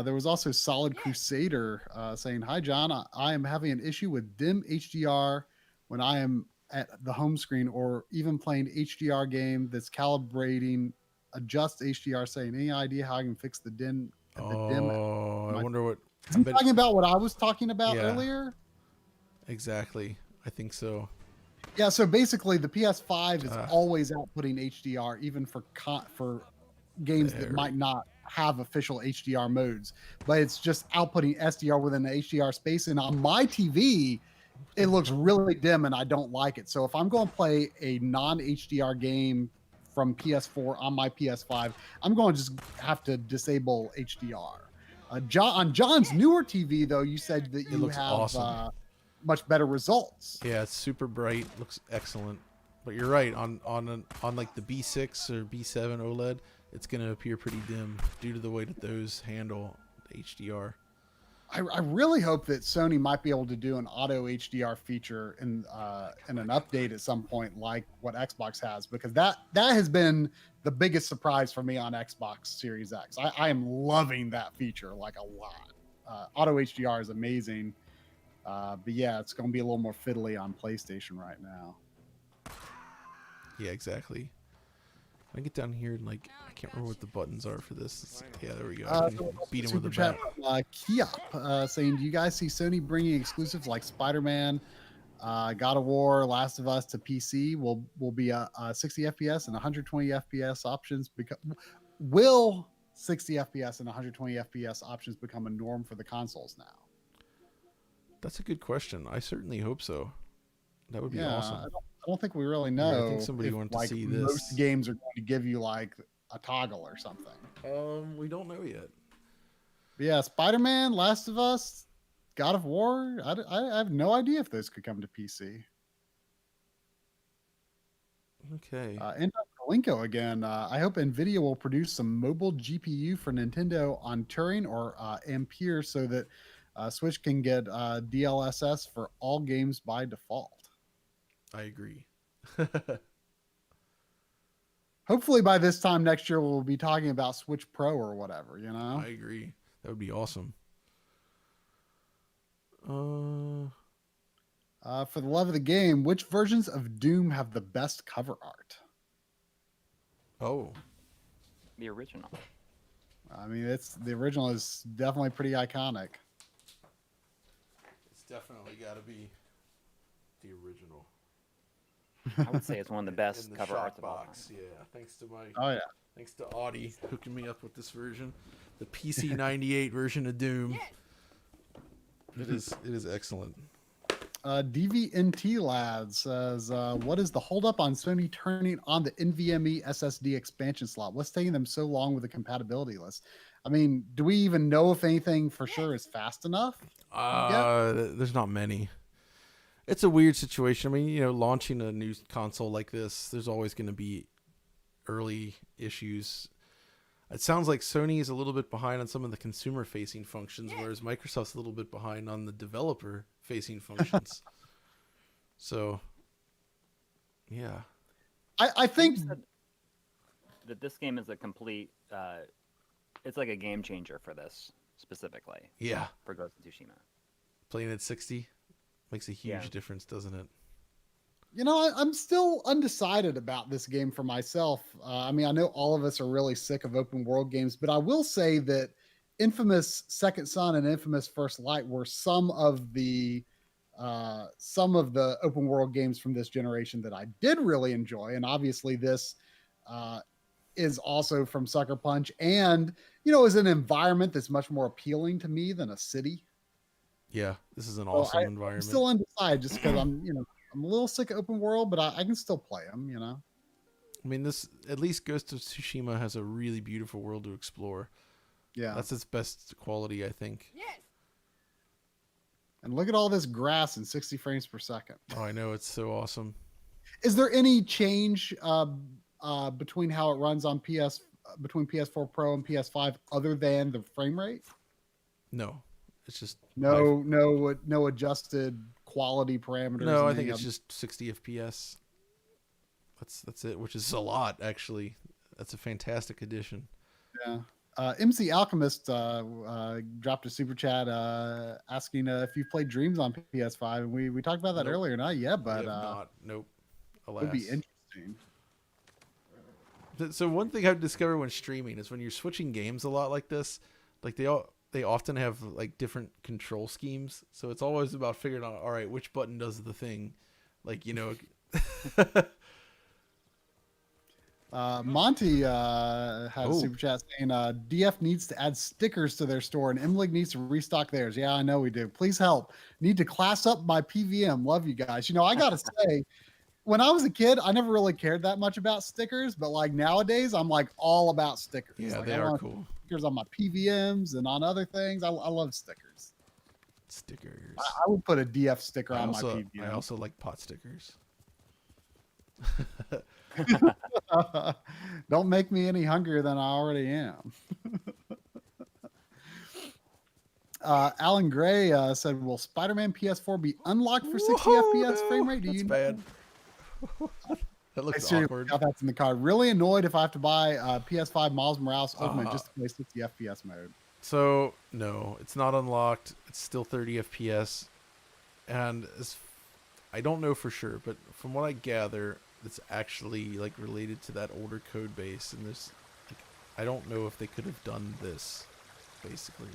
There was also Solid Crusader saying, "Hi John, I am having an issue with dim HDR when I am at the home screen or even playing HDR game that's calibrating adjust HDR. Saying any idea how I can fix the dim?" I wonder what. Is he talking about what I was talking about earlier? Exactly. I think so. Yeah, so basically the PS5 is always outputting HDR even for games that might not have official HDR modes, but it's just outputting SDR within the HDR space. And on my TV, it looks really dim and I don't like it. So if I'm going to play a non-HDR game from PS4 on my PS5, I'm going to just have to disable HDR. On John's newer TV, though, you said that you have awesome. Much better results. Yeah, it's super bright, looks excellent. But you're right, on like the B6 or B7 OLED, it's gonna appear pretty dim due to the way that those handle HDR. I really hope that Sony might be able to do an auto HDR feature in an update at some point, like what Xbox has, because that has been the biggest surprise for me on Xbox Series X. I am loving that feature like a lot. Auto HDR is amazing, but yeah, it's going to be a little more fiddly on PlayStation right now. Yeah, exactly. I get down here and like I can't remember what the buttons are for this. Yeah, there we go. I can beat him with a bat. Kiop saying, do you guys see Sony bringing exclusives like Spider-Man, God of War, Last of Us to PC? Will be a 60 FPS and 120 FPS options will 60 FPS and 120 FPS options become a norm for the consoles now? That's a good question. I certainly hope so. That would be awesome. I don't think we really know. Yeah, I think somebody wanted to see this. Most games are going to give you like a toggle or something. We don't know yet. But yeah, Spider-Man, Last of Us, God of War. I have no idea if those could come to PC. Okay. Linko again. I hope Nvidia will produce some mobile GPU for Nintendo on Turing or Ampere so that Switch can get DLSS for all games by default. I agree. Hopefully by this time next year we'll be talking about Switch Pro or whatever, you know? I agree. That would be awesome. For the love of the game, which versions of Doom have the best cover art? Oh. The original. I mean, the original is definitely pretty iconic. It's definitely got to be the original. I would say it's one of the best cover arts of all time. Yeah, thanks to Audi hooking me up with this version, the PC98 version of Doom. It is excellent. DVNT Lad says, what is the holdup on Sony turning on the Nvme SSD expansion slot? What's taking them so long with the compatibility list? I mean, do we even know if anything for sure is fast enough? There's not many. It's a weird situation. I mean, launching a new console like this, there's always going to be early issues. It sounds like Sony is a little bit behind on some of the consumer-facing functions, whereas Microsoft's a little bit behind on the developer-facing functions. So, yeah. I think that this game is a complete... it's like a game changer for this, specifically. Yeah. For Ghost of Tsushima. Playing at 60 makes a huge difference, doesn't it? I'm still undecided about this game for myself. I mean, I know all of us are really sick of open world games, but I will say that Infamous Second Son and Infamous First Light were some of the open world games from this generation that I did really enjoy. And obviously this is also from Sucker Punch and, is an environment that's much more appealing to me than a city. Yeah, this is an awesome environment. I'm still undecided just because I'm a little sick of open world, but I can still play them, I mean, this at least Ghost of Tsushima has a really beautiful world to explore. Yeah. That's its best quality, I think. Yes. And look at all this grass in 60 frames per second. Oh, I know. It's so awesome. Is there any change between how it runs on between PS4 Pro and PS5 other than the frame rate? No. It's just no adjusted quality parameters. No, I think it's just 60 FPS. That's it, which is a lot actually. That's a fantastic addition. Yeah. MC Alchemist dropped a super chat asking if you've played Dreams on PS5, and we talked about that earlier. Not yet, but not. Nope. Alas. It would be interesting. So one thing I've discovered when streaming is when you're switching games a lot like this, like they often have like different control schemes. So it's always about figuring out, all right, which button does the thing. Like, Monty had a Oh. super chat saying DF needs to add stickers to their store and MLig needs to restock theirs. Yeah, I know we do. Please help. Need to class up my PVM. Love you guys. You know, I gotta say, when I was a kid, I never really cared that much about stickers, but like nowadays, I'm like all about stickers. Yeah, Like they I are want cool. stickers on my PVMs and on other things. I love stickers. Stickers. I would put a DF sticker on my I PVM. also like pot stickers. Don't make me any hungrier than I already am. Alan Gray said, "Will Spider-Man PS4 be unlocked for 60 FPS frame rate?" That's bad. That I looks seriously awkward. got that's in the card. Really annoyed if I have to buy PS5 Miles Morales Ultimate just to play 60 FPS mode. So no, it's not unlocked. It's still 30 FPS, and I don't know for sure, but from what I gather, it's actually like related to that older code base, and there's like, I don't know if they could have done this, basically.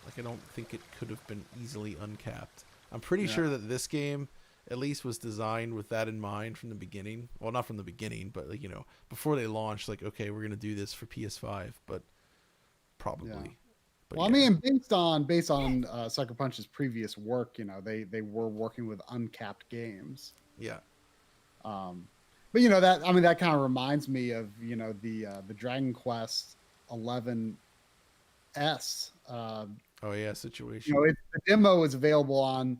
Like I don't think it could have been easily uncapped. I'm pretty sure that this game at least was designed with that in mind from the beginning. Well, not from the beginning, but like, you know, before they launched, like, okay, we're gonna do this for PS5, but probably. Yeah. But Well, yeah. I mean, based on Sucker Punch's previous work, you know, they were working with uncapped games. Yeah. But you know that kind of reminds me of the Dragon Quest 11S. Oh yeah, situation. The demo is available on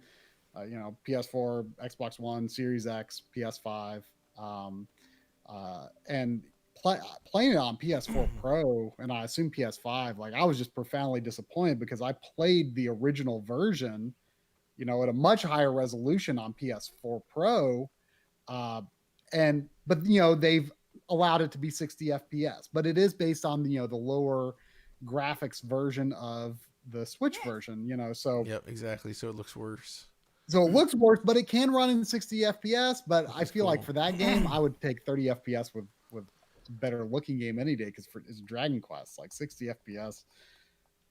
PS4, Xbox One, Series X, PS5, and playing it on PS4 Pro, and I assume PS5. Like I was just profoundly disappointed because I played the original version, at a much higher resolution on PS4 Pro, but they've allowed it to be 60 FPS, but it is based on the lower graphics version of the Switch version. So Yep, exactly. So it looks worse. So it looks worse, but it can run in 60 FPS. But I feel like cool. for that game, I would take 30 FPS with better looking game any day because it's Dragon Quest, like 60 FPS.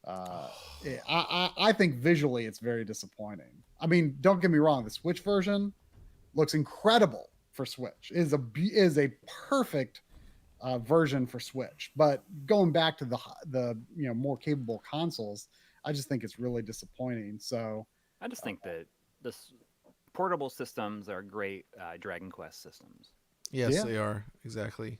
I think visually it's very disappointing. I mean, don't get me wrong, the Switch version looks incredible for Switch. It is a perfect version for Switch. But going back to the more capable consoles, I just think it's really disappointing. So I just think that this portable systems are great Dragon Quest systems. Yes, Yeah. they are. Exactly.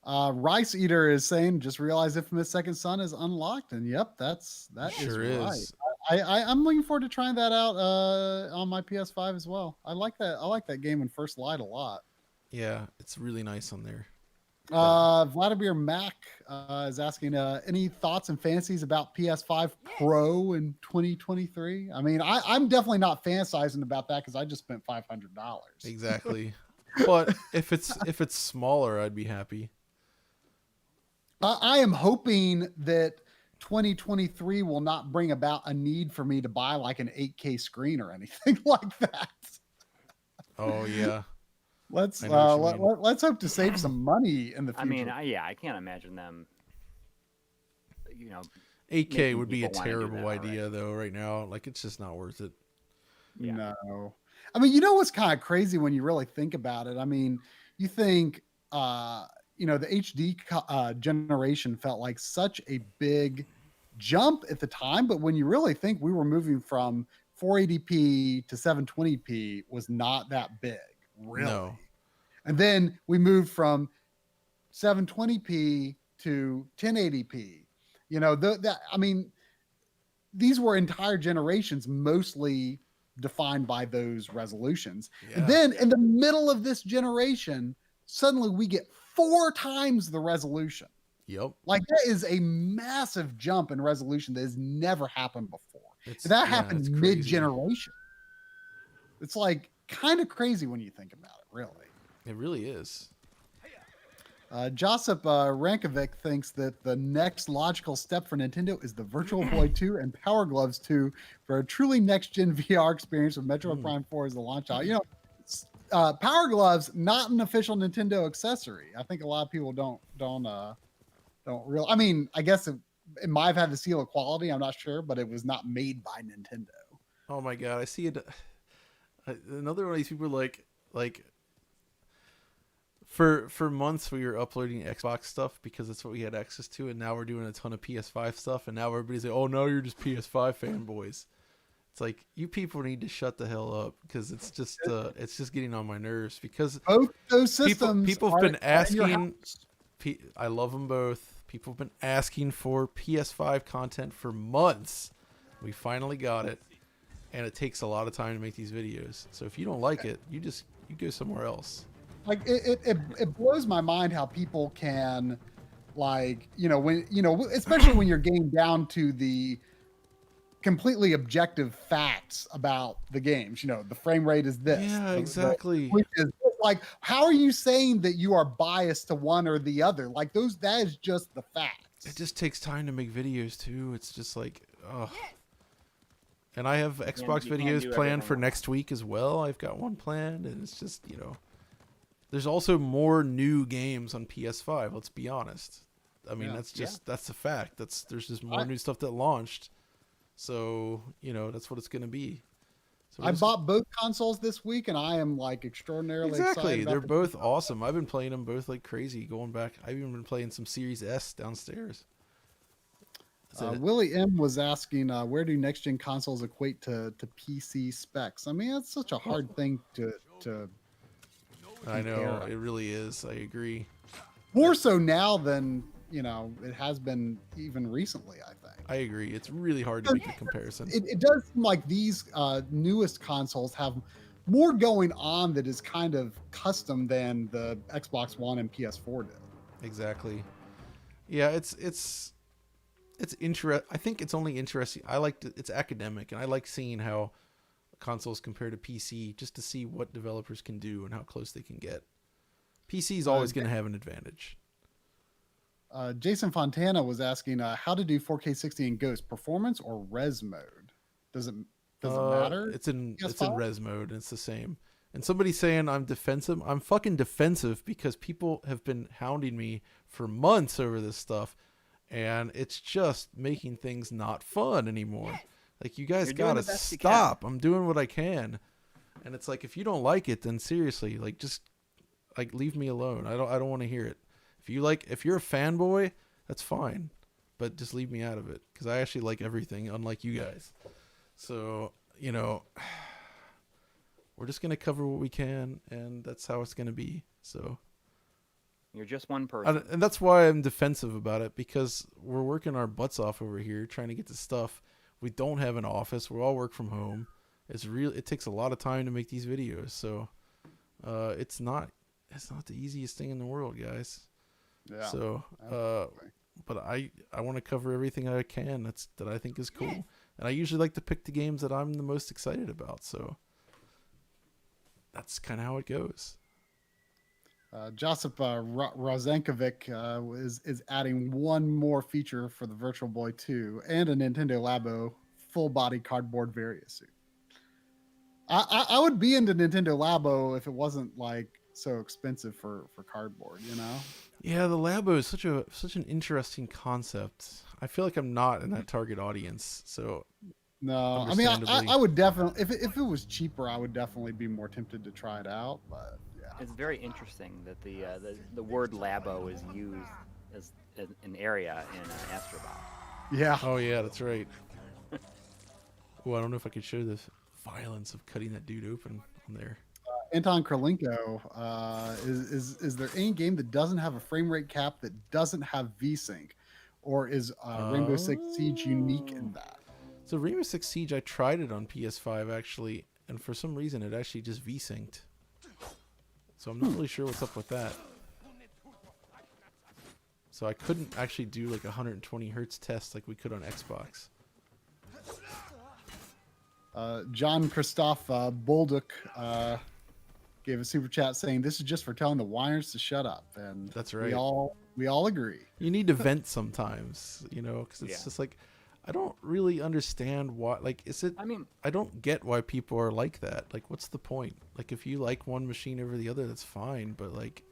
Rice Eater is saying, just realized Infamous Second Son is unlocked, and yep, that Sure is right. is. I'm looking forward to trying that out on my PS5 as well. I like that game in First Light a lot. Yeah, it's really nice on there. Vladimir Mack is asking, any thoughts and fantasies about PS5 Pro in 2023? I mean, I'm definitely not fantasizing about that because I just spent $500. Exactly. But if it's smaller, I'd be happy. I am hoping that 2023 will not bring about a need for me to buy like an 8K screen or anything like that. Oh yeah. Let's hope to save some money in the future. I mean, I can't imagine them. 8K would be a people wanna do terrible that idea already. though. Right now, like it's just not worth it. Yeah. No. I mean, what's kind of crazy when you really think about it? I mean, you think, the HD generation felt like such a big jump at the time, but when you really think we were moving from 480p to 720p was not that big, really. No. And then we moved from 720p to 1080p. I mean, these were entire generations mostly defined by those resolutions. Yeah. And then in the middle of this generation, suddenly we get 4 times the resolution. Yep. Like that is a massive jump in resolution that has never happened before. That happened it's crazy. mid-generation. It's like kind of crazy when you think about it, really. It really is. Josip Rankovic thinks that the next logical step for Nintendo is the Virtual Boy 2 and Power Gloves 2 for a truly next-gen VR experience with Metroid Prime 4 as the launch title. Power Gloves, not an official Nintendo accessory. I think a lot of people don't really. I mean, I guess it might have had the seal of quality. I'm not sure, but it was not made by Nintendo. Oh my god, I see it. Another one of these people like For months we were uploading Xbox stuff because that's what we had access to, and now we're doing a ton of PS5 stuff, and now everybody's like, oh, no, you're just PS5 fanboys. It's like, you people need to shut the hell up, because it's just getting on my nerves, because Both those systems people have been are in your asking. house. I love them both. People have been asking for PS5 content for months. We finally got it, and it takes a lot of time to make these videos. So if you don't like it, you go somewhere else. Like it blows my mind how people can, like, especially when you're getting down to the completely objective facts about the games. The frame rate is this. Yeah, exactly. Like, how are you saying that you are biased to one or the other? Like, that is just the facts. It just takes time to make videos too. It's just like, ugh. And I have Xbox videos planned for next week as well. I've got one planned, and it's just, there's also more new games on PS5. Let's be honest. I mean, that's a fact. There's just more new stuff that launched. So, that's what it's going to be. So I bought both consoles this week, and I am like extraordinarily excited. They're both awesome. I've been playing them both like crazy. Going back, I've even been playing some Series S downstairs. Willie M was asking, where do next gen consoles equate to PC specs? I mean, that's such a hard thing to I know, it really is. I agree. More so now than it has been even recently, I think. I agree. It's really hard to make a comparison. It does seem like these newest consoles have more going on that is kind of custom than the Xbox One and PS4 did. Exactly. Yeah, it's interesting. I think it's only interesting. It's academic, and I like seeing how consoles compare to PC, just to see what developers can do and how close they can get. PC is always going to have an advantage. Jason Fontana was asking how to do 4K 60 in Ghost, performance or res mode. Does it matter? It's in res mode. And it's the same. And somebody's saying I'm defensive. I'm fucking defensive because people have been hounding me for months over this stuff, and it's just making things not fun anymore. Like, you guys gotta stop. I'm doing what I can, and it's like, if you don't like it, then seriously, like, just like leave me alone. I don't want to hear it. If you're a fanboy, that's fine, but just leave me out of it, because I actually like everything, unlike you guys. So, we're just gonna cover what we can, and that's how it's gonna be. So you're just one person, and that's why I'm defensive about it, because we're working our butts off over here trying to get the stuff. We don't have an office. We all work from home. It takes a lot of time to make these videos. So, it's not the easiest thing in the world, guys. Yeah. So, but I want to cover everything I can that I think is cool, and I usually like to pick the games that I'm the most excited about. So that's kind of how it goes. Josip Rozenkovic is adding one more feature for the Virtual Boy 2 and a Nintendo Labo full-body cardboard Varia suit. I would be into Nintendo Labo if it wasn't like so expensive for cardboard, Yeah, the Labo is such an interesting concept. I feel like I'm not in that target audience, so no. I mean, I would definitely, if it was cheaper, I would definitely be more tempted to try it out. But yeah, it's very interesting that the word Labo is used as an area in Astrobot. Yeah. Oh yeah, that's right. Oh, I don't know if I could show the violence of cutting that dude open on there. Anton Kralenko, is there any game that doesn't have a frame rate cap that doesn't have VSync, or is Rainbow Six Siege unique in that? So Rainbow Six Siege, I tried it on PS5 actually, and for some reason it actually just VSynced. So I'm not really sure what's up with that. So I couldn't actually do like 120 hertz test like we could on Xbox. John Christoph Bolduk gave a super chat saying this is just for telling the whiners to shut up, and that's right. We all agree. You need to vent sometimes, because it's just like, I don't really understand why. Like, is it? I mean, I don't get why people are like that. Like, what's the point? Like, if you like one machine over the other, that's fine. But like,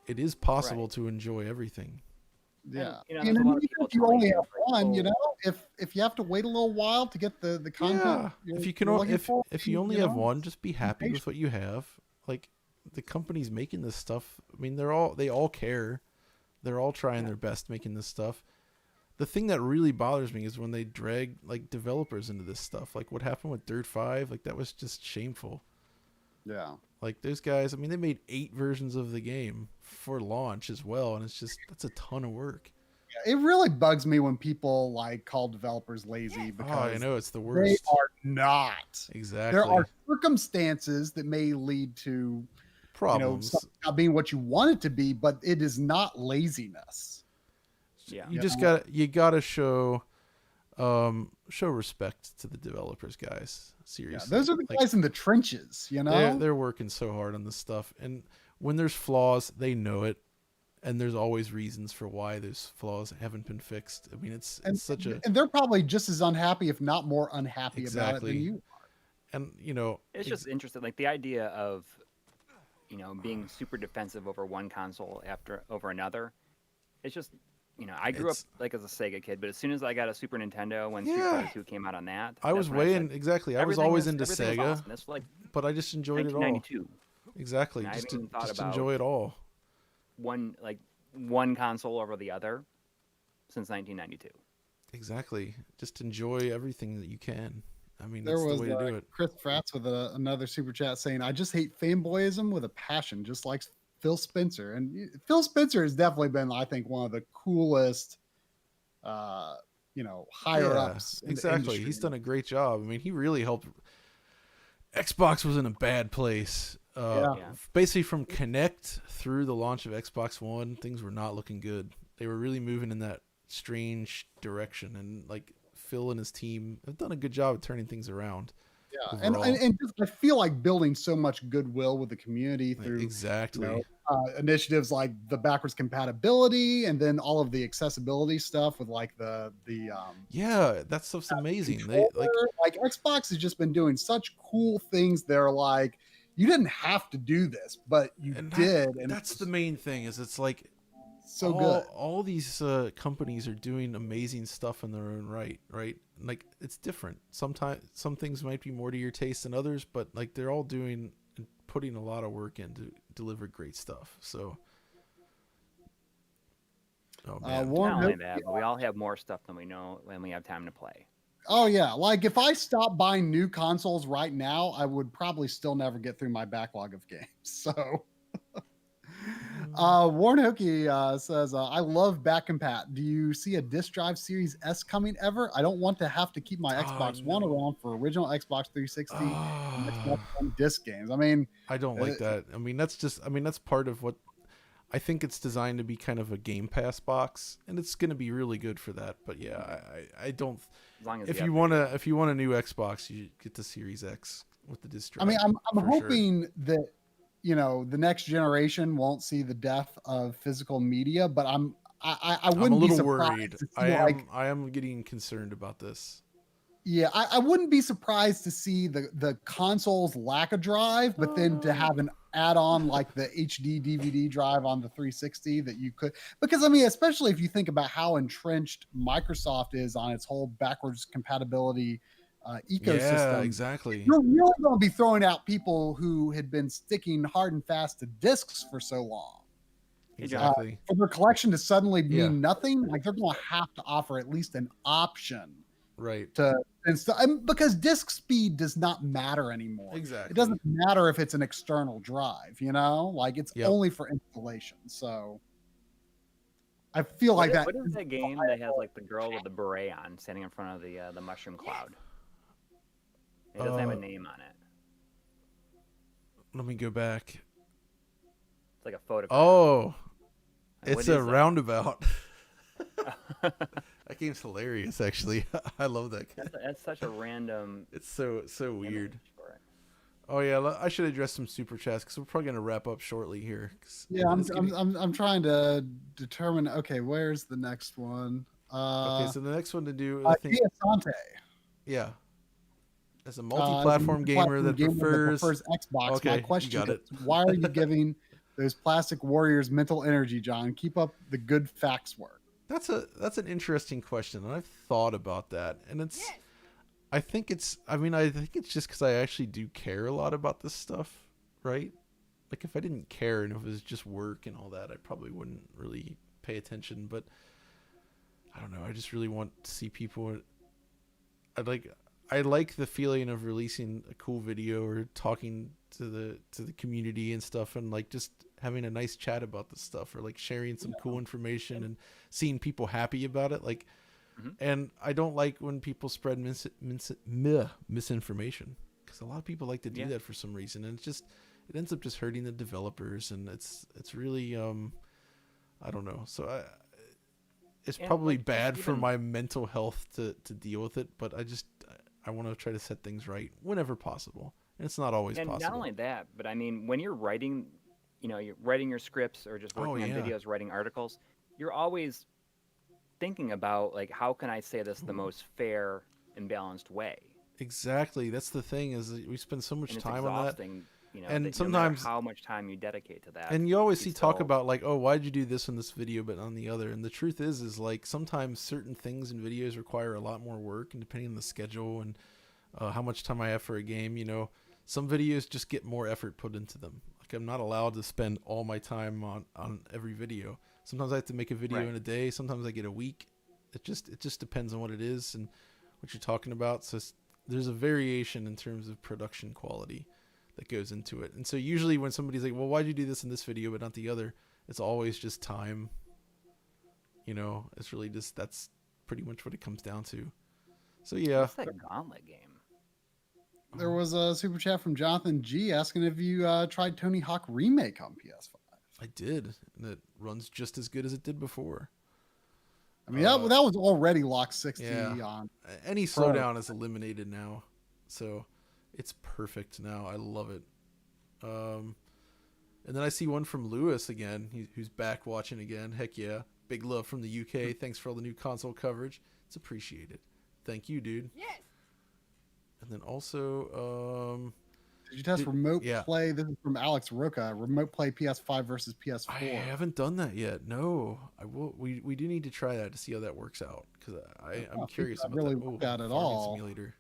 it is possible to enjoy everything. Yeah, and even if you only have one, if you have to wait a little while to get the content, if you only have one, just be happy with what you have. Like, the companies making this stuff, I mean, they all care. They're all trying their best making this stuff. The thing that really bothers me is when they drag like developers into this stuff. Like what happened with Dirt 5, like that was just shameful. Yeah. Like those guys, I mean, they made 8 versions of the game for launch as well, and it's just that's a ton of work. It really bugs me when people like call developers lazy Oh, because I know it's the they worst. are not. Exactly. There are circumstances that may lead to Problems. something not being what you want it to be, but it is not laziness. Yeah. You gotta show respect to the developers, guys. Seriously. Yeah, those are the guys in the trenches, They're working so hard on this stuff, and when there's flaws, they know it, and there's always reasons for why those flaws haven't been fixed. I mean, it's such a and they're probably just as unhappy, if not more unhappy about it than you are. And it's just interesting, like the idea of being super defensive over one console over another. It's just I grew up like as a Sega kid, but as soon as I got a Super Nintendo when Street Fighter 2 came out on that, I was exactly. I was always into Sega, awesome. It's like but I just enjoyed it all. 1992. Exactly, just enjoy it all. One console over the other since 1992. Exactly, just enjoy everything that you can. I mean, There that's was the way to do it. Chris Fratz with another super chat saying, "I just hate fanboyism with a passion, just like Phil Spencer." And Phil Spencer has definitely been, I think, one of the coolest, higher ups. Exactly, he's done a great job. I mean, he really helped. Xbox was in a bad place. Basically, from Kinect through the launch of Xbox One, things were not looking good. They were really moving in that strange direction, and like Phil and his team have done a good job of turning things around. Yeah, and just, I feel like building so much goodwill with the community through initiatives like the backwards compatibility, and then all of the accessibility stuff with like the that stuff's amazing. They like Xbox has just been doing such cool things. They're like, you didn't have to do this, but you did, and that's the main thing. Is it's like so good. All these companies are doing amazing stuff in their own right? Like it's different. Sometimes some things might be more to your taste than others, but like they're all doing and putting a lot of work in to deliver great stuff. So, not only that, but we all have more stuff than we know when we have time to play. Oh yeah, like if I stopped buying new consoles right now, I would probably still never get through my backlog of games. So. Warren Hookie says, I love back compat. Do you see a disk drive Series S coming ever? I don't want to have to keep my Xbox One around for original Xbox 360 and Xbox One disc games. I mean, I don't like that. I mean, that's part of what I think it's designed to be, kind of a Game Pass box, and it's going to be really good for that. But yeah, I don't. As long as if you want a new Xbox, you get the Series X with the disc drive. I mean, I'm hoping that the next generation won't see the death of physical media, but I wouldn't be surprised. I am getting concerned about this. Yeah, I wouldn't be surprised to see the consoles lack a drive, but then to have an add-on like the HD DVD drive on the 360 that you could, because I mean, especially if you think about how entrenched Microsoft is on its whole backwards compatibility ecosystem. Yeah, exactly. You're really going to be throwing out people who had been sticking hard and fast to discs for so long. Exactly. For their collection to suddenly mean nothing, like they're going to have to offer at least an option, right? Because disk speed does not matter anymore. Exactly. It doesn't matter if it's an external drive. Like it's only for installation. So I feel like that. What is that game that has like the girl with the beret on standing in front of the mushroom cloud? It doesn't have a name on it. Let me go back. It's like a photograph. Oh, it's a roundabout. That game's hilarious, actually. I love that game. That's such a random. It's so weird. Oh yeah, I should address some super chats because we're probably gonna wrap up shortly here. Yeah, I'm trying to determine. Okay, where's the next one? Okay, so the next one to do, I think. Yeah. As a multi-platform gamer that prefers Xbox, okay, my question is, why are you giving those plastic warriors mental energy, John? Keep up the good facts work. That's an interesting question, and I've thought about that, and I think it's just because I actually do care a lot about this stuff, right? like if I didn't care and if it was just work and all that, I probably wouldn't really pay attention. But I don't know. I just really want to see people. I like the feeling of releasing a cool video or talking to the community and stuff, and like just having a nice chat about the stuff, or like sharing some cool information and seeing people happy about it. Like, and I don't like when people spread misinformation, because a lot of people like to do that for some reason, and it ends up just hurting the developers, and it's really I don't know. So it's probably bad for my mental health to deal with it, but I want to try to set things right whenever possible. And it's not always possible. And not only that, but I mean, when you're writing, you're writing your scripts or just working on videos, writing articles, you're always thinking about, like, how can I say this the most fair and balanced way? Exactly. That's the thing, is that we spend so much time on that. And that sometimes no matter how much time you dedicate to that. And you always see talk about like, oh, why'd you do this in this video but on the other? And the truth is like sometimes certain things in videos require a lot more work, and depending on the schedule and how much time I have for a game, some videos just get more effort put into them. Like I'm not allowed to spend all my time on every video. Sometimes I have to make a video in a day. Sometimes I get a week. It just depends on what it is and what you're talking about. So there's a variation in terms of production quality that goes into it. And so usually when somebody's like, well, why'd you do this in this video but not the other? It's always just time. It's really just, that's pretty much what it comes down to. So yeah. What's that Gauntlet game? There was a super chat from Jonathan G asking if you tried Tony Hawk Remake on PS5. I did, and it runs just as good as it did before. I mean, that was already lock 60 on. Any slowdown is eliminated now, so it's perfect now. I love it. And then I see one from Lewis again, who's back watching again. Heck yeah. Big love from the UK. Thanks for all the new console coverage. It's appreciated. Thank you, dude. Yes. And then also, did you test remote play? This is from Alex Roca. Remote play PS5 versus PS4. I haven't done that yet. No, I will. We do need to try that to see how that works out, because I'm curious about really that. Worked out at all. Simulator.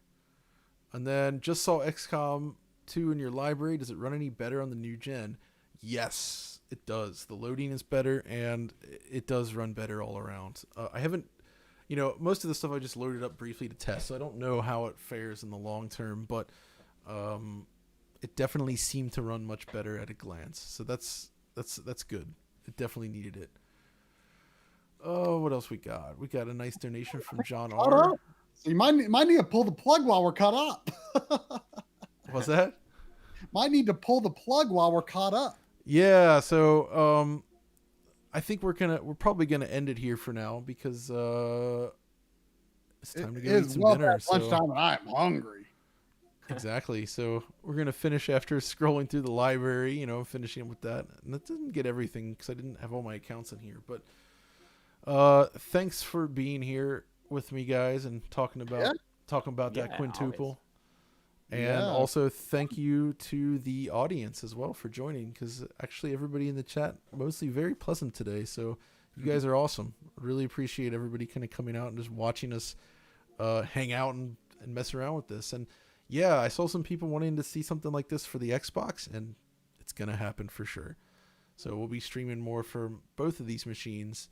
And then just saw XCOM 2 in your library. Does it run any better on the new gen? Yes, it does. The loading is better, and it does run better all around. I haven't, most of the stuff I just loaded up briefly to test, so I don't know how it fares in the long term, but it definitely seemed to run much better at a glance. So that's good. It definitely needed it. Oh, what else we got? We got a nice donation from John R. So you might need to pull the plug while we're caught up. What's that? Might need to pull the plug while we're caught up. Yeah, so I think we're probably gonna end it here for now, because it's time to go eat some dinner. Lunchtime, and I'm hungry. Exactly. So we're gonna finish after scrolling through the library, finishing with that. And that didn't get everything because I didn't have all my accounts in here. But thanks for being here with me, guys, and talking about that quintuple. Always. And also thank you to the audience as well for joining, because actually everybody in the chat mostly very pleasant today. So you guys are awesome. Really appreciate everybody kind of coming out and just watching us hang out and mess around with this. And yeah, I saw some people wanting to see something like this for the Xbox, and it's going to happen for sure. So we'll be streaming more for both of these machines,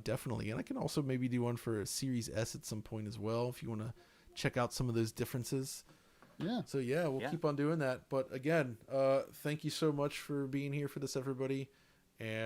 definitely. And I can also maybe do one for a Series S at some point as well, if you want to check out some of those differences. Yeah. So yeah, we'll keep on doing that. But again, thank you so much for being here for this, everybody. And